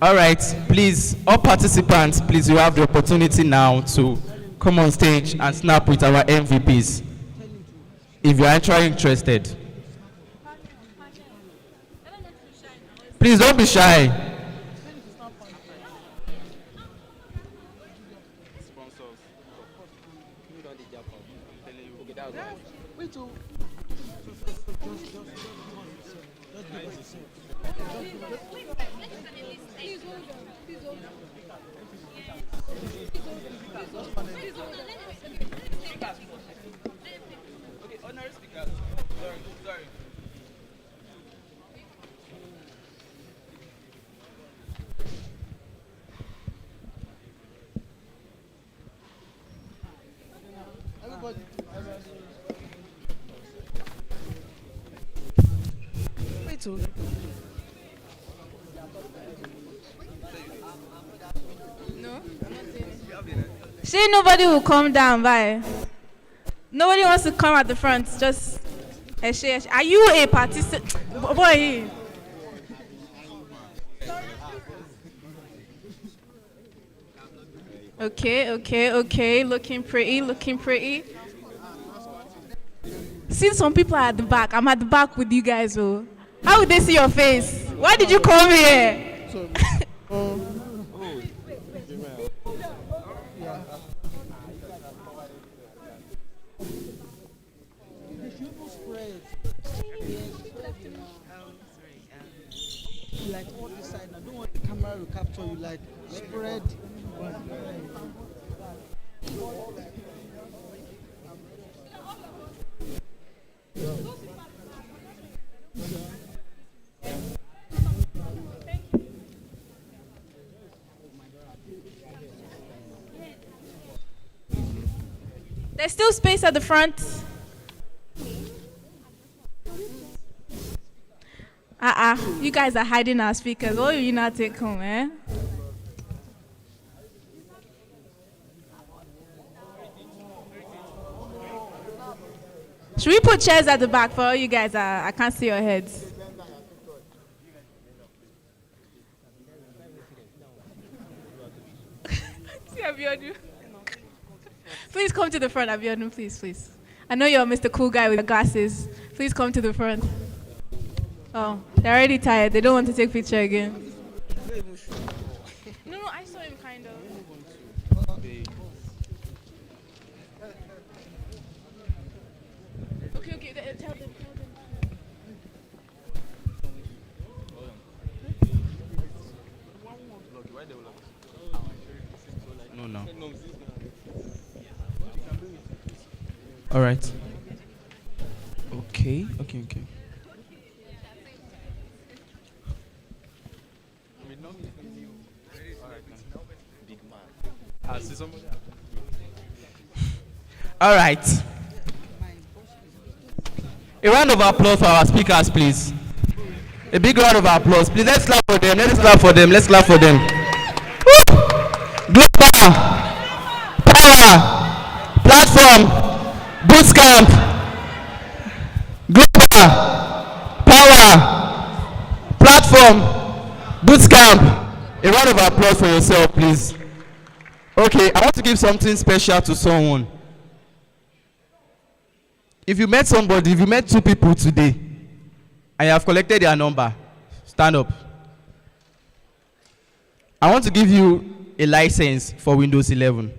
All right, please, all participants, please, you have the opportunity now to come on stage and snap with our MVPs, if you are actually interested. Please don't be shy. to. No? See, nobody will come down, bye. Nobody wants to come at the front. Just, are you a participant? Boy. Okay. Looking pretty. See, some people are at the back. I'm at the back with you guys. Oh, how would they see your face? Why did you come here? Like all this side, I don't want the camera to capture you. Like spread. There's still space at the front. You guys are hiding our speakers. What will you not take home, eh? Should we put chairs at the back for all you guys? I can't see your heads. See Abiodun. Please come to the front, Abiodun, please. I know you're Mr. Cool Guy with the glasses. Please come to the front. Oh, they're already tired. They don't want to take picture again. No, I saw him kind of. Okay, tell them. No. All right. Okay. All right. A round of applause for our speakers, please. A big round of applause, please. Let's clap for them. Woo! Global, power, platform, bootcamp. Global, power, platform, bootcamp. A round of applause for yourself, please. Okay, I want to give something special to someone. If you met two people today, and you have collected their number, stand up. I want to give you a license for Windows 11.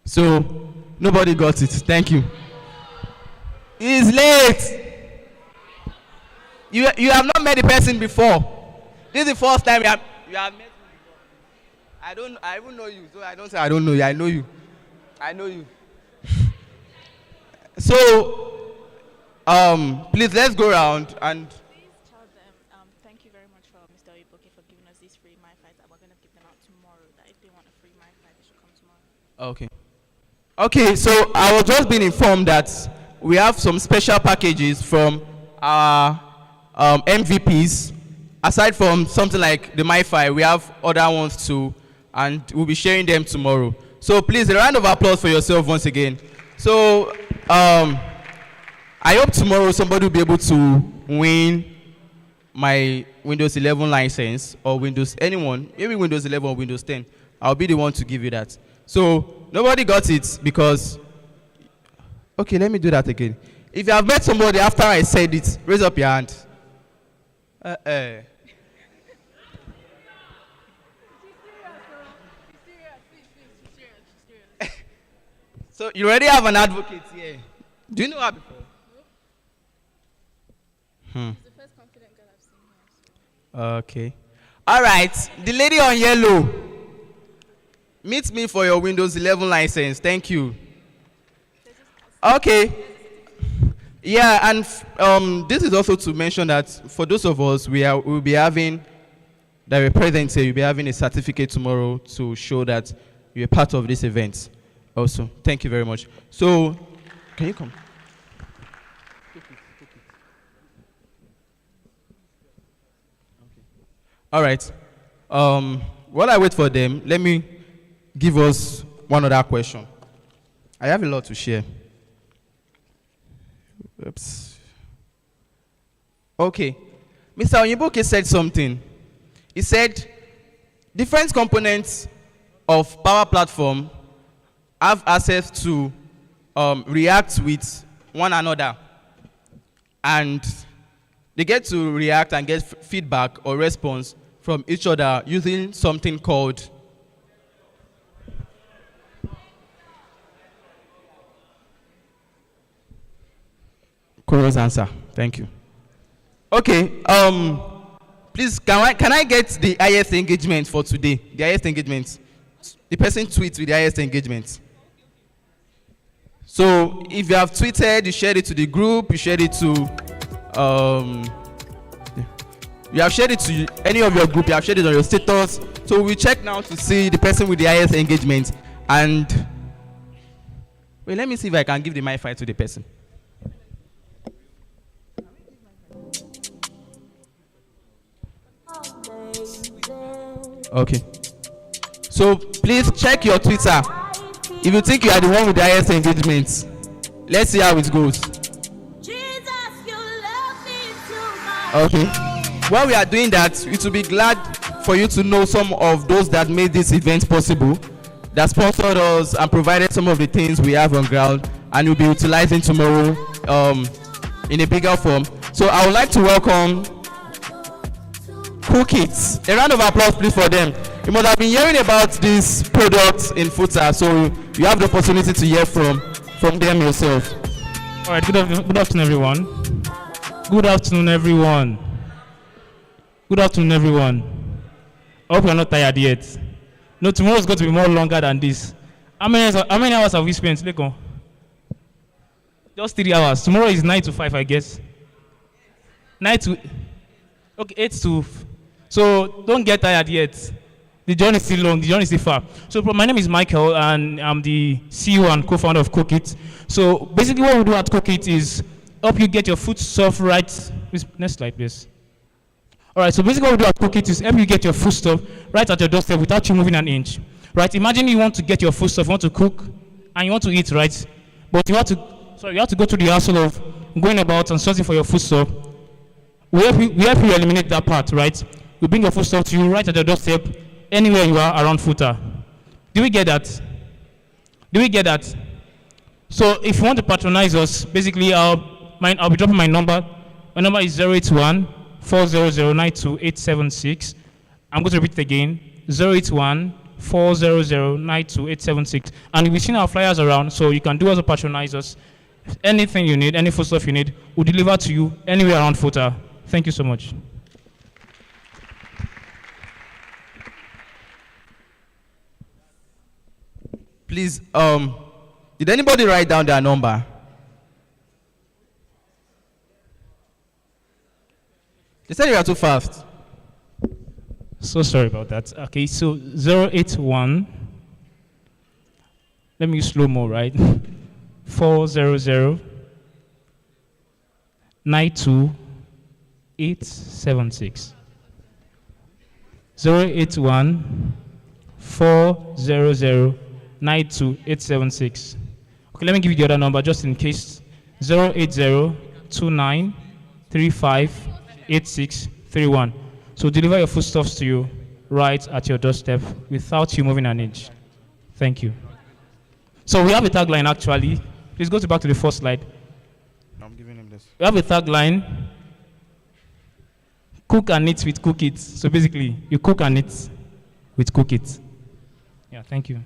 So, nobody got it. Thank you. It's late. You have not met the person before. This is the first time you have met me. I even know you, so I don't say I don't know you. I know you. So, please let's go around and. Please tell them thank you very much for Mr. Oiboke for giving us these free MiFi that we're going to give them out tomorrow. That if they want a free MiFi, they should come tomorrow. Okay, so I was just being informed that we have some special packages from our MVPs. Aside from something like the MiFi, we have other ones too, and we'll be sharing them tomorrow. So please, a round of applause for yourself once again. So I hope tomorrow somebody will be able to win my Windows 11 license or maybe Windows 11 or Windows 10. I'll be the one to give you that. So nobody got it because, okay, let me do that again. If you have met somebody after I said it, raise up your hand. So you already have an advocate here. Do you know her before? She's the first confident girl I've seen here. Okay. All right. The lady on yellow. Meet me for your Windows 11 license. Thank you. Okay. Yeah, and this is also to mention that for those of us, we'll be having, that we're present here, you'll be having a certificate tomorrow to show that you're part of this event. Also, thank you very much. So, can you come? All right. While I wait for them, let me give us one other question. I have a lot to share. Oops. Okay. Mr. Onyiboke said something. He said different components of Power Platform have access to react with one another. And they get to react and get feedback or response from each other using something called Kuro's answer. Thank you. Okay. Please, can I get the highest engagement for today? The highest engagement. The person tweets with the highest engagement. So if you have tweeted, you shared it to the group, you shared it to you have shared it to any of your group, you have shared it on your status. So we check now to see the person with the highest engagement. And wait, let me see if I can give the MiFi to the person. Okay. So please check your Twitter. If you think you are the one with the highest engagement, let's see how it goes. Okay. While we are doing that, it will be glad for you to know some of those that made this event possible, that sponsored us and provided some of the things we have on ground and we'll be utilizing tomorrow in a bigger form. So I would like to welcome Cookits. A round of applause please for them. You must have been hearing about these products in Futa, so you have the opportunity to hear from them yourself. All right, good afternoon, everyone. Good afternoon, everyone. Good afternoon, everyone. I hope you're not tired yet. No, tomorrow is going to be more longer than this. How many hours have we spent, Leko? Just 3 hours. Tomorrow is 9 to 5, I guess. 9 to... Okay, 8 to... So don't get tired yet. The journey is still long, the journey is still far. So my name is Michael, and I'm the CEO and co-founder of Cookit. So basically what we do at Cookit is help you get your food stuff right. Next slide, please. All right, so basically what we do at Cookit is help you get your food stuff right at your doorstep without you moving an inch. Right, imagine you want to get your food stuff, you want to cook, and you want to eat, right? But you have to go through the hassle of going about and searching for your food stuff. We help you eliminate that part, right? We bring your food stuff to you right at your doorstep, anywhere you are around Futa. Do we get that? Do we get that? So if you want to patronize us, basically I'll be dropping my number. My number is 081 400 92876. I'm going to repeat it again. 081 400 92876. And we've seen our flyers around, so you can do also patronize us. Anything you need, any food stuff you need, we'll deliver to you anywhere around Futa. Thank you so much. Please, did anybody write down their number? They said you are too fast. So sorry about that. Okay, so 081. Let me use slow-mo, right? 400 92876. 081 400 92876. Okay, let me give you the other number just in case. 080 29 35 8631. So deliver your foodstuffs to you right at your doorstep without you moving an inch. Thank you. So we have a tagline actually. Please go back to the first slide. I'm giving him this. We have a tagline. Cook and eat with Cookit. So basically, you cook and eat with Cookit. Yeah, thank you.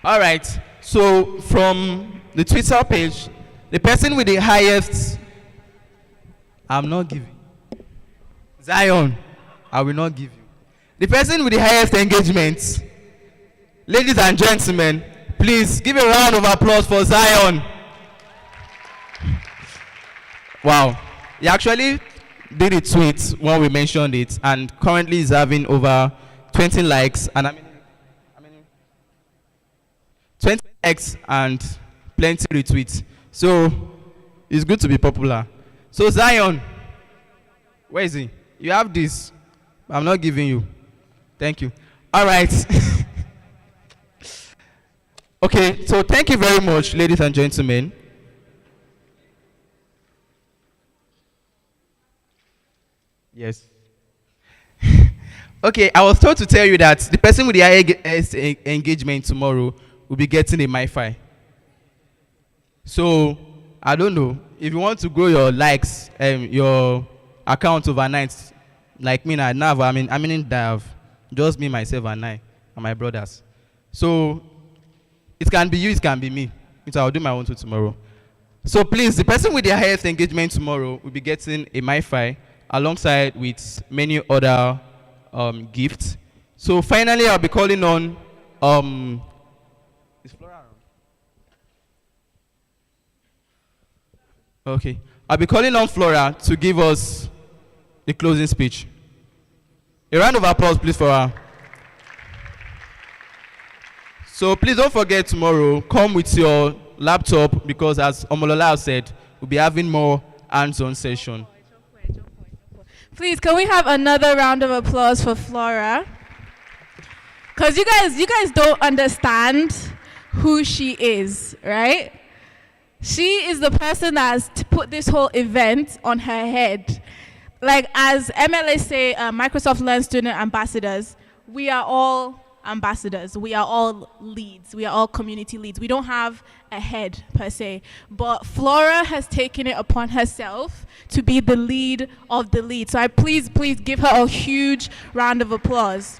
All right. So from the Twitter page, the person with the highest, I'm not giving. Zion, I will not give you. The person with the highest engagement, ladies and gentlemen, please give a round of applause for Zion. Wow. He actually did a tweet when we mentioned it, and currently is having over 20 likes, and 20 likes and plenty retweets. So it's good to be popular. So Zion, Where is he? You have this. I'm not giving you. Thank you. All right. Okay, so thank you very much, ladies and gentlemen. Yes. Okay, I was told to tell you that the person with the highest engagement tomorrow will be getting a MiFi. So, I don't know. If you want to grow your likes, your account overnight, like me now, I'm in Dav. Just me, myself, and I, and my brothers. So, it can be you, it can be me. So I'll do my own too tomorrow. So please, the person with the highest engagement tomorrow will be getting a MiFi alongside with many other gifts. So finally, I'll be calling on is Flora around? Okay. I'll be calling on Flora to give us the closing speech. A round of applause, please, for her. So please don't forget tomorrow, come with your laptop because as Omolola said, we'll be having more hands-on session. Please, can we have another round of applause for Flora? Because you guys don't understand who she is, right? She is the person that's put this whole event on her head. Like as MLA say, Microsoft Learn Student Ambassadors, we are all ambassadors. We are all leads. We are all community leads. We don't have a head per se. But Flora has taken it upon herself to be the lead of the lead. So I please give her a huge round of applause.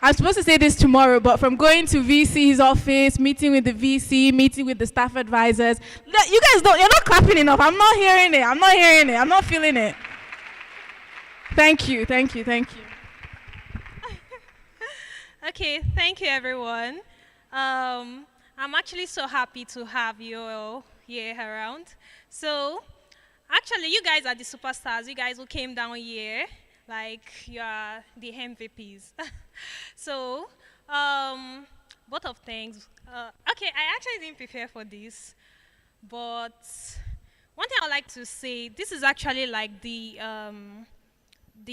I'm supposed to say this tomorrow, but from going to VC's office, meeting with the VC, meeting with the staff advisors, you guys you're not clapping enough. I'm not hearing it. I'm not feeling it. Thank you. Okay, thank you everyone. I'm actually so happy to have you all here around. So, actually you guys are the superstars. You guys who came down here, like you are the MVPs. So, both of things. Okay, I actually didn't prepare for this, but one thing I'd like to say, this is actually like the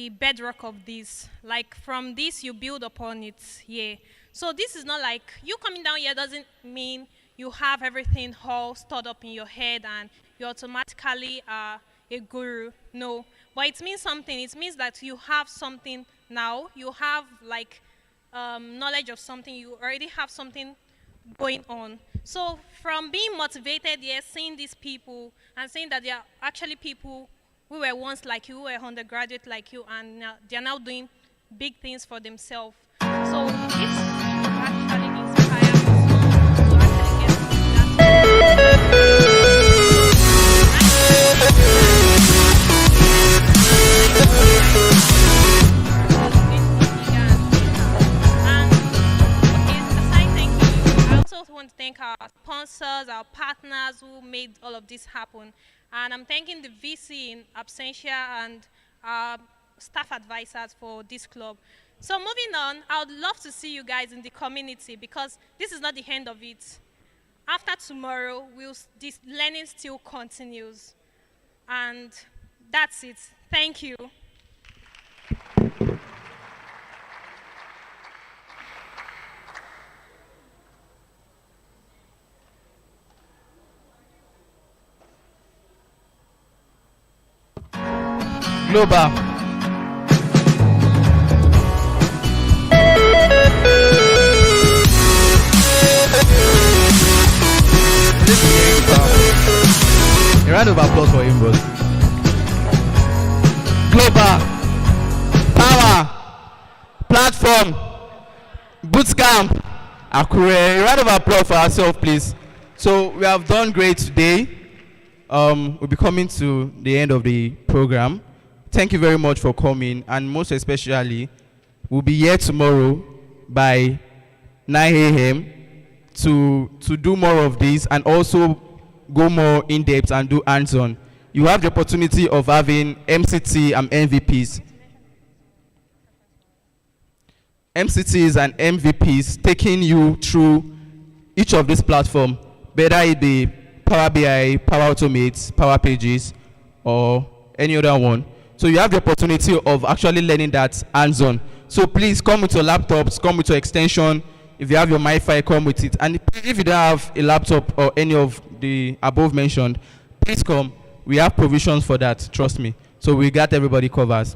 bedrock of this. Like from this you build upon it. Yeah. So this is not like you coming down here doesn't mean you have everything all stored up in your head and you automatically are a guru. No. But it means something. It means that you have something now. You have like knowledge of something. You already have something going on. So from being motivated, yes, seeing these people and saying that they are actually people who were once like you, who were undergraduate like you, and now, they are now doing big things for themselves. So this actually inspires us to actually get that. I also want to thank our sponsors, our partners who made all of this happen. And I'm thanking the VC in absentia and staff advisors for this club. So moving on, I would love to see you guys in the community because this is not the end of it. After tomorrow, this learning still continues. And that's it. Thank you. Global. A round of applause for him, boss. Global. Power. Platform. Bootcamp. Akure. A round of applause for ourselves, please. So we have done great today. We'll be coming to the end of the program. Thank you very much for coming, and most especially, we'll be here tomorrow by 9 a.m. to do more of this and also go more in depth and do hands-on. You have the opportunity of having MCT and MVPs. MCTs and MVPs taking you through each of these platforms, whether it be Power BI, Power Automate, Power Pages, or any other one. So you have the opportunity of actually learning that hands-on. So please come with your laptops, come with your extension. If you have your MiFi, come with it. And if you don't have a laptop or any of the above mentioned, please come. We have provisions for that, trust me. So we got everybody covered.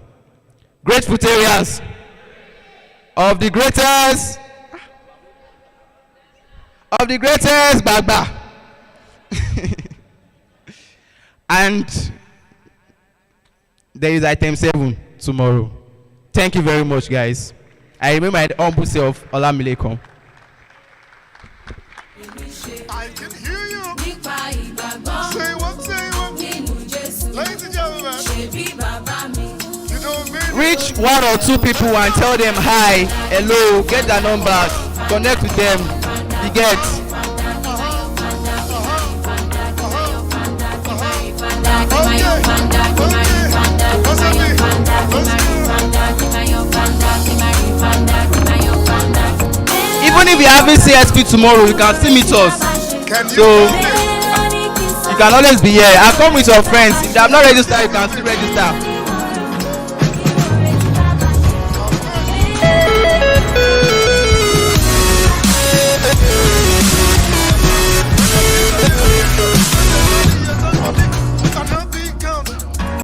Great food areas of the greatest, Bagba. And there is item 7 tomorrow. Thank you very much, guys. I remember my humble self, Olamilekan. I can hear you. Say what, say what. Ladies and gentlemen, you don't mean Reach 1 or 2 people and tell them hi, hello, get their numbers, connect with them. You get. Even if you haven't CSP tomorrow, you can still meet us. So you can always be here. And come with your friends. If they have not registered, you can still register.